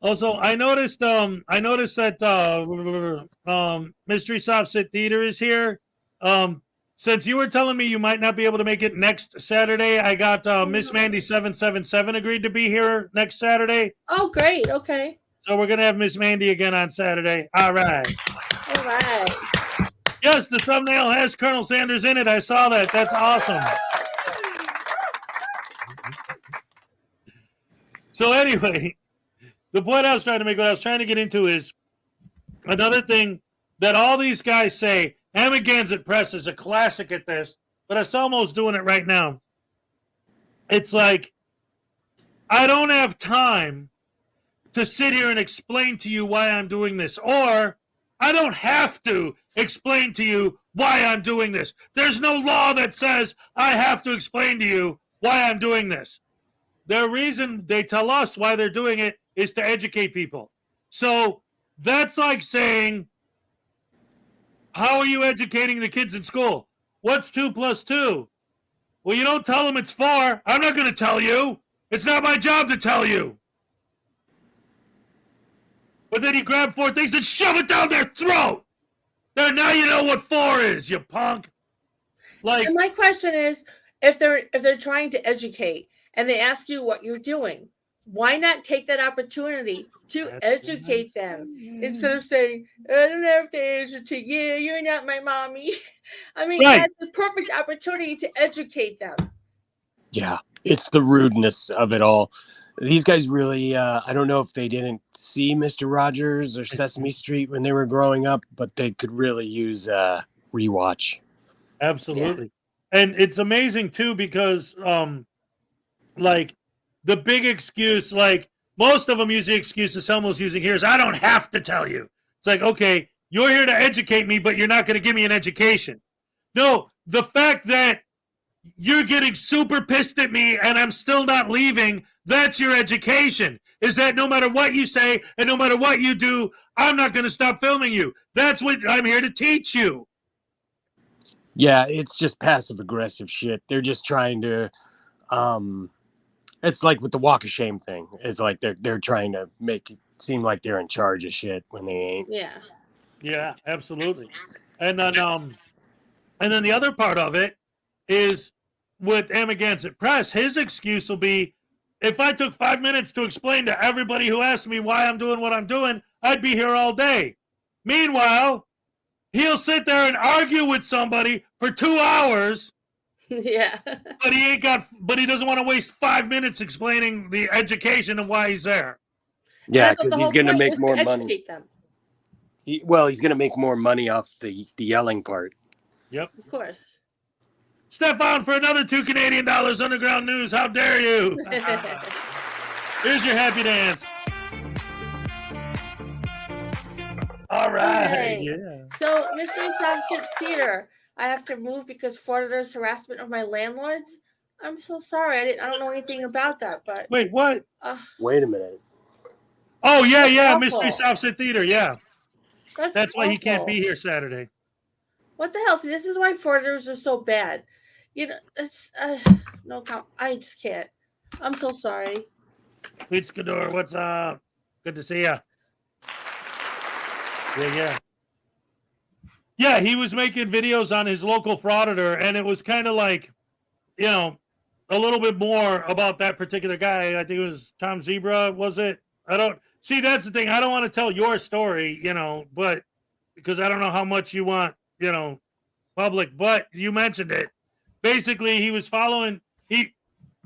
Also, I noticed that Mystery Soft Sit Theater is here. Since you were telling me you might not be able to make it next Saturday, I got Miss Mandy 777 agreed to be here next Saturday.
Oh, great. Okay.
So we're gonna have Miss Mandy again on Saturday. All right.
All right.
Yes, the thumbnail has Colonel Sanders in it. I saw that. That's awesome. So anyway, the point I was trying to make, what I was trying to get into is another thing that all these guys say. Amendment Press is a classic at this, but it's almost doing it right now. It's like, I don't have time to sit here and explain to you why I'm doing this, or I don't have to explain to you why I'm doing this. There's no law that says I have to explain to you why I'm doing this. The reason they tell us why they're doing it is to educate people. So that's like saying, how are you educating the kids in school? What's 2 + 2? Well, you don't tell them it's 4. I'm not going to tell you. It's not my job to tell you. But then you grab 4 things and shove it down their throat. There, now you know what 4 is, you punk. Like,
and my question is, if they're trying to educate and they ask you what you're doing, why not take that opportunity to educate them instead of saying, I don't have to answer to you, you're not my mommy. I mean,
Right.
that's the perfect opportunity to educate them.
Yeah, it's the rudeness of it all. These guys really, I don't know if they didn't see Mr. Rogers or Sesame Street when they were growing up, but they could really use a rewatch.
absolutely. And it's amazing too, because like the big excuse, like most of them use the excuse that someone's using here is, I don't have to tell you. It's like, okay, you're here to educate me, but you're not going to give me an education. No, the fact that you're getting super pissed at me and I'm still not leaving, that's your education. Is that no matter what you say and no matter what you do, I'm not going to stop filming you. That's what I'm here to teach you.
Yeah, it's just passive aggressive shit. They're just trying to it's like with the walk of shame thing. It's like they're trying to make it seem like they're in charge of shit when they ain't.
Yeah.
Yeah, absolutely. And then the other part of it is with Amendment Press, his excuse will be, if I took 5 minutes to explain to everybody who asked me why I'm doing what I'm doing, I'd be here all day. Meanwhile, he'll sit there and argue with somebody for 2 hours.
Yeah.
But he doesn't want to waste 5 minutes explaining the education of why he's there.
Yeah, because he's going to make more money.
Educate them.
He's going to make more money off the yelling part.
Yep.
Of course.
Stefan for another $2 Canadian Underground News. How dare you? Here's your happy dance. All right.
Okay.
Yeah.
So, Mystery Soft Sit Theater, I have to move because Frauditors harassment of my landlords. I'm so sorry. I don't know anything about that, but
Wait, what?
Wait a minute.
Oh yeah,
That's
yeah,
awful.
Mystery Soft Sit Theater, yeah. That's why he can't
awful.
be here Saturday.
What the hell? See, this is why Frauditors are so bad. You know, it's no count. I just can't. I'm so sorry.
Pete Skador, what's up? Good to see ya. Yeah. Yeah, he was making videos on his local Frauditor, and it was kind of like, you know, a little bit more about that particular guy. I think it was Tom Zebra, was it? I don't see. That's the thing. I don't want to tell your story, you know, but because I don't know how much you want, you know, public. But you mentioned it. Basically, he was following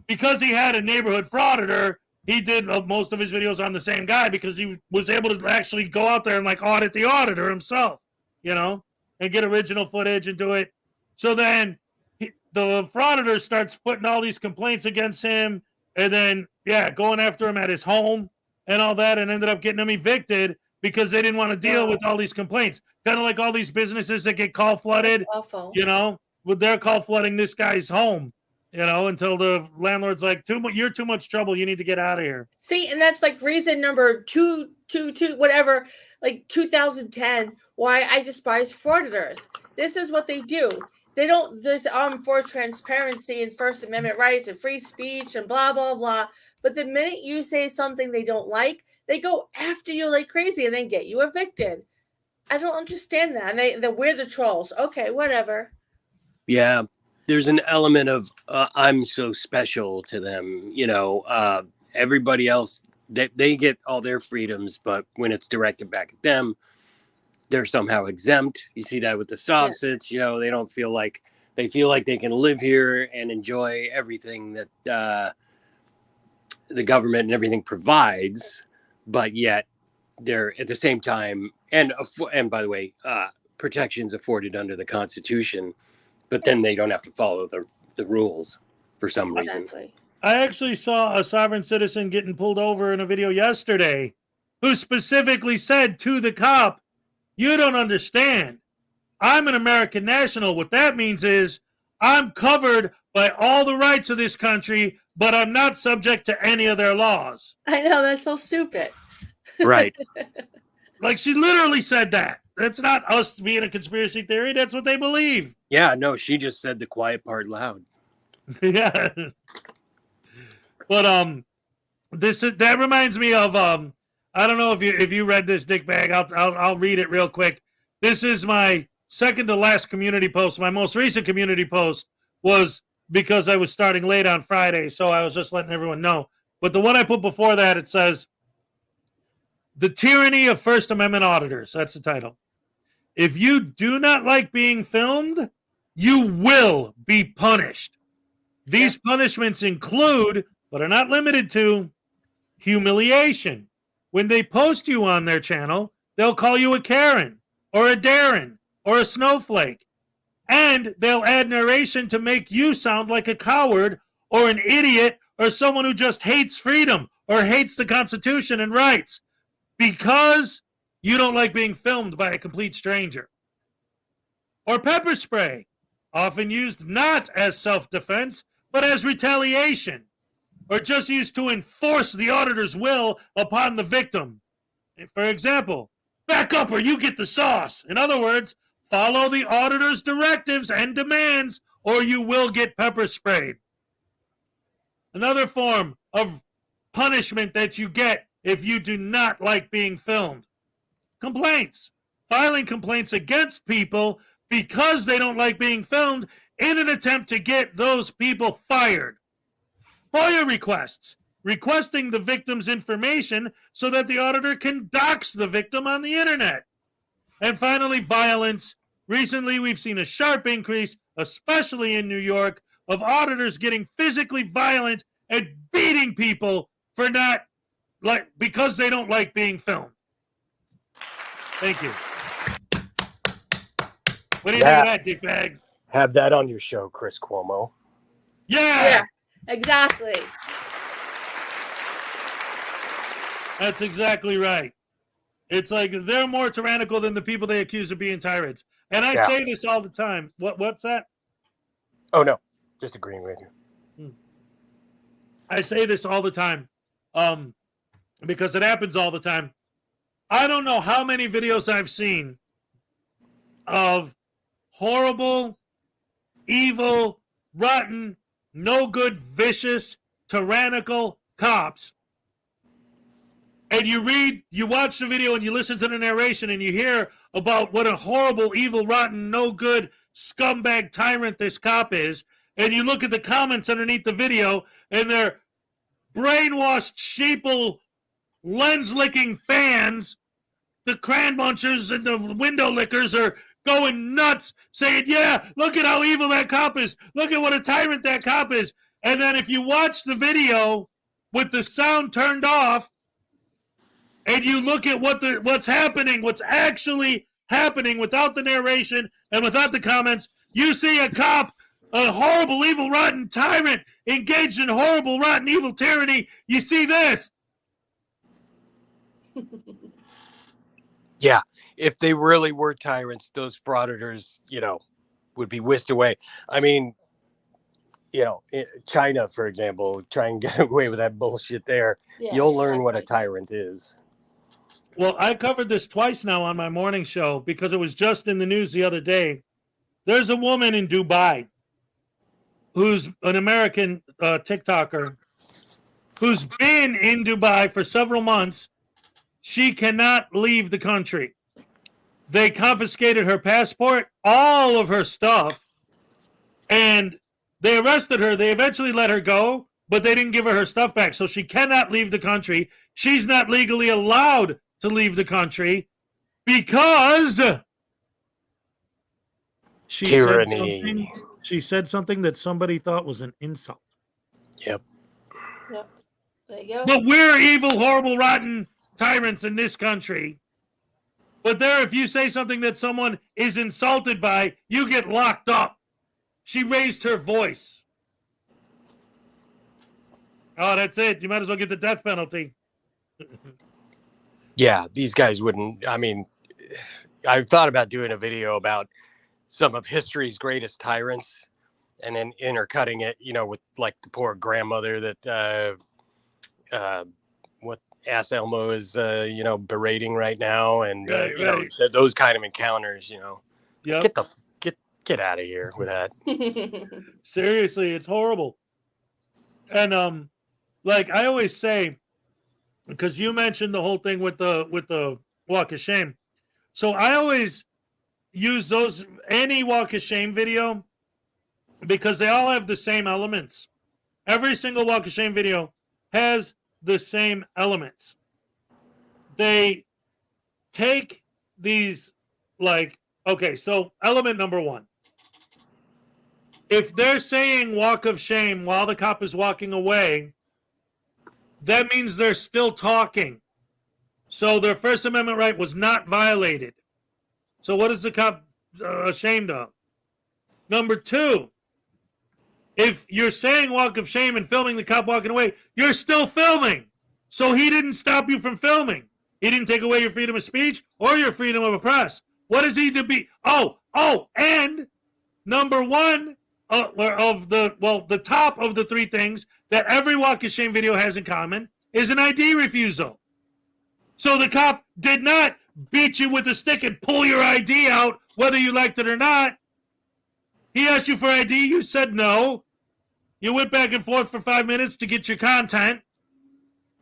because he had a neighborhood Frauditor. He did most of his videos on the same guy because he was able to actually go out there and like audit the auditor himself, you know, and get original footage and do it. So then the Frauditor starts putting all these complaints against him, and then going after him at his home and all that, and ended up getting him evicted because they didn't want to deal with all these complaints. Kind of like all these businesses that get call flooded, you know, with their call flooding this guy's home, you know, until the landlord's like, you're too much trouble. You need to get out of here.
See, and that's like reason number 222, whatever, like 2010, why I despise frauditors. This is what they do. They don't, this for transparency and First Amendment rights and free speech and blah, blah, blah. But the minute you say something they don't like, they go after you like crazy and then get you evicted. I don't understand that. And we're the trolls. Okay, whatever.
Yeah, there's an element of I'm so special to them. You know, everybody else, they get all their freedoms, but when it's directed back at them, they're somehow exempt. You see that with the sausage, you know, they feel like they can live here and enjoy everything that the government and everything provides, but yet they're at the same time, and by the way, protections afforded under the Constitution, but then they don't have to follow the rules for some reason.
I actually saw a sovereign citizen getting pulled over in a video yesterday who specifically said to the cop, "You don't understand. I'm an American national. What that means is I'm covered by all the rights of this country, but I'm not subject to any of their laws."
I know, that's so stupid.
Right.
Like, she literally said that. That's not us being a conspiracy theory. That's what they believe.
Yeah, no, she just said the quiet part loud.
Yeah. But that reminds me of I don't know if you read this, Dickbag. I'll read it real quick. This is my second to last community post. My most recent community post was because I was starting late on Friday, so I was just letting everyone know. But the one I put before that, it says, "The Tyranny of First Amendment Auditors." That's the title. "If you do not like being filmed, you will be punished. These punishments include, but are not limited to, humiliation. When they post you on their channel, they'll call you a Karen or a Darren or a snowflake. And they'll add narration to make you sound like a coward or an idiot or someone who just hates freedom or hates the Constitution and rights because you don't like being filmed by a complete stranger. Or pepper spray, often used not as self-defense, but as retaliation, or just used to enforce the auditor's will upon the victim. For example, back up or you get the sauce. In other words, follow the auditor's directives and demands or you will get pepper sprayed." Another form of punishment that you get if you do not like being filmed: complaints. Filing complaints against people because they don't like being filmed in an attempt to get those people fired. FOIA requests, requesting the victim's information so that the auditor can dox the victim on the internet. And finally, violence. Recently, we've seen a sharp increase, especially in New York, of auditors getting physically violent and beating people for because they don't like being filmed. Thank you. What do you think of that, Dickbag?
Have that on your show, Chris Cuomo.
Yeah, exactly.
That's exactly right. It's like they're more tyrannical than the people they accuse of being tyrants. And I say this all the time. What's that?
Oh, no. Just agreeing with you.
I say this all the time because it happens all the time. I don't know how many videos I've seen of horrible, evil, rotten, no good, vicious, tyrannical cops and you watch the video and you listen to the narration and you hear about what a horrible, evil, rotten, no good, scumbag tyrant this cop is, and you look at the comments underneath the video and they're brainwashed, sheeple, lens-licking fans, the cran munchers and the window lickers are going nuts, saying, yeah, look at how evil that cop is. Look at what a tyrant that cop is. And then if you watch the video with the sound turned off and you look at what's happening, what's actually happening without the narration and without the comments, you see a cop, a horrible, evil, rotten tyrant engaged in horrible, rotten, evil tyranny. You see this.
Yeah, if they really were tyrants, those frauditors, would be whisked away. I mean, China, for example, try and get away with that bullshit there.
Yeah,
You'll learn what a tyrant is.
Well, I covered this twice now on my morning show because it was just in the news the other day. There's a woman in Dubai who's an American TikToker who's been in Dubai for several months. She cannot leave the country. They confiscated her passport, all of her stuff, and they arrested her. They eventually let her go, but they didn't give her stuff back. So she cannot leave the country. She's not legally allowed to leave the country because
Tyranny.
She said something that somebody thought was an insult.
Yep.
There you go.
But we're evil, horrible, rotten tyrants in this country. But there, if you say something that someone is insulted by, you get locked up. She raised her voice. Oh, that's it. You might as well get the death penalty.
Yeah, these guys wouldn't. I mean, I've thought about doing a video about some of history's greatest tyrants and then intercutting it, with like the poor grandmother that what Ass Elmo is berating right now, and
Right.
Those kind of encounters,
Yep.
Get out of here with that.
Seriously, it's horrible. And like I always say, because you mentioned the whole thing with the walk of shame, so I always use any walk of shame video because they all have the same elements. Every single walk of shame video has the same elements. They take these, like, okay, so element number one. If they're saying walk of shame while the cop is walking away, that means they're still talking. So their First Amendment right was not violated. So what is the cop ashamed of? Number two, if you're saying walk of shame and filming the cop walking away, you're still filming. So he didn't stop you from filming. He didn't take away your freedom of speech or your freedom of press. What is he to be? And number one the top of the three things that every walk of shame video has in common is an ID refusal. So the cop did not beat you with a stick and pull your ID out, whether you liked it or not. He asked you for ID. You said no. You went back and forth for 5 minutes to get your content.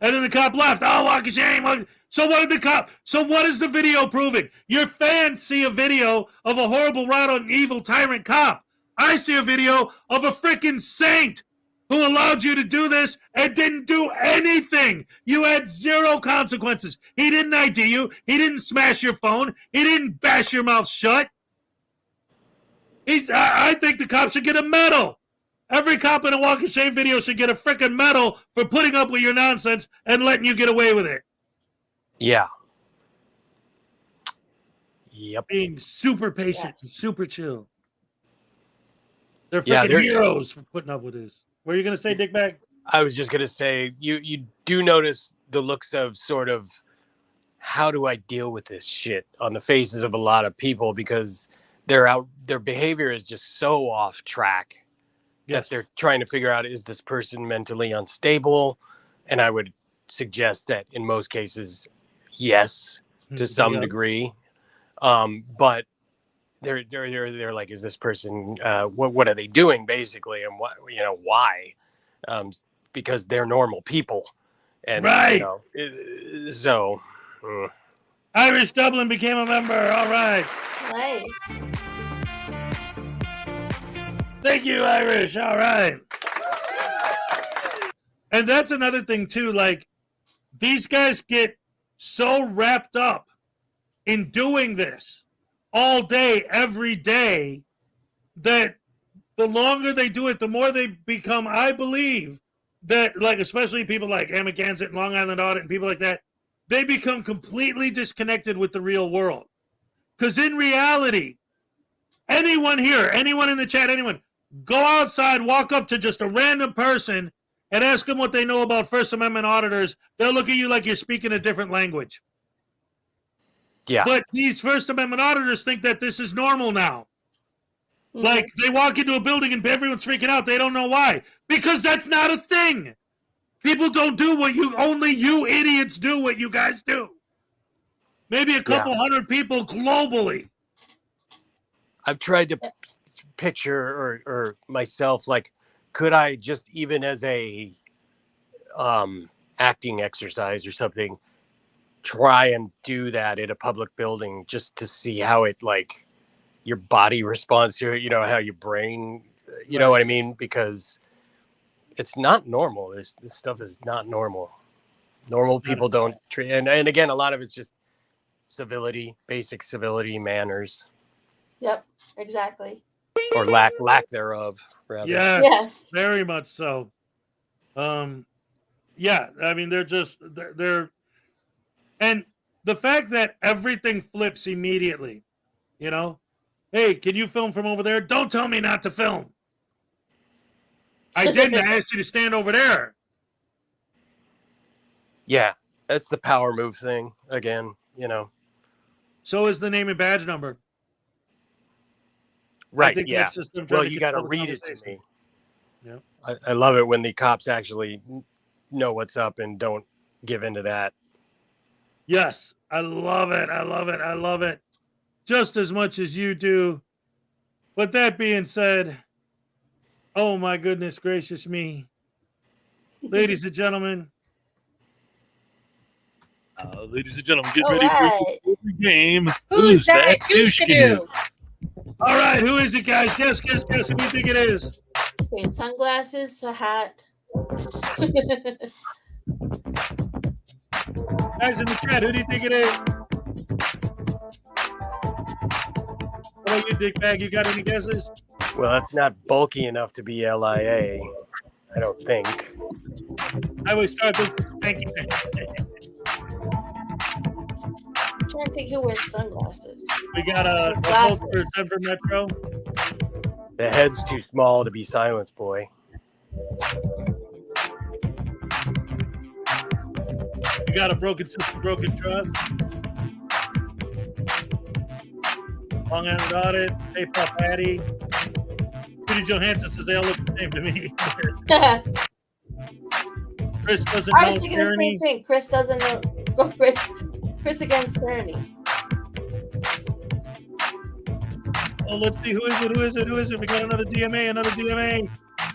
And then the cop left. Oh, walk of shame. So what is the video proving? Your fans see a video of a horrible, rotten, evil tyrant cop. I see a video of a freaking saint who allowed you to do this and didn't do anything. You had zero consequences. He didn't ID you. He didn't smash your phone. He didn't bash your mouth shut. I think the cop should get a medal. Every cop in a walk of shame video should get a freaking medal for putting up with your nonsense and letting you get away with it.
Yeah. Yep.
Being super patient and super chill. They're freaking heroes for putting up with this. What are you going to say, Dickbag?
I was just going to say, you do notice the looks of sort of, how do I deal with this shit on the faces of a lot of people, because their behavior is just so off track. Yes. That they're trying to figure out, is this person mentally unstable? And I would suggest that in most cases, yes, to some degree. But they're like, is this person, what are they doing basically? And why? Because they're normal people And
Right.
So
Irish Dublin became a member. All right.
Nice.
Thank you, Irish. All right. And that's another thing too. Like, these guys get so wrapped up in doing this all day, every day, that the longer they do it, the more they become, I believe, that, like, especially people like Amendment and Long Island Audit and people like that, they become completely disconnected with the real world. Because in reality, anyone here, anyone in the chat, anyone, go outside, walk up to just a random person and ask them what they know about First Amendment auditors. They'll look at you like you're speaking a different language.
Yeah.
But these First Amendment auditors think that this is normal now.
Mm-hmm.
Like, they walk into a building and everyone's freaking out. They don't know why. Because that's not a thing. People don't do only you idiots do what you guys do. Maybe a couple hundred people globally.
I've tried to picture or myself, like, could I just, even as a acting exercise or something, try and do that in a public building just to see how it, like, your body responds to it, how your brain, you know what I mean? Because it's not normal. This stuff is not normal. Normal people don't treat, and again, a lot of it's just civility, basic civility, manners.
Yep, exactly.
Or lack thereof, rather.
Yes, very much so. Yeah, I mean, they're and the fact that everything flips immediately, hey, can you film from over there? Don't tell me not to film. I didn't. I asked you to stand over there.
Yeah, that's the power move thing again,
So is the name and badge number.
Right,
I think
yeah.
that's just them trying
Well,
to
you got to
control the
read it to
conversation.
me.
Yeah.
I love it when the cops actually know what's up and don't give into that.
Yes, I love it. I love it. I love it. Just as much as you do. But that being said, oh my goodness gracious me. Ladies and gentlemen. Ladies and gentlemen, get
All
ready
right.
for the game.
Who's that douche-canoe?
All right, who is it, guys? Guess. Who do you think it is?
Okay, sunglasses, a hat.
Guys in the chat, who do you think it is? What about you, Dickbag? You got any guesses?
Well, it's not bulky enough to be LIA, I don't think.
I always start with spanky.
I'm trying to think who wears sunglasses.
We got a
Glasses.
post for Denver Metro.
The head's too small to be Silence Boy.
We got a broken system, broken trust. Long Island Audit. Hey, Puff Patty. Judy Johansson says they all look the same to me. Chris doesn't know.
I was thinking the same thing. Chris doesn't know. Go, Chris against tyranny.
Oh, let's see. Who is it? We got another DMA.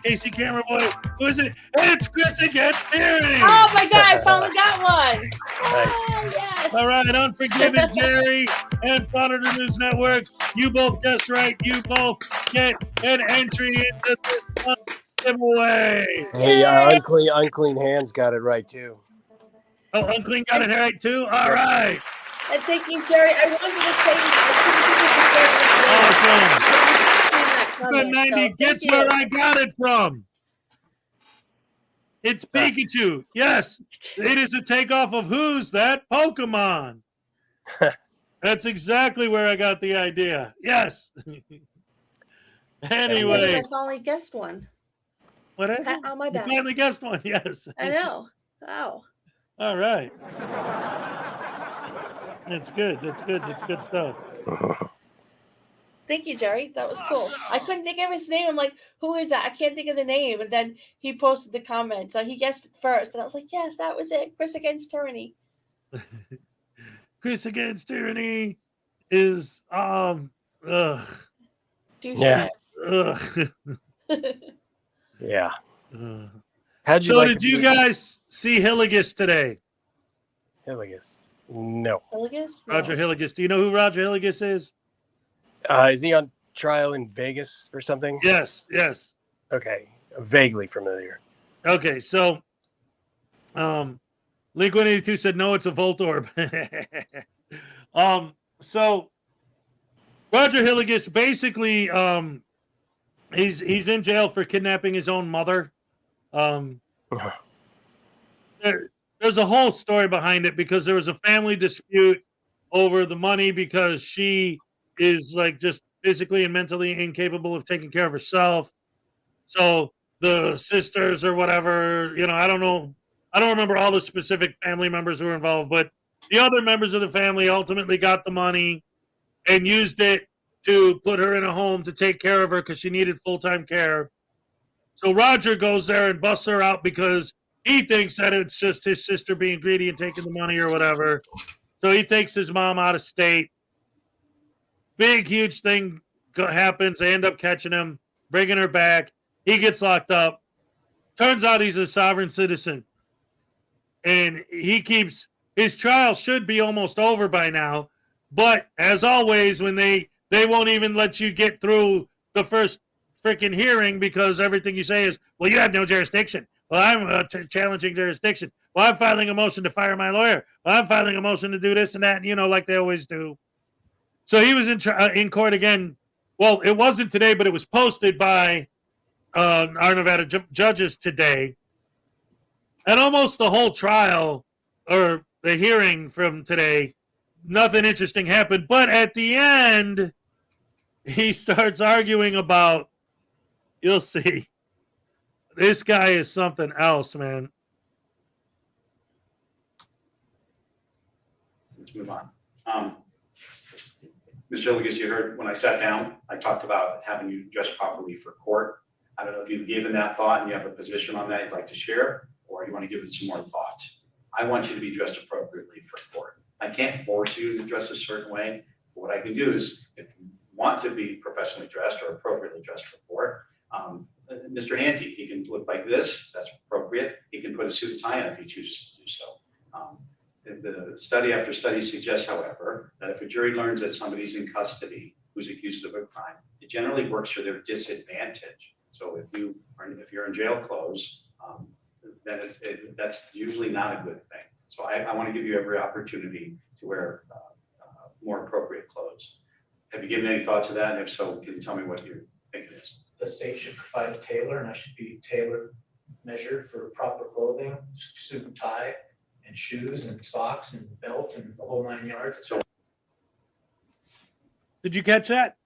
Casey Camera Boy. Who is it? It's Chris against tyranny.
Oh my God! I finally got one.
Right.
Yes.
All right, Unforgiven Jerry and Frauditor News Network. You both guessed right. You both get an entry into this giveaway.
Hey, Unclean Hands got it right too.
Oh, Unclean got it right too. All right.
And thank you, Jerry. I wanted to say this.
Awesome. The 90 gets where I got it from. It's Pikachu. Yes, it is a takeoff of Who's That Pokemon. That's exactly where I got the idea. Yes. Anyway.
I finally guessed one.
What?
Oh, my bad.
You finally guessed one. Yes.
I know. Wow.
All right. That's good. That's good stuff.
Thank you, Jerry. That was cool. I couldn't think of his name. I'm like, who is that? I can't think of the name. And then he posted the comment. So he guessed it first. And I was like, yes, that was it. Chris against tyranny.
Chris against tyranny is
Yeah.
Ugh.
Yeah. How'd you
So
like
did
to
you
be-
guys see Hillegas today?
Hillegas? No.
Hillegas? No.
Roger Hillegas. Do you know who Roger Hillegas is?
Is he on trial in Vegas or something?
Yes, yes.
Okay, vaguely familiar.
Okay, so Link 182 said no, it's a Volt Orb. So Roger Hillegas basically he's in jail for kidnapping his own mother. There's a whole story behind it because there was a family dispute over the money because she is like just physically and mentally incapable of taking care of herself. So the sisters or whatever, I don't know. I don't remember all the specific family members who were involved, but the other members of the family ultimately got the money and used it to put her in a home to take care of her because she needed full-time care. So Roger goes there and busts her out because he thinks that it's just his sister being greedy and taking the money or whatever. So he takes his mom out of state. Big, huge thing happens. They end up catching him, bringing her back. He gets locked up. Turns out he's a sovereign citizen. And his trial should be almost over by now. But as always, when they won't even let you get through the first freaking hearing because everything you say is, well, you have no jurisdiction. Well, I'm challenging jurisdiction. Well, I'm filing a motion to fire my lawyer. Well, I'm filing a motion to do this and that, like they always do. So he was in court again. Well, it wasn't today, but it was posted by our Nevada judges today. And almost the whole trial or the hearing from today, nothing interesting happened. But at the end, he starts arguing about, you'll see. This guy is something else, man.
Let's move on. Mr. Hillegas, you heard when I sat down, I talked about having you dress properly for court. I don't know if you've given that thought and you have a position on that you'd like to share, or you want to give it some more thought. I want you to be dressed appropriately for court. I can't force you to dress a certain way. But what I can do is, if you want to be professionally dressed or appropriately dressed for court, Mr. Hanty, he can look like this. That's appropriate. He can put a suit and tie on if he chooses to do so. The study after study suggests, however, that if a jury learns that somebody's in custody who's accused of a crime, it generally works for their disadvantage. So if you're in jail clothes, then that's usually not a good thing. So I want to give you every opportunity to wear more appropriate clothes. Have you given any thought to that? And if so, can you tell me what you're thinking is?
The state should provide a tailor, and I should be tailor measured for proper clothing, suit and tie, and shoes and socks and belt and the whole 9 yards. So,
did you catch that?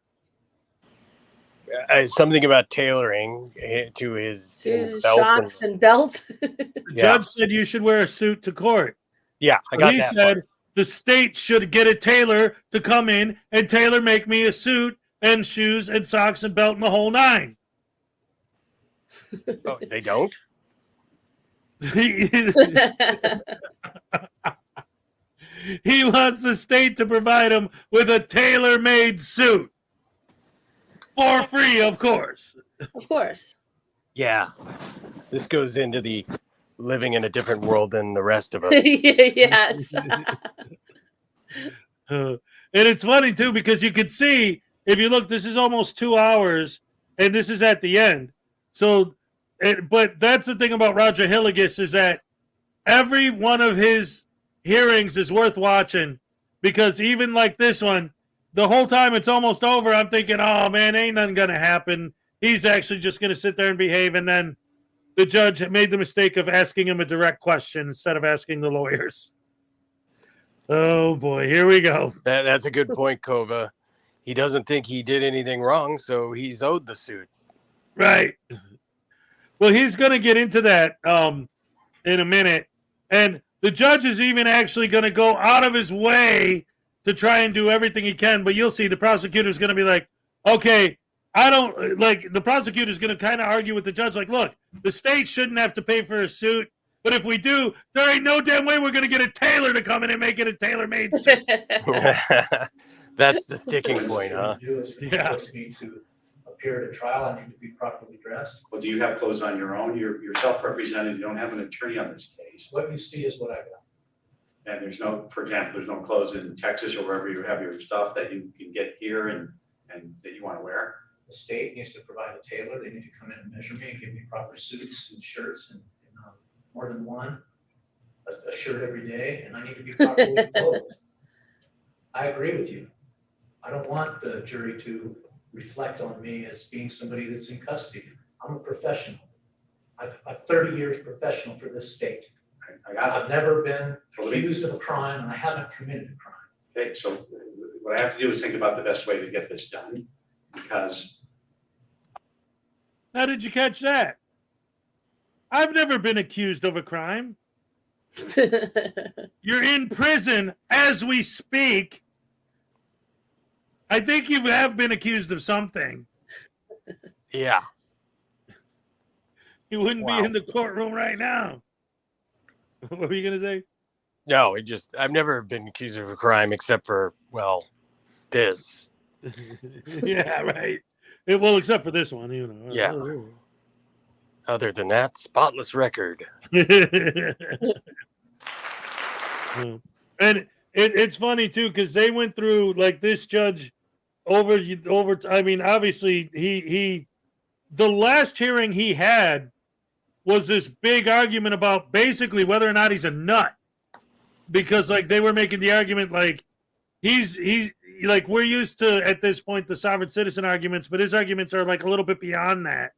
Something about tailoring to his belt
socks and belt.
The judge said you should wear a suit to court.
Yeah,
I got that. He said the state should get a tailor to come in and tailor make me a suit and shoes and socks and belt and the whole 9.
Oh, they don't?
He wants the state to provide him with a tailor-made suit. For free, of course.
Of course.
Yeah. This goes into the living in a different world than the rest of us.
Yes.
And it's funny, too, because you could see, if you look, this is almost 2 hours, and this is at the end. So, but that's the thing about Roger Hillegas is that every one of his hearings is worth watching, because even like this one, the whole time it's almost over, I'm thinking, oh, man, ain't nothing going to happen. He's actually just going to sit there and behave. And then the judge made the mistake of asking him a direct question instead of asking the lawyers. Oh, boy, here we go.
That's a good point, Kova. He doesn't think he did anything wrong, so he's owed the suit.
Right. Well, he's going to get into that in a minute. And the judge is even actually going to go out of his way to try and do everything he can. But you'll see the prosecutor's going to be like, okay, the prosecutor's going to kind of argue with the judge like, look, the state shouldn't have to pay for a suit. But if we do, there ain't no damn way we're going to get a tailor to come in and make it a tailor-made suit.
That's the sticking point, huh?
Yeah. To appear at a trial, I need to be properly dressed.
Well, do you have clothes on your own? You're self-represented. You don't have an attorney on this case.
What you see is what I got.
And there's no, for example, there's no clothes in Texas or wherever you have your stuff that you can get here and that you want to wear.
The state needs to provide a tailor. They need to come in and measure me and give me proper suits and shirts and more than one, a shirt every day, and I need to be properly clothed. I agree with you. I don't want the jury to reflect on me as being somebody that's in custody. I'm a professional. I'm 30 years professional for this state. I've never been accused of a crime, and I haven't committed a crime.
Okay, so what I have to do is think about the best way to get this done, because.
How did you catch that? I've never been accused of a crime. You're in prison as we speak. I think you have been accused of something.
Yeah.
You wouldn't be in the courtroom right now. What were you going to say?
No, I've never been accused of a crime except for, well, this.
Yeah, right. Well, except for this one, you know.
Yeah. Other than that, spotless record.
And it's funny too, because they went through, like, this judge over. I mean, obviously the last hearing he had was this big argument about basically whether or not he's a nut, because like they were making the argument like he's like, we're used to at this point the sovereign citizen arguments, but his arguments are like a little bit beyond that,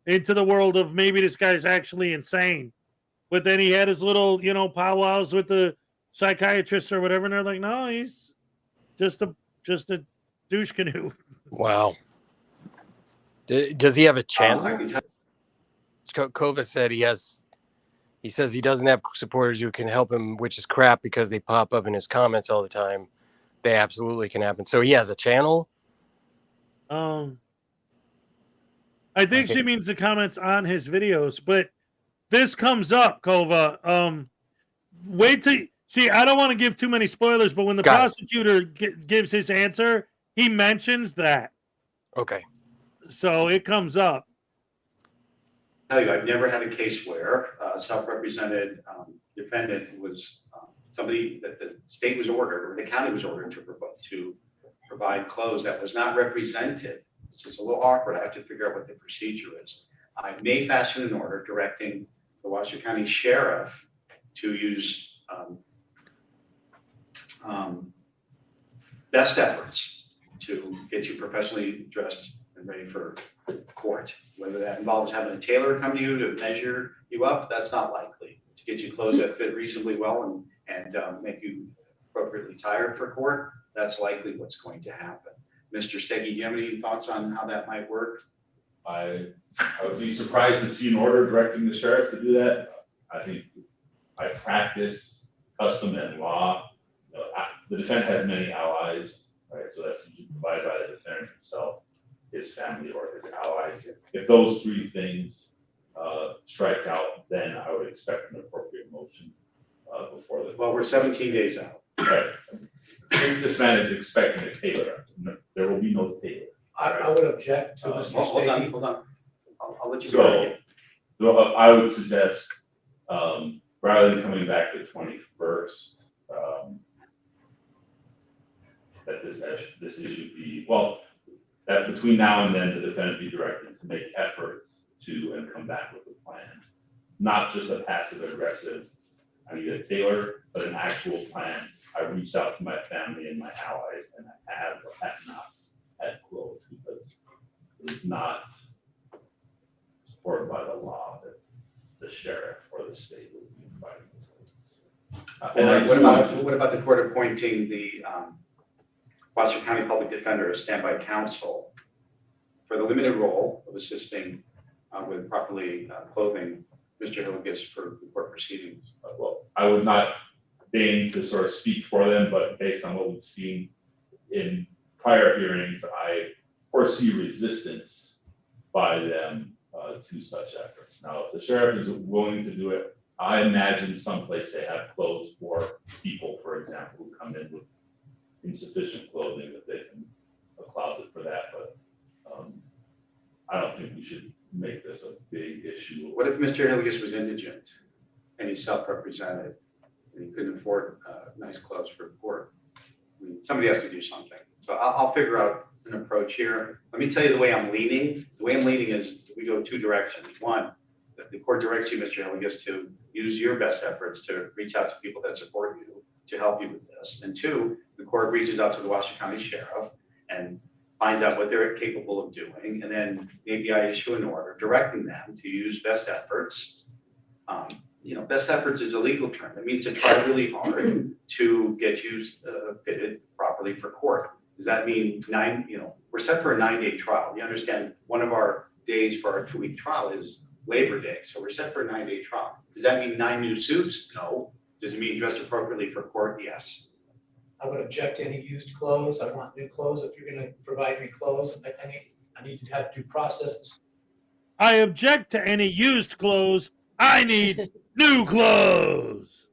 into the world of maybe this guy's actually insane. But then he had his little, powwows with the psychiatrist or whatever, and they're like, no, he's just a douche canoe.
Wow. Does he have a channel? Kova said he says he doesn't have supporters who can help him, which is crap because they pop up in his comments all the time. They absolutely can happen. So he has a channel?
I think she means the comments on his videos, but this comes up, Kova. Wait till see, I don't want to give too many spoilers, but when the prosecutor gives his answer, he mentions that.
Okay.
So it comes up.
Tell you, I've never had a case where a self-represented defendant was somebody that the state was ordered or the county was ordered to provide clothes that was not represented. So it's a little awkward. I have to figure out what the procedure is. I may fashion an order directing the Washington County Sheriff to use best efforts to get you professionally dressed and ready for court. Whether that involves having a tailor come to you to measure you up, that's not likely. To get you clothes that fit reasonably well and make you appropriately tired for court, that's likely what's going to happen. Mr. Steggy, do you have any thoughts on how that might work?
I would be surprised to see an order directing the sheriff to do that. I think by practice, custom, and law, the defendant has many allies, right? So that's usually provided by the defendant himself, his family, or his allies. If those three things strike out, then I would expect an appropriate motion before the.
Well, we're 17 days out.
Right. This man is expecting a tailor. There will be no tailor.
I would object to Mr.
Hold
Steggy.
on. I'll let you go.
So I would suggest, rather than coming back the 21st, that this issue be, that between now and then the defendant be directed to make efforts to and come back with a plan, not just a passive aggressive, I need a tailor, but an actual plan. I reached out to my family and my allies, and I have or have not had clothes because it's not supported by the law that the sheriff or the state would be providing clothes.
What about the court appointing the Washington County Public Defender as standby counsel for the limited role of assisting with properly clothing Mr. Hillegas for the court proceedings?
Well, I would not deign to sort of speak for them, but based on what we've seen in prior hearings, I foresee resistance by them to such efforts. Now, if the sheriff is willing to do it, I imagine someplace they have clothes for people, for example, who come in with insufficient clothing, that they can a closet for that. But I don't think we should make this a big issue.
What if Mr. Hillegas was indigent and he's self-represented and he couldn't afford nice clothes for court? I mean, somebody has to do something. So I'll figure out an approach here. Let me tell you the way I'm leaning. The way I'm leaning is we go two directions. One, the court directs you, Mr. Hillegas, to use your best efforts to reach out to people that support you to help you with this. And two, the court reaches out to the Washington County Sheriff and finds out what they're capable of doing. And then maybe I issue an order directing them to use best efforts. Best efforts is a legal term. That means to try really hard to get you fitted properly for court. Does that mean we're set for a 9-day trial. You understand one of our days for our 2-week trial is Labor Day. So we're set for a 9-day trial. Does that mean 9 new suits? No. Does it mean dressed appropriately for court? Yes.
I would object to any used clothes. I want new clothes. If you're going to provide me clothes, I need to have due process.
I object to any used clothes. I need new clothes.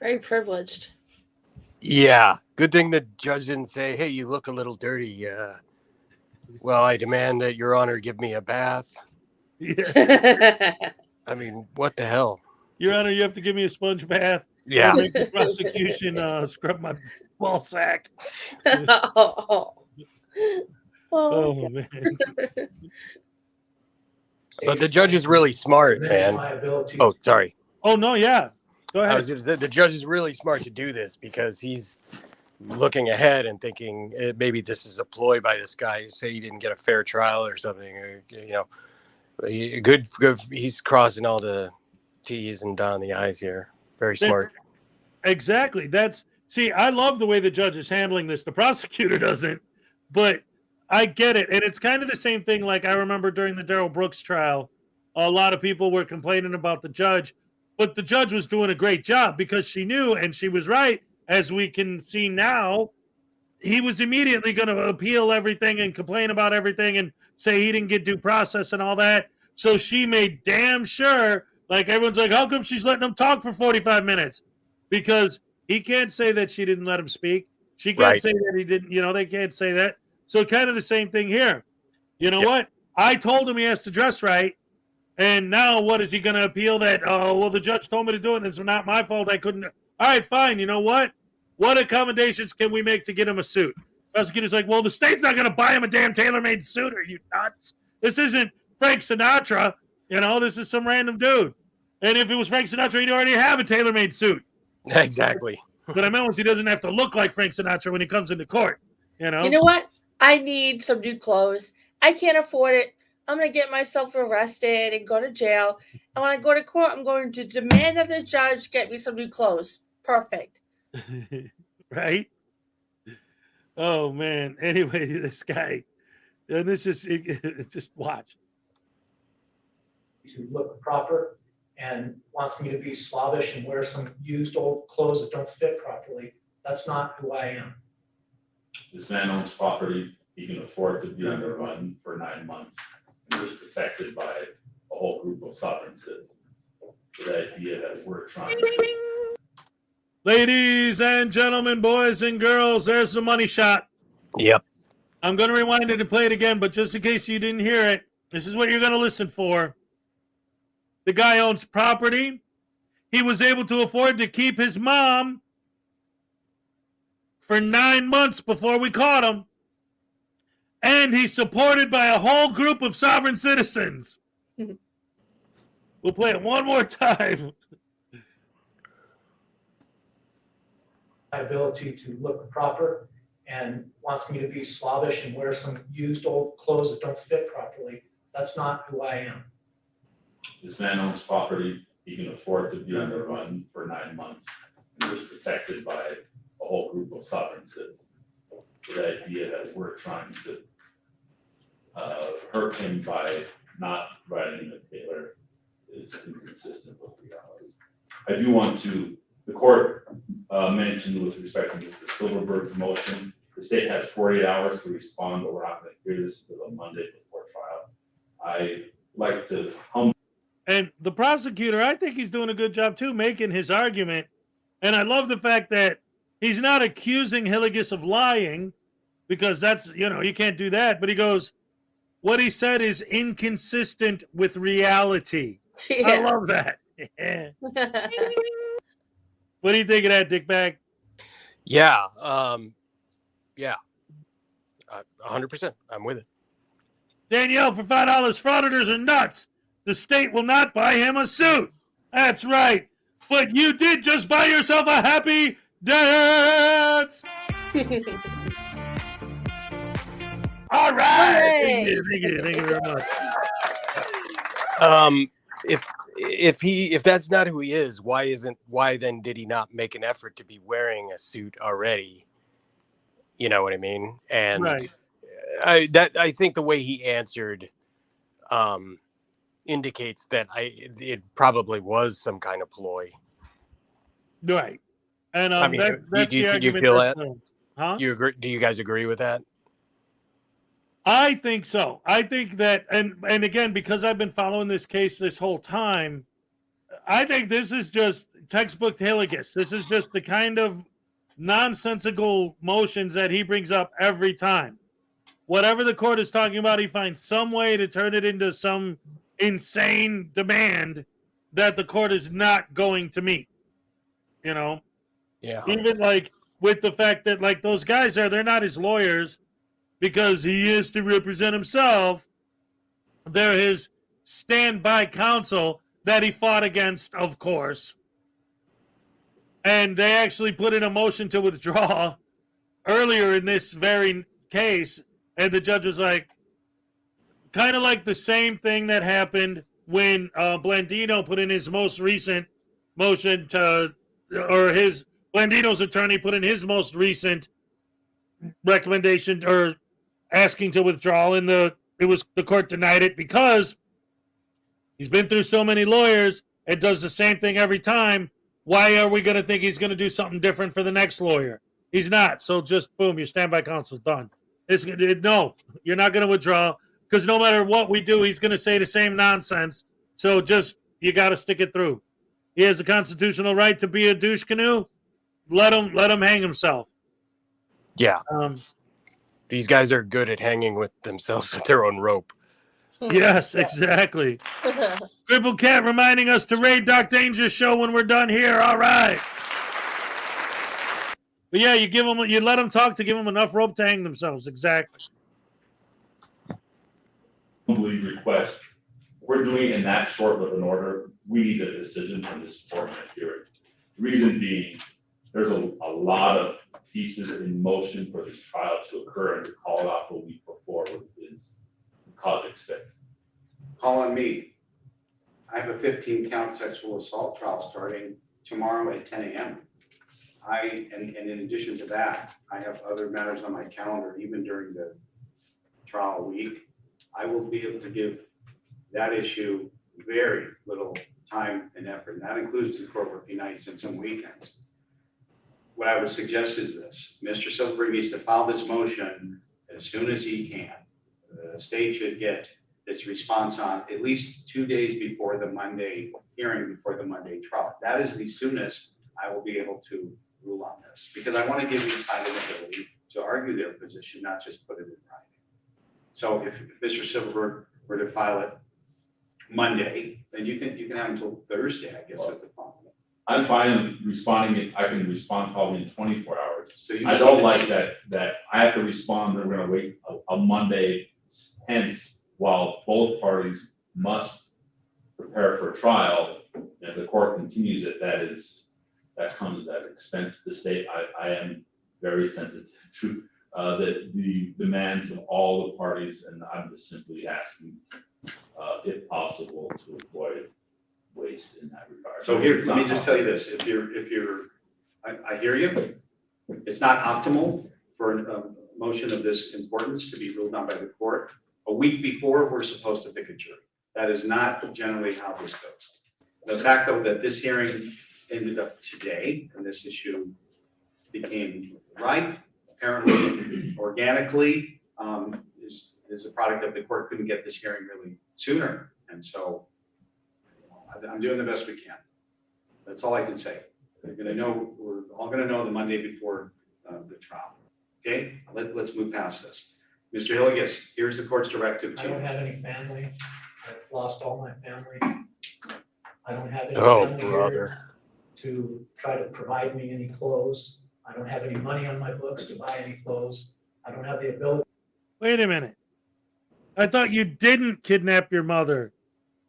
Very privileged.
Yeah. Good thing the judge didn't say, hey, you look a little dirty. Well, I demand that Your Honor give me a bath.
Yeah.
I mean, what the hell?
Your Honor, you have to give me a sponge bath.
Yeah.
Make the prosecution scrub my ball sack. Oh, man.
But the judge is really smart, man. Oh, sorry.
Oh, no, yeah. Go ahead.
The judge is really smart to do this because he's looking ahead and thinking maybe this is a ploy by this guy. Say he didn't get a fair trial or something. Or, good. He's crossing all the T's and dotting the I's here. Very smart.
Exactly. I love the way the judge is handling this. The prosecutor doesn't, but I get it. And it's kind of the same thing. Like I remember during the Darrell Brooks trial, a lot of people were complaining about the judge, but the judge was doing a great job because she knew, and she was right. As we can see now, he was immediately going to appeal everything and complain about everything and say he didn't get due process and all that. So she made damn sure, like everyone's like, how come she's letting him talk for 45 minutes? Because he can't say that she didn't let him speak. She can't say that he didn't, they can't say that. So kind of the same thing here. You know what? I told him he has to dress right. And now what is he going to appeal that? Oh, well, the judge told me to do it. And it's not my fault. I couldn't. All right, fine. You know what? What accommodations can we make to get him a suit? Prosecutor's like, well, the state's not going to buy him a damn tailor-made suit. Are you nuts? This isn't Frank Sinatra. This is some random dude. And if it was Frank Sinatra, he'd already have a tailor-made suit.
Exactly.
What I meant was he doesn't have to look like Frank Sinatra when he comes into court.
You know what? I need some new clothes. I can't afford it. I'm going to get myself arrested and go to jail. And when I go to court, I'm going to demand that the judge get me some new clothes. Perfect.
Right? Oh, man. Anyway, this guy, and it's just watch.
To look proper and wants me to be slavish and wear some used old clothes that don't fit properly. That's not who I am.
This man owns property. He can afford to be underrun for 9 months. He was protected by a whole group of sovereign citizens. The idea that we're trying to...
Ladies and gentlemen, boys and girls, there's the money shot.
Yep.
I'm going to rewind it and play it again, but just in case you didn't hear it, this is what you're going to listen for. The guy owns property. He was able to afford to keep his mom for 9 months before we caught him. And he's supported by a whole group of sovereign citizens. We'll play it one more time.
My ability to look proper and wants me to be slavish and wear some used old clothes that don't fit properly. That's not who I am.
This man owns property. He can afford to be underrun for 9 months. He was protected by a whole group of sovereign citizens. The idea that we're trying to hurt him by not providing a tailor is inconsistent with reality. I do want to, the court mentioned with respect to Mr. Silverberg's motion, the state has 48 hours to respond, but we're not going to hear this until Monday before trial. I like to
And the prosecutor, I think he's doing a good job too, making his argument. And I love the fact that he's not accusing Hillegas of lying, because that's, you can't do that. But he goes, what he said is inconsistent with reality. I love that. What do you think of that, Dickbag?
Yeah. Yeah. 100%. I'm with it.
Danielle, for $5, frauditors are nuts. The state will not buy him a suit. That's right. But you did just buy yourself a happy dance. All right. Thank you very much.
If that's not who he is, why then did he not make an effort to be wearing a suit already? You know what I mean? And
right.
I think the way he answered indicates that it probably was some kind of ploy.
Right. And
I mean,
that's
do
the
you
argument.
feel that?
Huh?
You agree? Do you guys agree with that?
I think so. I think that, and again, because I've been following this case this whole time, I think this is just textbook Hillegas. This is just the kind of nonsensical motions that he brings up every time. Whatever the court is talking about, he finds some way to turn it into some insane demand that the court is not going to meet. You know?
Yeah.
Even like with the fact that like those guys they're not his lawyers because he is to represent himself. They're his standby counsel that he fought against, of course. And they actually put in a motion to withdraw earlier in this very case. And the judge was like, kind of like the same thing that happened when Blandino put in his most recent motion Blandino's attorney put in his most recent recommendation or asking to withdraw, and the court denied it because he's been through so many lawyers and does the same thing every time. Why are we going to think he's going to do something different for the next lawyer? He's not. So just boom, your standby counsel's done. No, you're not going to withdraw because no matter what we do, he's going to say the same nonsense. So just you got to stick it through. He has a constitutional right to be a douche canoe. Let him hang himself.
Yeah. These guys are good at hanging with themselves with their own rope.
Yes, exactly. Crippled Cat reminding us to raid Doc Danger's show when we're done here. All right. But yeah, you let them talk to give them enough rope to hang themselves. Exactly.
Request. We're doing in that short of an order. We need a decision from this 4-minute hearing. Reason being, there's a lot of pieces in motion for this trial to occur, and to call it off a week before is cause expense.
Call on me. I have a 15-count sexual assault trial starting tomorrow at 10 a.m. And in addition to that, I have other matters on my calendar, even during the trial week. I will be able to give that issue very little time and effort, and that includes the court working nights and some weekends. What I would suggest is this: Mr. Silverberg needs to file this motion as soon as he can. The state should get its response on at least 2 days before the Monday hearing, before the Monday trial. That is the soonest I will be able to rule on this, because I want to give each side an ability to argue their position, not just put it in writing. So if Mr. Silverberg were to file it Monday, then you can have until Thursday, I guess, at the following.
I'm fine responding. I can respond probably in 24 hours.
So you
I don't like that I have to respond. They're going to wait a Monday, hence, while both parties must prepare for trial. If the court continues it, that comes at expense to the state. I am very sensitive to the demands of all the parties, and I'm just simply asking, if possible, to avoid waste in that regard.
So here, let me just tell you this: I hear you. It's not optimal for a motion of this importance to be ruled on by the court a week before we're supposed to pick a jury. That is not generally how this goes. The fact, though, that this hearing ended up today and this issue became ripe, apparently organically, is a product of the court couldn't get this hearing really sooner, and so I'm doing the best we can. That's all I can say. We're all gonna know the Monday before the trial. Okay, let's move past this.
Mr. Hillegas, here's the court's directive
I
to
don't
you.
have any family. I've lost all my family. I don't have any
Oh,
family
brother.
here to try to provide me any clothes. I don't have any money on my books to buy any clothes. I don't have the ability.
Wait a minute. I thought you didn't kidnap your mother.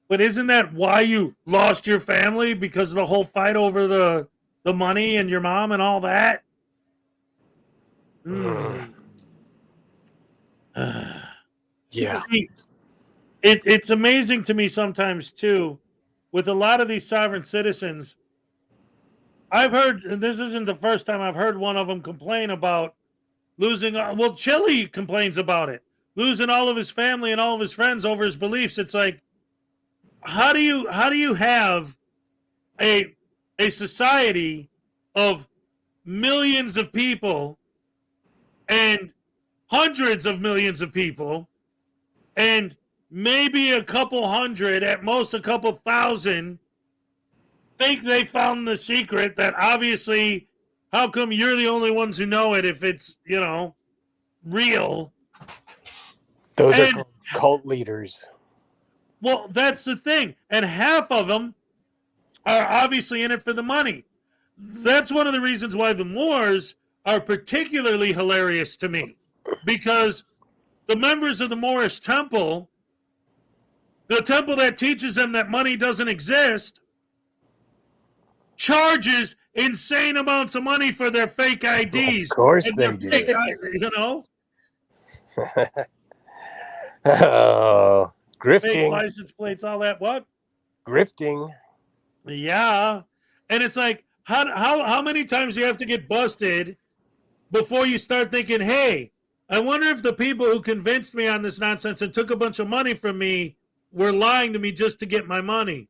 But isn't that why you lost your family? Because of the whole fight over the money and your mom and all that?
Yeah.
See, it's amazing to me sometimes, too, with a lot of these sovereign citizens. I've heard, and this isn't the first time I've heard one of them complain about losing. Well, Chili complains about it, losing all of his family and all of his friends over his beliefs. It's like, how do you have a society of millions of people and hundreds of millions of people and maybe a couple hundred, at most a couple thousand, think they found the secret that obviously, how come you're the only ones who know it if it's, real?
Those are called cult leaders.
Well, that's the thing. And half of them are obviously in it for the money. That's one of the reasons why the Moors are particularly hilarious to me, because the members of the Moorish temple, the temple that teaches them that money doesn't exist, charges insane amounts of money for their fake IDs.
Of course
and
they
their
do.
fake,
Oh,
fake
grifting.
license plates, all that. What?
Grifting.
Yeah. And it's like, how many times do you have to get busted before you start thinking, hey, I wonder if the people who convinced me on this nonsense and took a bunch of money from me were lying to me just to get my money.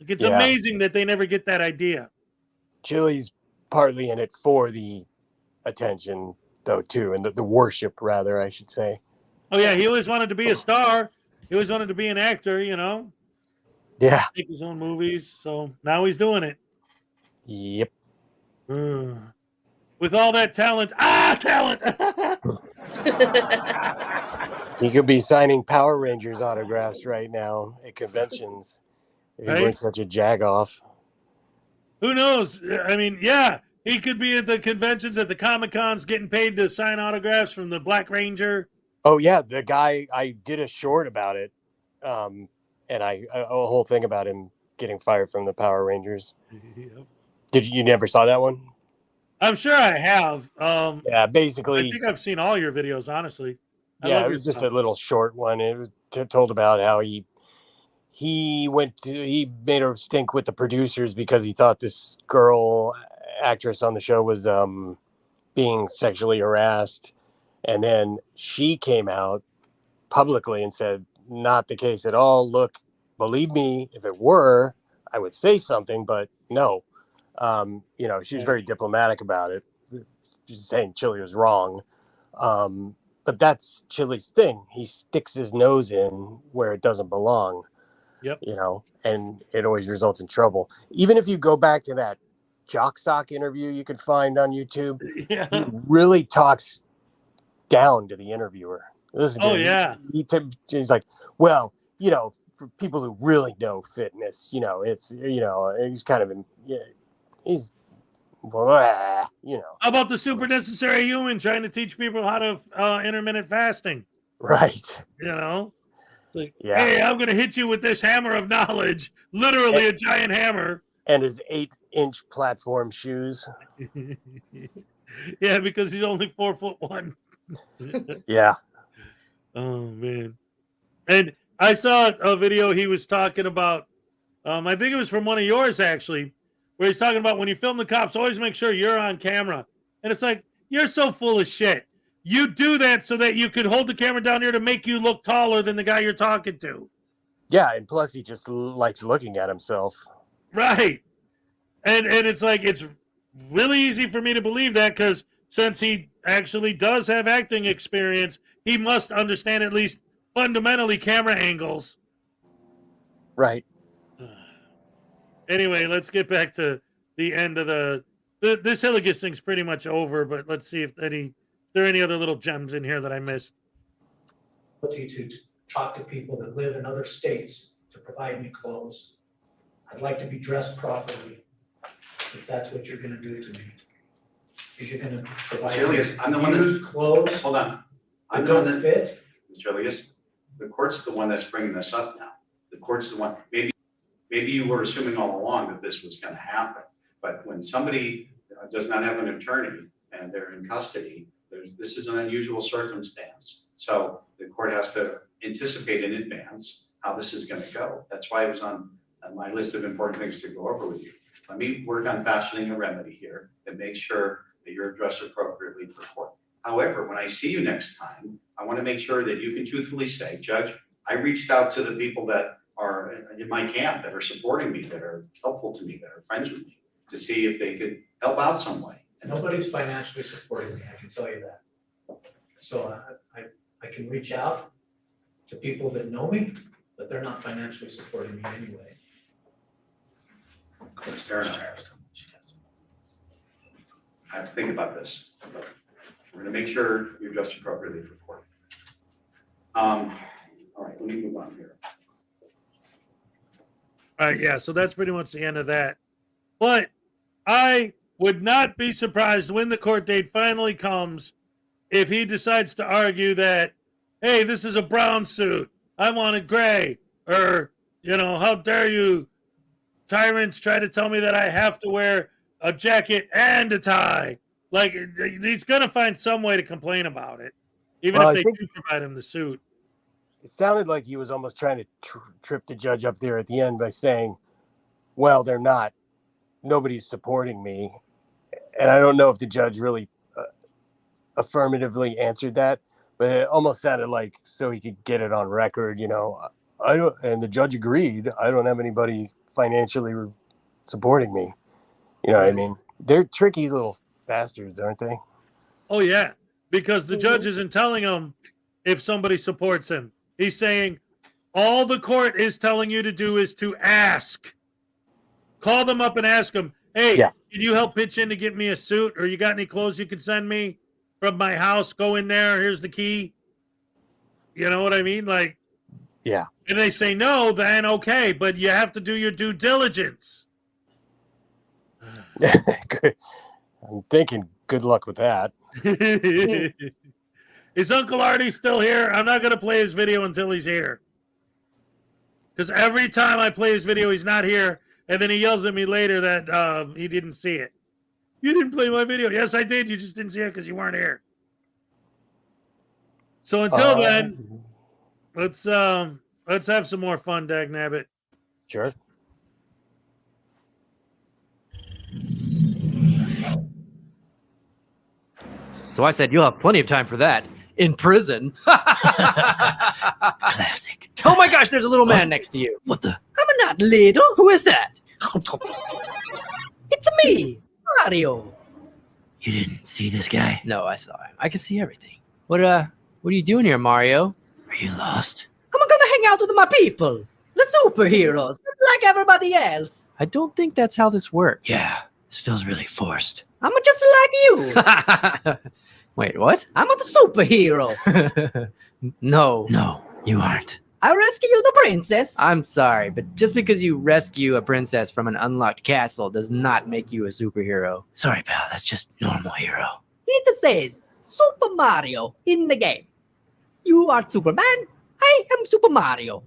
It's amazing that they never get that idea.
Chili's partly in it for the attention, though, too, and the worship, rather, I should say.
Oh, yeah, he always wanted to be a star. He always wanted to be an actor,
Yeah.
Make his own movies. So now he's doing it.
Yep.
With all that talent. Talent!
He could be signing Power Rangers autographs right now at conventions if he weren't such a jagoff.
Who knows? I mean, yeah, he could be at the conventions, at the Comic-Cons, getting paid to sign autographs from the Black Ranger.
Oh, yeah, the guy, I did a short about it, and a whole thing about him getting fired from the Power Rangers.
Yep.
Did you never saw that one?
I'm sure I have.
Yeah, basically.
I think I've seen all your videos, honestly.
Yeah, it was just a little short one. It was told about how he made a stink with the producers because he thought this girl actress on the show was being sexually harassed, and then she came out publicly and said, not the case at all. Look, believe me, if it were, I would say something, but no. She was very diplomatic about it, just saying Chili was wrong. But that's Chili's thing. He sticks his nose in where it doesn't belong.
Yep.
And it always results in trouble. Even if you go back to that Jock Sock interview you could find on YouTube, he really talks down to the interviewer. Listen to him.
Yeah.
He's like, well, for people who really know fitness, it's, he's kind of he's,
How about the super necessary human trying to teach people how to intermittent fasting?
Right.
Like, hey, I'm going to hit you with this hammer of knowledge, literally a giant hammer.
And his 8-inch platform shoes.
Yeah, because he's only 4'1".
Yeah.
Oh, man. And I saw a video he was talking about. I think it was from one of yours, actually, where he's talking about when you film the cops, always make sure you're on camera. And it's like, you're so full of shit. You do that so that you could hold the camera down here to make you look taller than the guy you're talking to.
Yeah, and plus he just likes looking at himself.
Right. And it's like, it's really easy for me to believe that because since he actually does have acting experience, he must understand at least fundamentally camera angles.
Right.
Anyway, let's get back to the end of this Hillegas thing's pretty much over, but let's see if there any other little gems in here that I missed?
To talk to people that live in other states to provide me clothes. I'd like to be dressed properly, if that's what you're gonna do to me. Is you're gonna provide
Julius, I'm the one
used
that's,
clothes.
hold on. I'm
that
the one
don't
that,
fit.
Julius, the court's the one that's bringing this up now. The court's the one, maybe you were assuming all along that this was gonna happen. But when somebody does not have an attorney and they're in custody, this is an unusual circumstance. So the court has to anticipate in advance how this is gonna go. That's why it was on my list of important things to go over with you. Let me work on fashioning a remedy here and make sure that you're addressed appropriately for court. However, when I see you next time, I want to make sure that you can truthfully say, Judge, I reached out to the people that are in my camp that are supporting me, that are helpful to me, that are friends with me, to see if they could help out some way.
And nobody's financially supporting me, I can tell you that. So I can reach out to people that know me, but they're not financially supporting me anyway.
Fair enough. I have to think about this. We're gonna make sure you're addressed appropriately for court. All right, let me move on here.
All right, yeah, so that's pretty much the end of that. But I would not be surprised when the court date finally comes if he decides to argue that, hey, this is a brown suit, I wanted gray, or, you know, how dare you tyrants try to tell me that I have to wear a jacket and a tie. Like, he's going to find some way to complain about it, even if they do provide him the suit.
It sounded like he was almost trying to trip the judge up there at the end by saying, well, they're not. Nobody's supporting me. And I don't know if the judge really affirmatively answered that, but it almost sounded like so he could get it on record, you know. And the judge agreed. I don't have anybody financially supporting me. You know what I mean? They're tricky little bastards, aren't they?
Oh, yeah, because the judge isn't telling him if somebody supports him. He's saying all the court is telling you to do is to ask. Call them up and ask them, hey, can you help pitch in to get me a suit? Or you got any clothes you could send me from my house? Go in there. Here's the key. You know what I mean? Like,
yeah.
And they say no, then okay, but you have to do your due diligence.
I'm thinking good luck with that.
Is Uncle Arty still here? I'm not going to play his video until he's here. Because every time I play his video, he's not here. And then he yells at me later that he didn't see it. You didn't play my video. Yes, I did. You just didn't see it because you weren't here. So until then, let's have some more fun, Dagnabbit.
Sure.
So I said, you'll have plenty of time for that. In prison.
Classic.
Oh my gosh, there's a little man next to you.
What the?
I'm not little. Who is that? It's me, Mario.
You didn't see this guy?
No, I saw him. I can see everything. What are you doing here, Mario?
Are you lost?
I'm gonna hang out with my people. The superheroes, like everybody else. I don't think that's how this works.
Yeah, this feels really forced.
I'm just like you. Wait, what? I'm a superhero. No.
No, you aren't.
I rescue the princess. I'm sorry, but just because you rescue a princess from an unlocked castle does not make you a superhero.
Sorry, pal. That's just normal hero.
It says Super Mario in the game. You are Superman. I am Super Mario.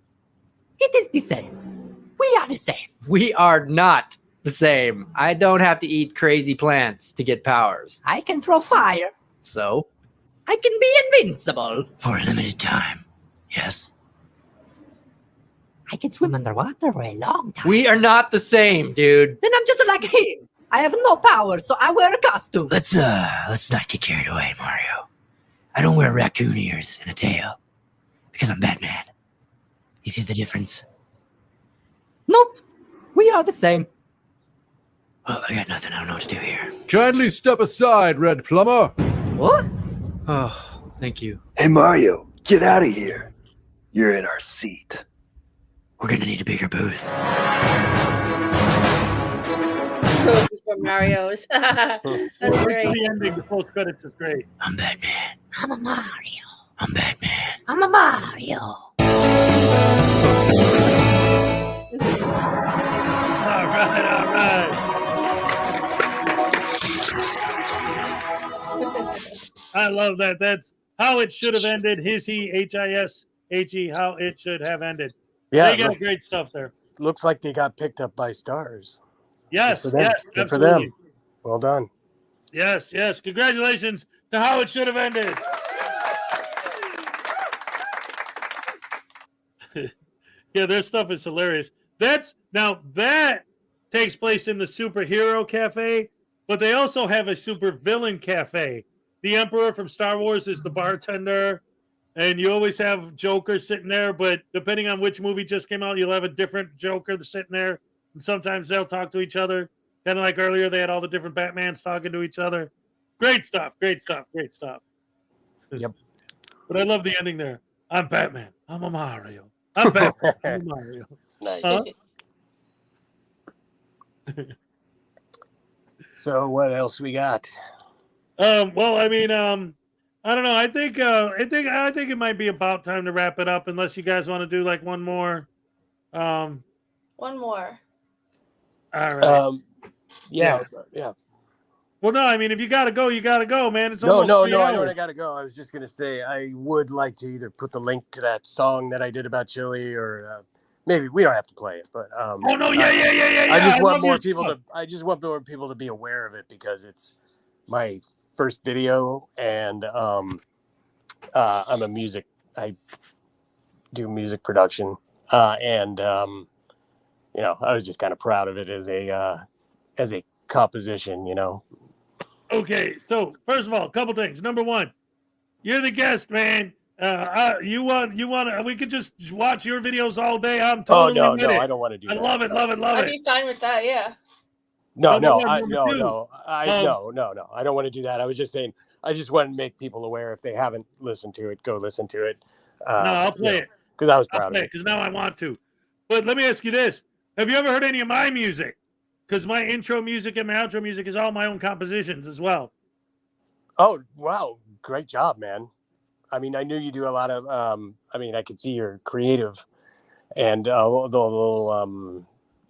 It is the same. We are the same. We are not the same. I don't have to eat crazy plants to get powers. I can throw fire. So? I can be invincible.
For a limited time. Yes.
I can swim underwater for a long time. We are not the same, dude. Then I'm just like him. I have no power, so I wear a costume.
Let's not get carried away, Mario. I don't wear raccoon ears and a tail. Because I'm Batman. You see the difference?
Nope. We are the same.
Well, I got nothing. I don't know what to do here.
Kindly step aside, Red Plumber.
What? Oh, thank you.
Hey, Mario, get out of here. You're in our seat.
We're gonna need a bigger booth.
Super Mario's. That's
Wait
great.
till the ending. The post credits is great.
I'm Batman.
I'm a Mario.
I'm Batman.
I'm a Mario.
All right. I love that. That's how it should have ended. His, he, H-I-S-H-E, how it should have ended.
Yeah,
They got great stuff there.
Looks like they got picked up by stars.
Yes,
Good for them.
yes,
Good for
absolutely.
them. Well done.
Yes, yes. Congratulations to how it should have ended. Yeah, their stuff is hilarious. That takes place in the superhero cafe, but they also have a super villain cafe. The Emperor from Star Wars is the bartender, and you always have Joker sitting there, but depending on which movie just came out, you'll have a different Joker sitting there, and sometimes they'll talk to each other. Kind of like earlier, they had all the different Batmans talking to each other. Great stuff, great stuff, great stuff.
Yep.
But I love the ending there. I'm Batman. I'm a Mario. I'm Batman. I'm a Mario.
Nice.
Huh?
So what else we got?
Well, I mean, I don't know. I think it might be about time to wrap it up, unless you guys want to do like one more.
One more.
All right.
Yeah.
Well, no, I mean, if you gotta go, you gotta go, man. It's
No.
almost
I
3
know
hours.
I gotta go. I was just gonna say I would like to either put the link to that song that I did about Chile, or maybe we don't have to play it. But
Oh no, yeah.
I just want
love
more
your
people
stuff.
to. I just want more people to be aware of it because it's my first video, and I'm a music. I do music production, and you know, I was just kind of proud of it as a composition. You know.
Okay, so first of all, a couple things. Number one, you're the guest, man. You want? We could just watch your videos all day. I'm totally with it.
I don't want to do
I
that.
love it.
I'd be fine with that, yeah.
No,
Number one,
I
number two,
no, I don't want to do that. I was just saying, I just want to make people aware. If they haven't listened to it, go listen to it.
No, I'll play it
because I was proud of it.
because now I want to. But let me ask you this: have you ever heard any of my music? Because my intro music and my outro music is all my own compositions as well.
Oh wow, great job, man. I mean, I knew you do a lot of. I mean, I could see you're creative, and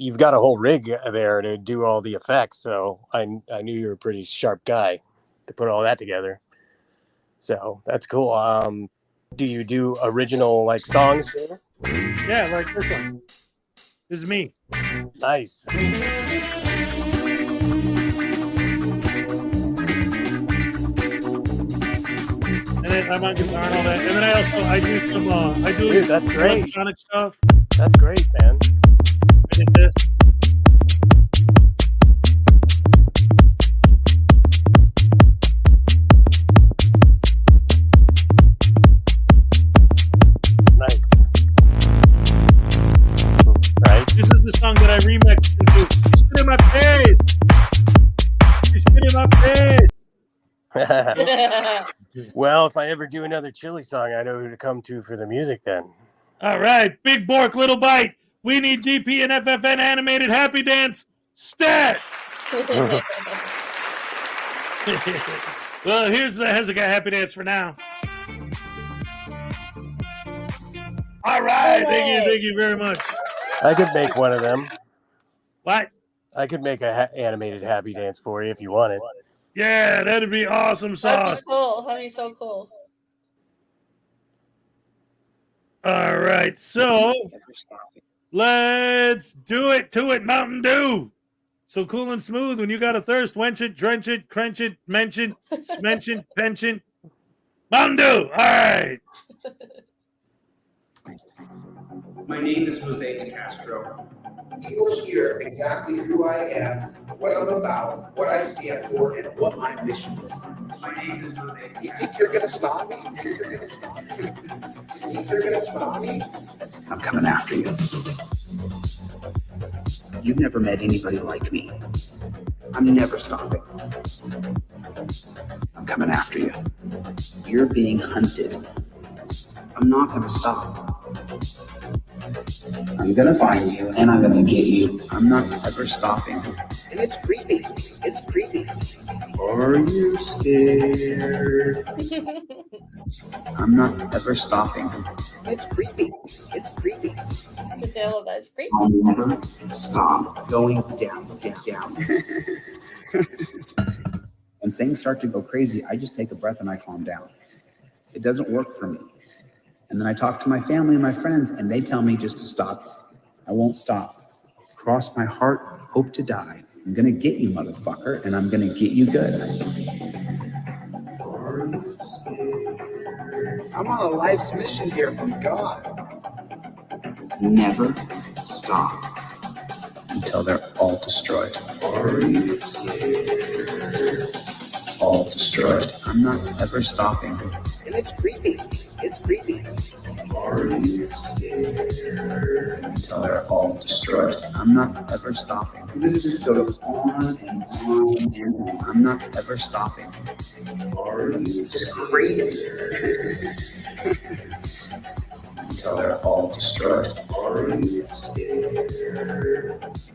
you've got a whole rig there to do all the effects. So I knew you were a pretty sharp guy to put all that together. So that's cool. Do you do original like songs?
Yeah, like this one. This is me.
Nice.
And then I'm on guitar and all that. And then I do some
Dude, that's great.
electronic stuff.
That's great, man.
I did this.
Nice. Right.
This is the song that I remixed into. You spit in my face. You spit in my face.
Well, if I ever do another Chili song, I know who to come to for the music then.
All right, Big Bork, Little Bite. We need DP and FFN animated happy dance. Stat. Well, here's the Hillegas happy dance for now. All right, thank you very much.
I could make one of them.
What?
I could make a animated happy dance for you if you wanted.
Yeah, that'd be awesome
That'd
sauce.
be cool. That'd be so cool.
All right, so let's do it to it, Mountain Dew. So cool and smooth when you got a thirst, wench it, drench it, crench it, mention, mention, pension. Mountain Dew. All right.
My name is Jose De Castro. You will hear exactly who I am, what I'm about, what I stand for, and what my mission is. My name is Jose. You think you're gonna stop me? You think you're gonna stop me? You think you're gonna stop me? I'm coming after you. You've never met anybody like me. I'm never stopping. I'm coming after you. You're being hunted. I'm not gonna stop. I'm I'm gonna find you and I'm gonna get you. I'm not ever stopping. And it's creepy. It's creepy. Are you scared? I'm not ever stopping. It's creepy. It's creepy.
I love that. It's creepy.
I'll never stop going down, down, down. When things start to go crazy, I just take a breath and I calm down. It doesn't work for me. And then I talk to my family and my friends, and they tell me just to stop. I won't stop. Cross my heart, hope to die. I'm gonna get you, motherfucker, and I'm gonna get you good. I'm on a life's mission here from God. Never stop until they're all destroyed. All destroyed. I'm not ever stopping. And it's creepy. It's creepy. Until they're all destroyed. I'm not ever stopping. This just goes on and on and on. I'm not ever stopping. It's just crazy. Until they're all destroyed.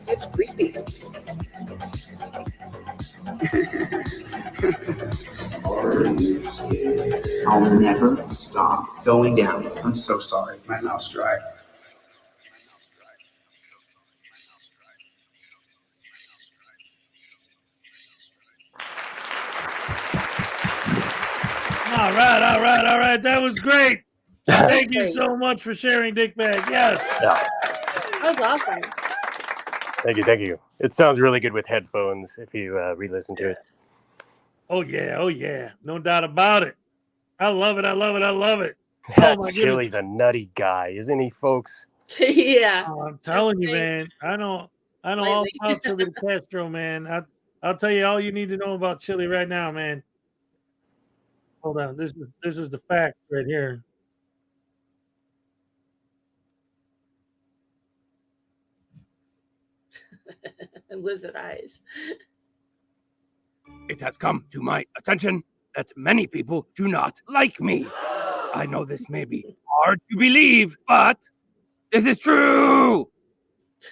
It's creepy. I'll never stop going down. I'm so sorry. My mouth's dry.
All right. That was great. Thank you so much for sharing, Dickbag. Yes.
Yeah.
That was awesome.
Thank you. It sounds really good with headphones if you re-listen to it.
Oh yeah. No doubt about it. I love it.
That
Oh my
Chili's
goodness.
a nutty guy, isn't he, folks?
Yeah.
Oh, I'm telling you, man. I know all about Chili Castro, man. I'll tell you all you need to know about Chili right now, man. Hold on. This is the fact right here.
Lizard eyes.
It has come to my attention that many people do not like me. I know this may be hard to believe, but this is true.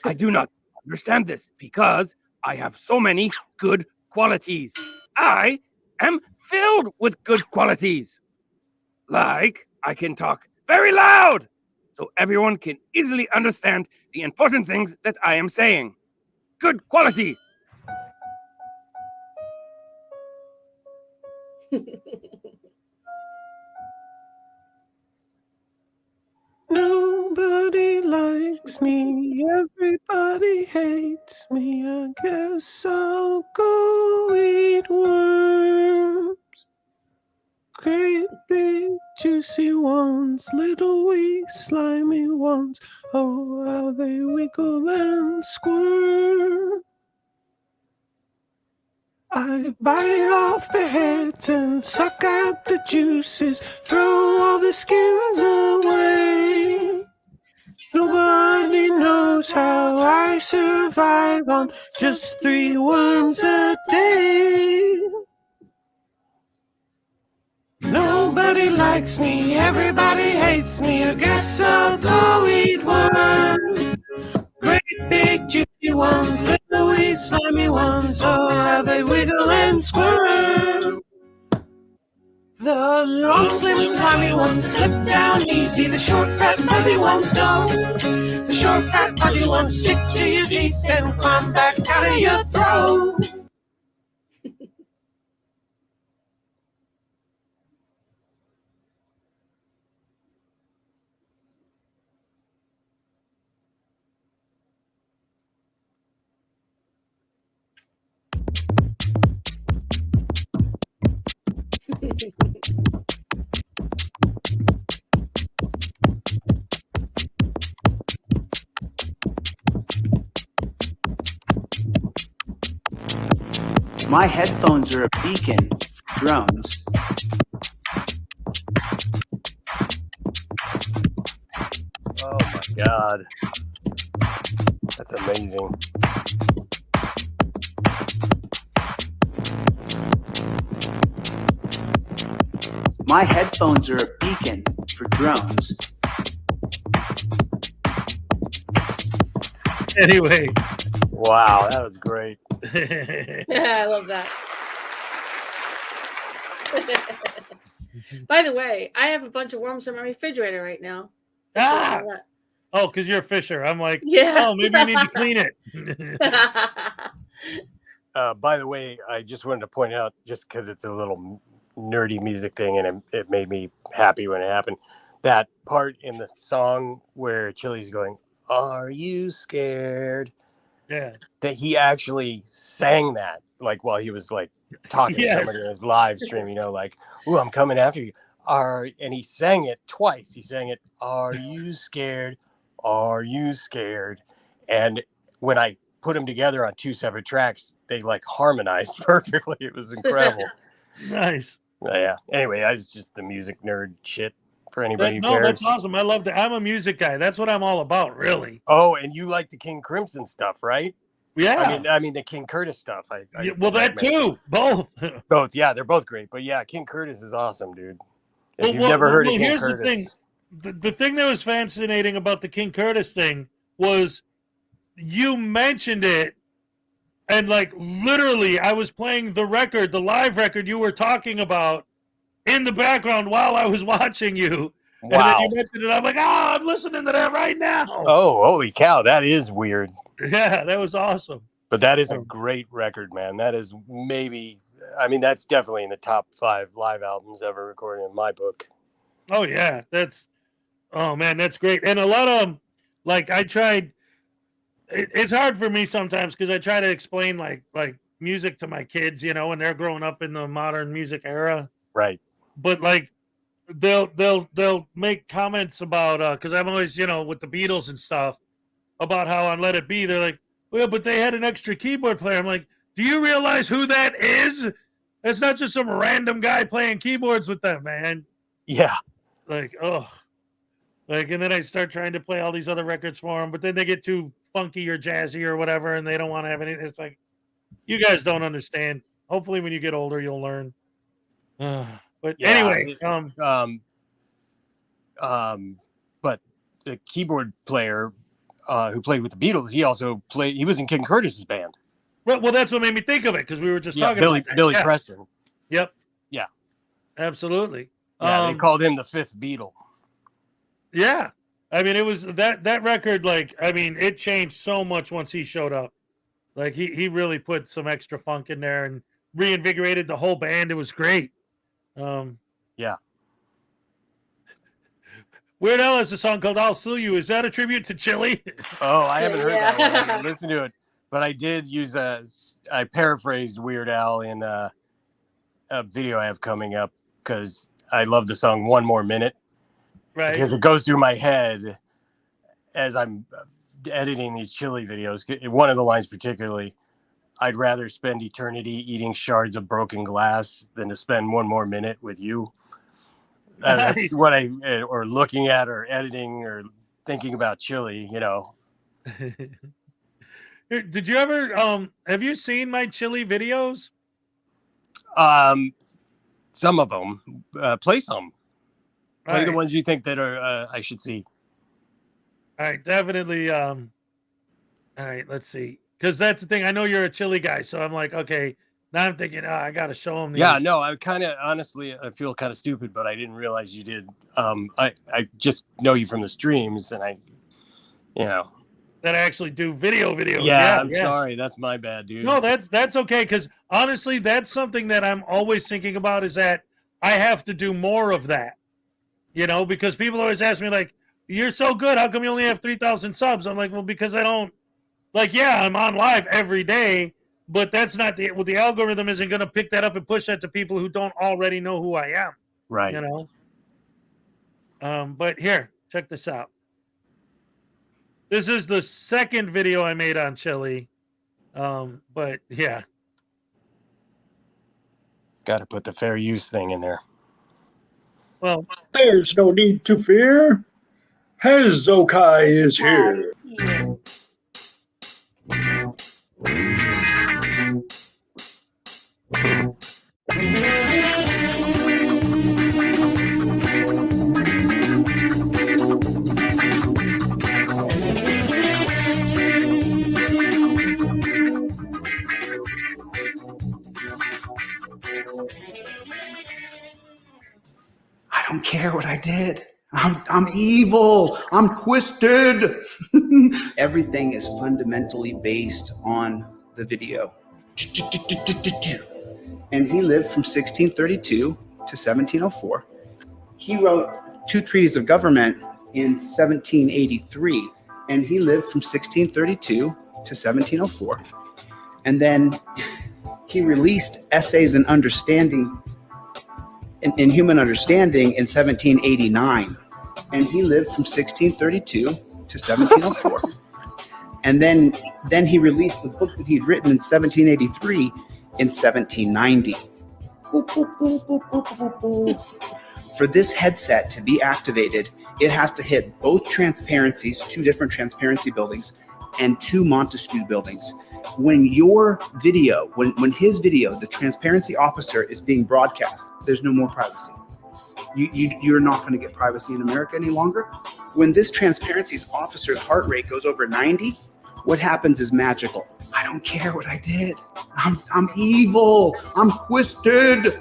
I do not understand this because I have so many good qualities. I am filled with good qualities. Like, I can talk very loud so everyone can easily understand the important things that I am saying. Good quality.
Nobody likes me, everybody hates me. I guess I'll go eat worms. Great big juicy ones, little wee slimy ones. Oh, how they wiggle and squirm. I bite off the heads and suck out the juices, throw all the skins away. Nobody knows how I survive on just 3 worms a day. Nobody likes me, everybody hates me. I guess I'll go eat worms. Great big juicy ones, little wee slimy ones. Oh, how they wiggle and squirm. The long, slim, slimy ones slip down easy. The short, fat, fuzzy ones don't. The short, fat, fuzzy ones stick to your teeth and climb back out of your throat.
My headphones are a beacon for drones.
Oh my God. That's amazing.
My headphones are a beacon for drones.
Anyway.
Wow, that was great.
I love that. By the way, I have a bunch of worms in my refrigerator right now.
Ah! Oh, because you're a fisher. I'm like,
yeah.
Oh, maybe you need to clean it.
By the way, I just wanted to point out, just because it's a little nerdy music thing, and it made me happy when it happened, that part in the song where Chili's going, "Are you scared?"
Yeah.
That he actually sang that, like while he was like talking to somebody in his live stream, you know, like, "Ooh, I'm coming after you." And he sang it twice. He sang it, "Are you scared? Are you scared?" And when I put them together on 2 separate tracks, they like harmonized perfectly. It was incredible.
Nice.
Yeah. Anyway, it's just the music nerd shit for anybody who
No,
cares.
that's awesome. I love that. I'm a music guy. That's what I'm all about, really.
Oh, and you like the King Crimson stuff, right?
Yeah.
I mean the King Curtis stuff.
Well, that too. Both.
Both. Yeah, they're both great. But yeah, King Curtis is awesome, dude. If you've never heard of King
here's
Curtis,
the thing. The thing that was fascinating about the King Curtis thing was you mentioned it, and like literally, I was playing the record, the live record you were talking about, in the background while I was watching you.
Wow.
And then you mentioned it. I'm like, I'm listening to that right now.
Oh, holy cow, that is weird.
Yeah, that was awesome.
But that is a great record, man. That is that's definitely in the top 5 live albums ever recorded in my book.
Oh yeah, that's great. And a lot of them, like I tried. It's hard for me sometimes because I try to explain like music to my kids, you know, and they're growing up in the modern music era.
Right.
But like they'll make comments about because I'm always, you know, with the Beatles and stuff about how on Let It Be, they're like, well, but they had an extra keyboard player. I'm like, do you realize who that is? It's not just some random guy playing keyboards with them, man.
Yeah.
Like, and then I start trying to play all these other records for them, but then they get too funky or jazzy or whatever, and they don't want to have anything. It's like, you guys don't understand. Hopefully when you get older, you'll learn. But
yeah,
anyway,
but the keyboard player who played with the Beatles, he was in King Curtis's band.
Well, that's what made me think of it, because we were just talking about that.
Billy Preston.
Yep.
Yeah.
Absolutely.
Yeah, they called him the 5th Beatle.
Yeah. I mean, it was that record, like, I mean, it changed so much once he showed up. Like, he really put some extra funk in there and reinvigorated the whole band. It was great.
Yeah.
Weird Al has a song called "I'll Sue You." Is that a tribute to Chili?
Oh, I haven't heard that one. I didn't listen to it, but I did I paraphrased Weird Al in a video I have coming up because I love the song "One More Minute."
Right.
Because it goes through my head as I'm editing these Chili videos. One of the lines particularly, I'd rather spend eternity eating shards of broken glass than to spend 1 more minute with you. That's what or looking at or editing or thinking about Chili, you know.
Did you ever, have you seen my Chili videos?
Some of them. Play some. Play the
right.
ones you think that are I should see.
All right, definitely. All right, let's see. Because that's the thing. I know you're a Chili guy, so I'm like, okay. Now I'm thinking, I got to show them these.
Yeah, no, I kind of, honestly, I feel kind of stupid, but I didn't realize you did. I just know you from the streams, and
that I actually do videos.
Yeah, I'm sorry. That's my bad, dude.
No, that's okay. Because honestly, that's something that I'm always thinking about is that I have to do more of that. You know, because people always ask me, like, you're so good. How come you only have 3,000 subs? I'm like, well, because I don't, like, yeah, I'm on live every day, but that's not the algorithm isn't going to pick that up and push that to people who don't already know who I am.
Right.
You know? But here, check this out. This is the second video I made on Chili. But yeah.
Got to put the fair use thing in there.
Well,
there's no need to fear. Hezokai is here.
don't care what I did. I'm evil. I'm twisted. Everything is fundamentally based on the video. And he lived from 1632 to 1704. He wrote 2 treatises of government in 1783, and he lived from 1632 to 1704. And then he released Essays in Understanding, in Human Understanding in 1789, and he lived from 1632 to 1704. And then he released the book that he'd written in 1783 in 1790. For this headset to be activated, it has to hit both transparencies, 2 different transparency buildings, and 2 Montesquieu buildings. When your video, when his video, the transparency officer is being broadcast, there's no more privacy. You're not going to get privacy in America any longer. When this transparency's officer's heart rate goes over 90, what happens is magical. I don't care what I did. I'm evil. I'm twisted.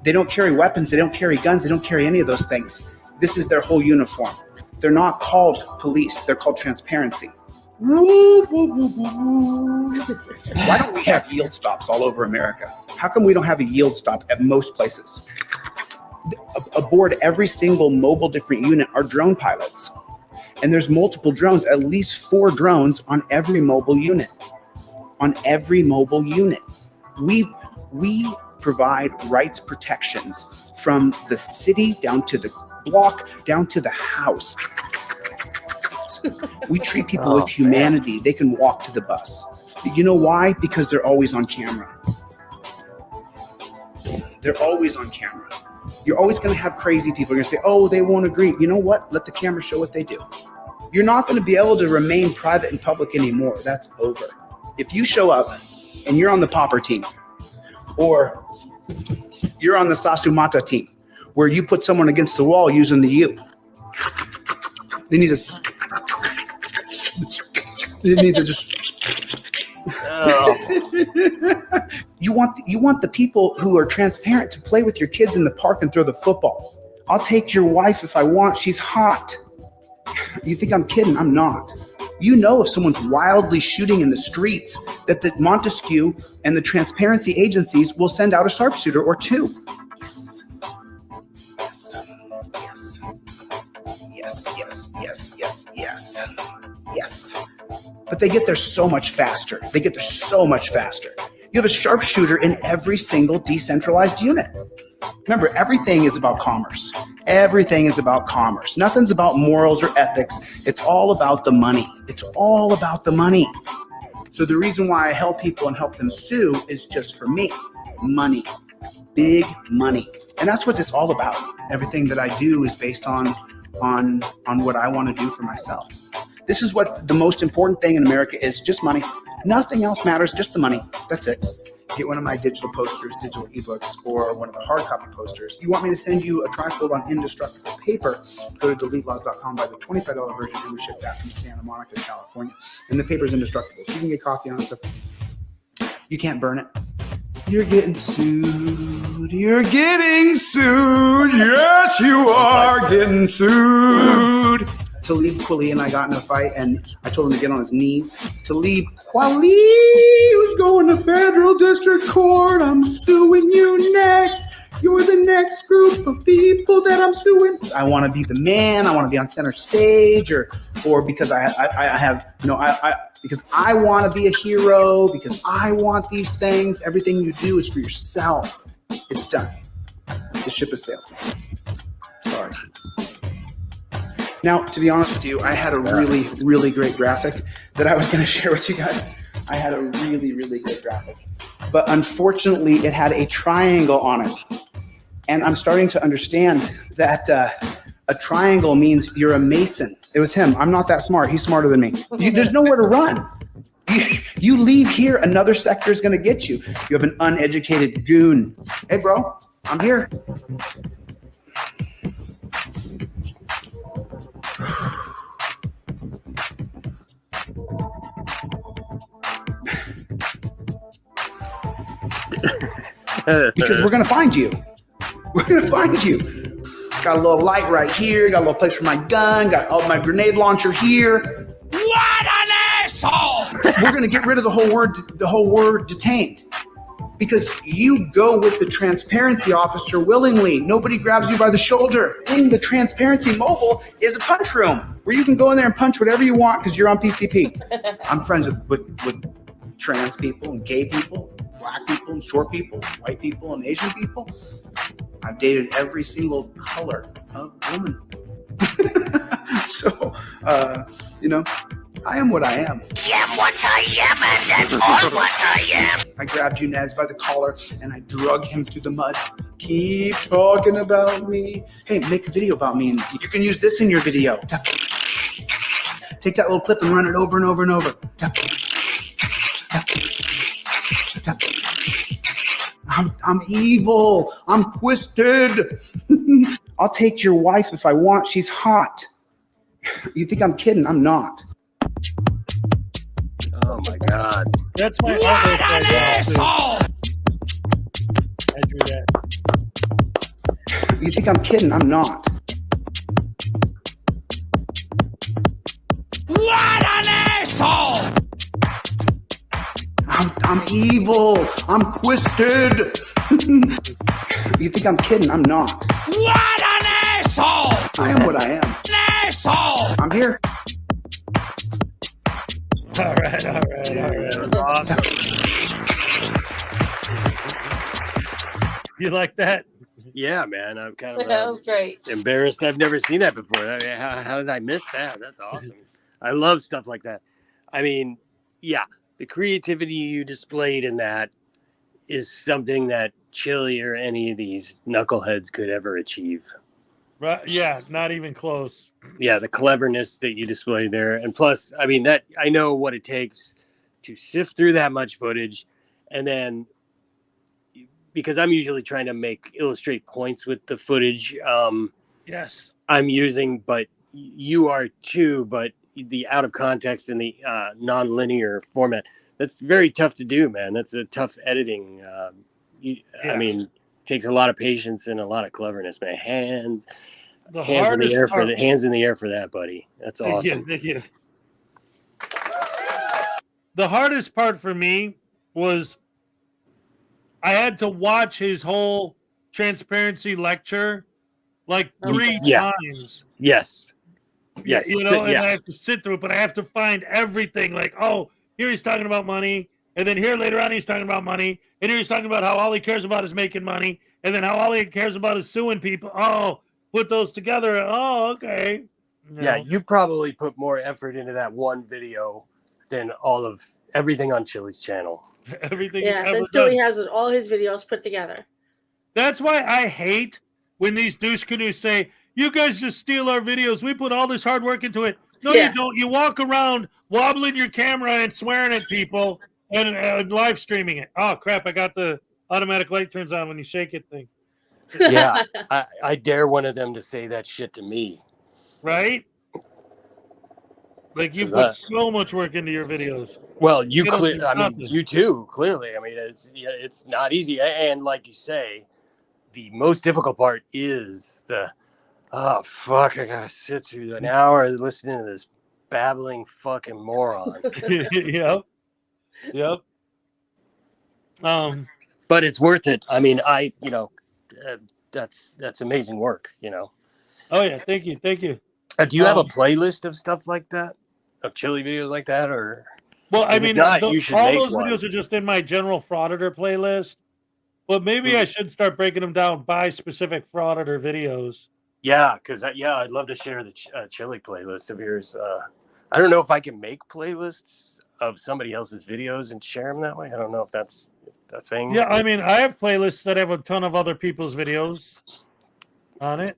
They don't carry weapons. They don't carry guns. They don't carry any of those things. This is their whole uniform. They're not called police. They're called transparency. Why don't we have yield stops all over America? How come we don't have a yield stop at most places? Aboard every single mobile different unit are drone pilots. And there's multiple drones, at least 4 drones on every mobile unit. On every mobile unit. We provide rights protections from the city down to the block, down to the house. We treat people with humanity. They can walk to the bus. You know why? Because they're always on camera. They're always on camera. You're always going to have crazy people. You're going to say, oh, they won't agree. You know what? Let the camera show what they do. You're not going to be able to remain private and public anymore. That's over. If you show up and you're on the Popper team, or you're on the Sasumata team, where you put someone against the wall using the U, they need to just... You want the people who are transparent to play with your kids in the park and throw the football. I'll take your wife if I want. She's hot. You think I'm kidding? I'm not. You know, if someone's wildly shooting in the streets, that the Montesquieu and the transparency agencies will send out a sharpshooter or 2. Yes. Yes. Yes. Yes. Yes. Yes. Yes. Yes. But they get there so much faster. You have a sharpshooter in every single decentralized unit. Remember, everything is about commerce. Everything is about commerce. Nothing's about morals or ethics. It's all about the money. It's all about the money. So the reason why I help people and help them sue is just for me. Money. Big money. And that's what it's all about. Everything that I do is based on what I want to do for myself. This is what the most important thing in America is, just money. Nothing else matters, just the money. That's it. Get one of my digital posters, digital ebooks, or one of the hard copy posters. You want me to send you a trifold on indestructible paper, go to deletelaws.com, buy the $25 version, and we ship that from Santa Monica, California. And the paper's indestructible, so you can get coffee on it. Stuff. You can't burn it. You're getting sued. You're getting sued. Yes, you are getting sued. Talib Kweli and I got in a fight, and I told him to get on his knees. Talib Kweli, who's going to federal district court. I'm suing you next. You're the next group of people that I'm suing. I want to be the man. I want to be on center stage, or because I have, because I want to be a hero, because I want these things. Everything you do is for yourself. It's done. The ship has sailed. Sorry. Now, to be honest with you, I had a really, really great graphic that I was going to share with you guys. I had a really, really great graphic. But unfortunately, it had a triangle on it. And I'm starting to understand that a triangle means you're a Mason. It was him. I'm not that smart. He's smarter than me. There's nowhere to run. You leave here, another sector is going to get you. You have an uneducated goon. Hey, bro, I'm here. Because we're going to find you. We're going to find you. got a little light right here. Got a little place for my gun. Got all my grenade launcher here.
What an asshole!
We're gonna get rid of the whole word detained. Because you go with the transparency officer willingly. Nobody grabs you by the shoulder. In the transparency mobile is a punch room where you can go in there and punch whatever you want because you're on PCP. I'm friends with trans people and gay people, black people and short people, white people and Asian people. I've dated every single color of woman. So, I am what I am.
I am what I am, and that's all what I am.
I grabbed Yunez by the collar and I drug him through the mud. Keep talking about me. Hey, make a video about me and you can use this in your video. Take that little clip and run it over and over and over. I'm evil. I'm twisted. I'll take your wife if I want. She's hot. You think I'm kidding? I'm not.
Oh my God.
That's my
What an asshole!
I drew that.
You think I'm kidding? I'm not.
What an asshole!
I'm evil. I'm twisted. You think I'm kidding? I'm not.
What an asshole!
I am what I am.
An asshole!
I'm here.
All right.
Awesome.
You like that?
Yeah, man. I'm kind of
That was great.
embarrassed. I've never seen that before. I mean, how did I miss that? That's awesome. I love stuff like that. I mean, yeah, the creativity you displayed in that is something that Chili or any of these knuckleheads could ever achieve.
Right? Yeah, not even close.
Yeah, the cleverness that you displayed there, and plus, I mean, that I know what it takes to sift through that much footage, and then because I'm usually trying to illustrate points with the footage.
Yes,
I'm using, but you are too. But the out of context and the non-linear format, that's very tough to do, man. That's a tough editing. I mean, it takes a lot of patience and a lot of cleverness, man. Hands in the air for that, buddy. That's awesome.
Thank you. The hardest part for me was I had to watch his whole transparency lecture like 3 times.
Yes.
Yes. And I have to sit through it, but I have to find everything. Like, oh, here he's talking about money. And then here later on, he's talking about money. And here he's talking about how all he cares about is making money. And then how all he cares about is suing people. Oh, put those together. Oh, okay.
Yeah, you probably put more effort into that one video than everything on Chili's channel.
Everything.
Yeah, then Chili has all his videos put together.
That's why I hate when these douche canoes say, you guys just steal our videos. We put all this hard work into it. No, you don't. You walk around wobbling your camera and swearing at people and live streaming it. Oh, crap. I got the automatic light turns on when you shake it thing.
Yeah, I dare one of them to say that shit to me.
Right? Like you put so much work into your videos.
Well, you too, clearly. I mean, it's not easy. And like you say, the most difficult part is oh, fuck, I got to sit through an hour listening to this babbling fucking moron.
Yep.
But it's worth it. I mean, that's amazing work,
Oh yeah, thank you.
Do you have a playlist of stuff like that, of Chili videos like that, or?
Well, I mean,
all
those videos are just in my general Frauditor playlist, but maybe I should start breaking them down by specific Frauditor videos.
Yeah, because I'd love to share the Chili playlist of yours. I don't know if I can make playlists of somebody else's videos and share them that way. I don't know if that's a thing.
Yeah, I mean, I have playlists that have a ton of other people's videos on it.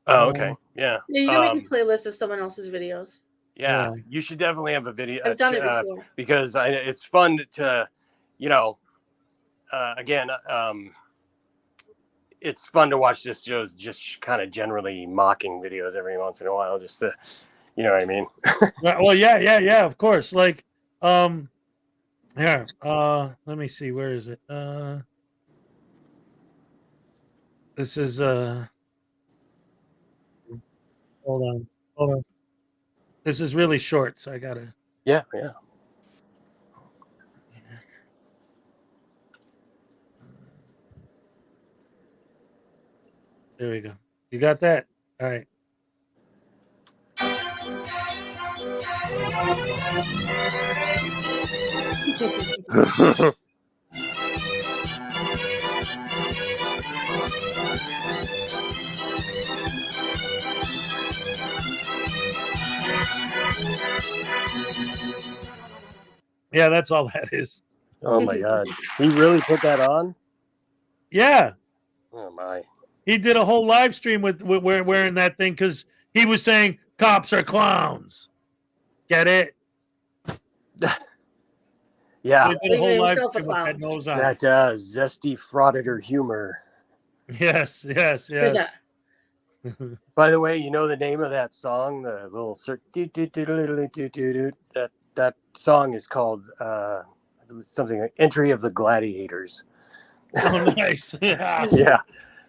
Oh, okay. Yeah.
Yeah, you can make a playlist of someone else's videos.
Yeah, you should definitely have a video.
I've done it before.
Because it's fun to, it's fun to watch this shows just kind of generally mocking videos every once in a while, just to, you know what I mean?
Well, yeah, of course. Like, here, let me see, where is it? This is Hold on. This is really short, so I gotta.
Yeah.
There we go. You got that? All right. Yeah, that's all that is.
Oh my God. He really put that on?
Yeah.
Oh my.
He did a whole live stream with wearing that thing because he was saying cops are clowns. Get it?
Yeah.
So he did a whole live
himself a
stream with that
clown.
nose on.
That zesty Frauditor humor.
Yes.
Yeah.
By the way, you know the name of that song? The little that song is called something like Entry of the Gladiators.
Oh, nice.
Yeah.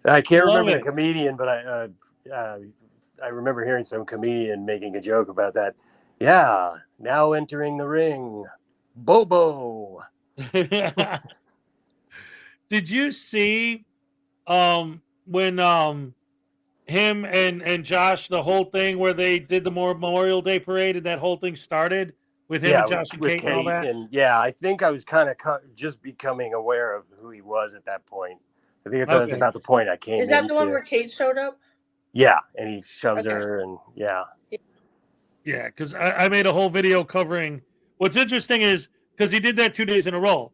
I can't
Love
remember
it.
the comedian, but I remember hearing some comedian making a joke about that. Yeah, now entering the ring, Bobo.
Did you see when him and Josh, the whole thing where they did the Memorial Day parade and that whole thing started with him and Josh and Kate and all that?
And yeah, I think I was kind of just becoming aware of who he was at that point. I think that's about the point I came.
Is that the one where Kate showed up?
Yeah, and he shoves her, and yeah.
Yeah, because I made a whole video covering. What's interesting is because he did that 2 days in a row.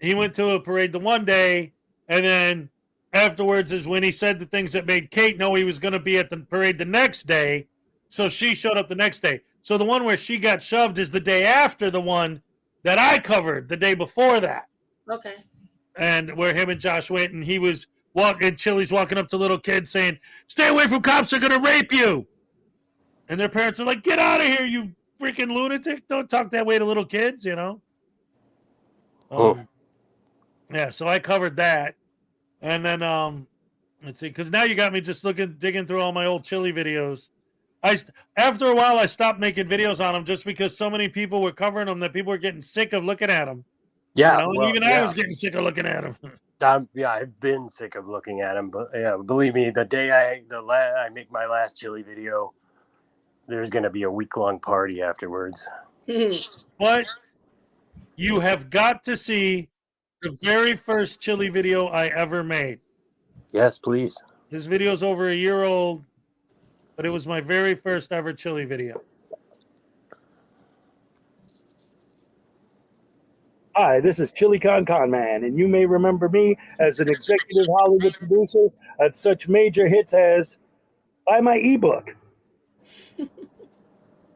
He went to a parade the one day, and then afterwards is when he said the things that made Kate know he was going to be at the parade the next day. So she showed up the next day. So the one where she got shoved is the day after the one that I covered the day before that.
Okay.
And where him and Josh went, and he was walking, Chili's walking up to little kids saying, "Stay away from cops, they're going to rape you." And their parents are like, "Get out of here, you freaking lunatic. Don't talk that way to little kids," you know? Yeah, so I covered that. And then, let's see, because now you got me just digging through all my old Chili videos. After a while, I stopped making videos on them just because so many people were covering them that people were getting sick of looking at them.
Yeah,
you know? And even I was getting sick of looking at them.
I've been sick of looking at him, but yeah, believe me, the day I make my last Chili video, there's going to be a week-long party afterwards.
But you have got to see the very first Chili video I ever made.
Yes, please.
This video's over a year old, but it was my very first ever Chili video.
Hi, this is Chili Con Man, and you may remember me as an executive Hollywood producer at such major hits as Buy My ebook.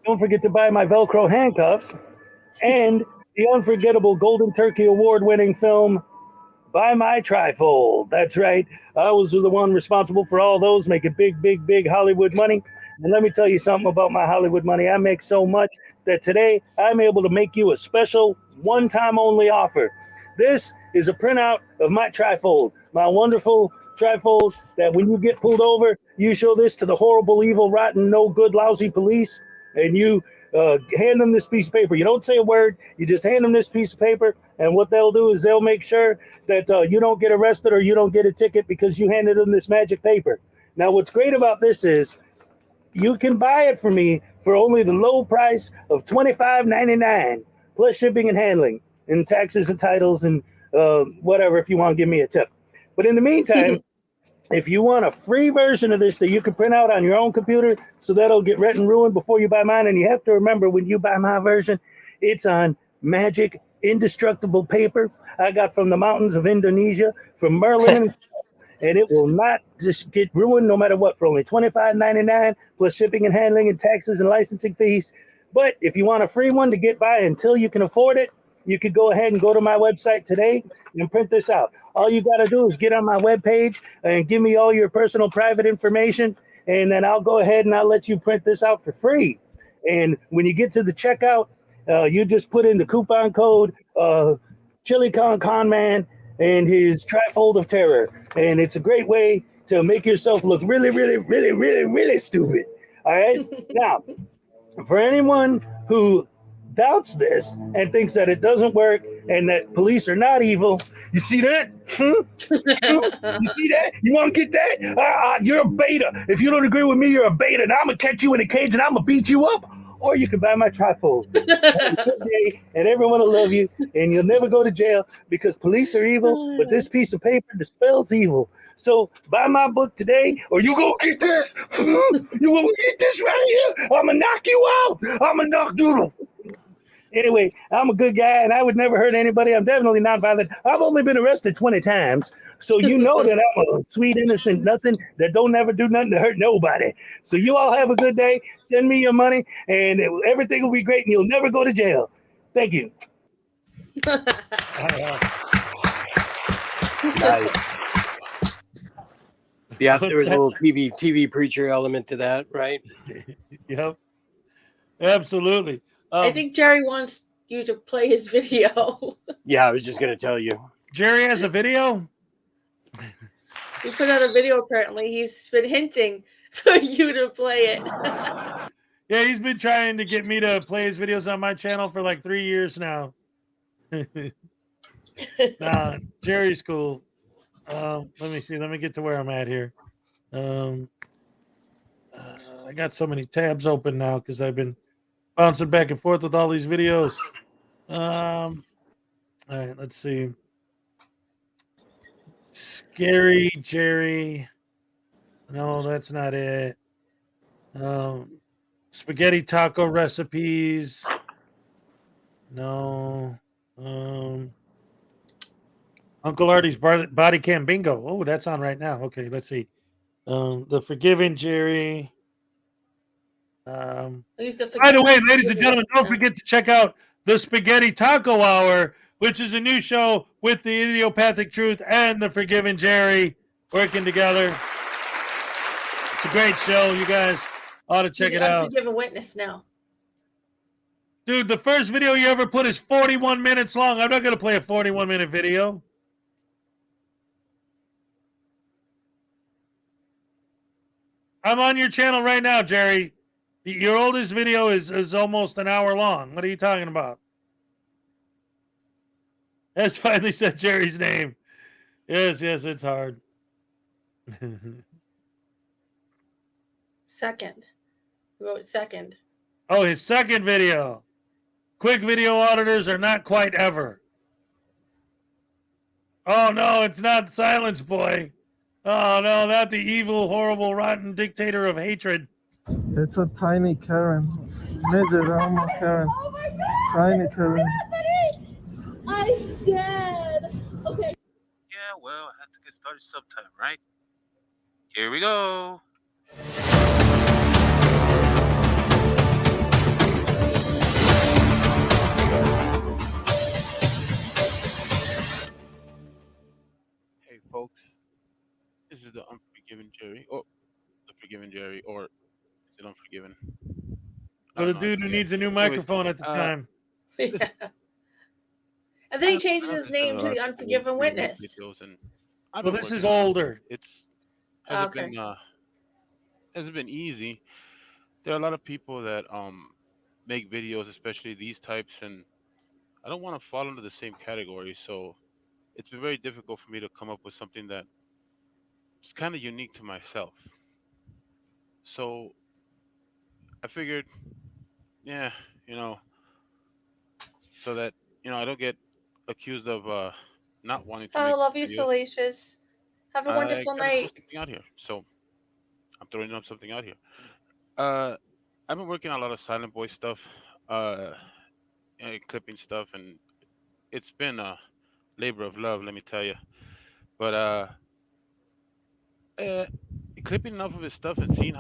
Don't forget to buy my Velcro handcuffs and the unforgettable Golden Turkey Award-winning film Buy My Trifold. That's right. I was the one responsible for all those, making big Hollywood money. And let me tell you something about my Hollywood money. I make so much that today I'm able to make you a special one-time only offer. This is a printout of my trifold, my wonderful trifold that when you get pulled over, you show this to the horrible, evil, rotten, no good, lousy police, and you hand them this piece of paper. You don't say a word. You just hand them this piece of paper, and what they'll do is they'll make sure that you don't get arrested or you don't get a ticket because you handed them this magic paper. Now, what's great about this is you can buy it for me for only the low price of $25.99 plus shipping and handling and taxes and titles and whatever if you want to give me a tip. But in the meantime, if you want a free version of this that you can print out on your own computer so that'll get written and ruined before you buy mine, and you have to remember when you buy my version, it's on magic indestructible paper I got from the mountains of Indonesia, from Merlin, and it will not just get ruined no matter what for only $25.99 plus shipping and handling and taxes and licensing fees. But if you want a free one to get by until you can afford it, you could go ahead and go to my website today and print this out. All you got to do is get on my webpage and give me all your personal private information, and then I'll go ahead and I'll let you print this out for free. And when you get to the checkout, you just put in the coupon code Chili Con Man and his trifold of terror. And it's a great way to make yourself look really stupid. All right. Now, for anyone who doubts this and thinks that it doesn't work and that police are not evil, you see that? You see that? You want to get that? You're a beta. If you don't agree with me, you're a beta, and I'm gonna catch you in a cage and I'm gonna beat you up. Or you can buy my trifold. Have a good day, and everyone will love you, and you'll never go to jail because police are evil, but this piece of paper dispels evil. So buy my book today, or you gonna get this. You gonna get this right here. I'm gonna knock you out. I'm gonna knock you out. Anyway, I'm a good guy, and I would never hurt anybody. I'm definitely not violent. I've only been arrested 20 times, so you know that I'm a sweet, innocent nothing that don't ever do nothing to hurt nobody. So you all have a good day. Send me your money, and everything will be great, and you'll never go to jail. Thank you.
Nice. Yeah, there was a little TV preacher element to that, right?
Yep. Absolutely.
I think Jerry wants you to play his video.
Yeah, I was just going to tell you.
Jerry has a video?
He put out a video apparently. He's been hinting for you to play it.
Yeah, he's been trying to get me to play his videos on my channel for like 3 years now. Nah, Jerry's cool. Let me see. Let me get to where I'm at here. I got so many tabs open now because I've been bouncing back and forth with all these videos. All right, let's see. Scary Jerry. No, that's not it. Spaghetti taco recipes. No. Uncle Arty's body cam bingo. Oh, that's on right now. Okay, let's see. The Forgiven Jerry. By the way, ladies and gentlemen, don't forget to check out the Spaghetti Taco Hour, which is a new show with the Idiopathic Truth and the Forgiven Jerry working together. It's a great show. You guys ought to check it out.
Unforgiven witness now.
Dude, the first video you ever put is 41 minutes long. I'm not going to play a 41-minute video. I'm on your channel right now, Jerry. Your oldest video is almost an hour long. What are you talking about? That's finally said Jerry's name. Yes, it's hard.
Second. He wrote second.
Oh, his second video. Quick video auditors are not quite ever. Oh, no, it's not Silence Boy. Oh, no, not the evil, horrible, rotten dictator of hatred.
It's a tiny Karen. It's midget, I'm a Karen.
Oh my God.
Tiny Karen.
I'm dead. Okay.
Yeah, well, I have to get started sometime, right? Here we go. Hey, folks. This is the Unforgiven Jerry. Oh, the Forgiven Jerry, or is it Unforgiven?
Or the dude who needs a new microphone at the time.
Yeah. And then he changes his name to the Unforgiven Witness.
Well, this is older.
Hasn't been easy. There are a lot of people that make videos, especially these types, and I don't want to fall into the same category. So it's been very difficult for me to come up with something that is kind of unique to myself. So I figured, yeah, so that I don't get accused of not wanting to.
I
make
love you,
videos.
Salacious. Have a wonderful
I gotta
night.
throw something out here. So I'm throwing up something out here. I've been working on a lot of silent voice stuff, clipping stuff, and it's been a labor of love, let me tell you. But clipping enough of his stuff and seeing how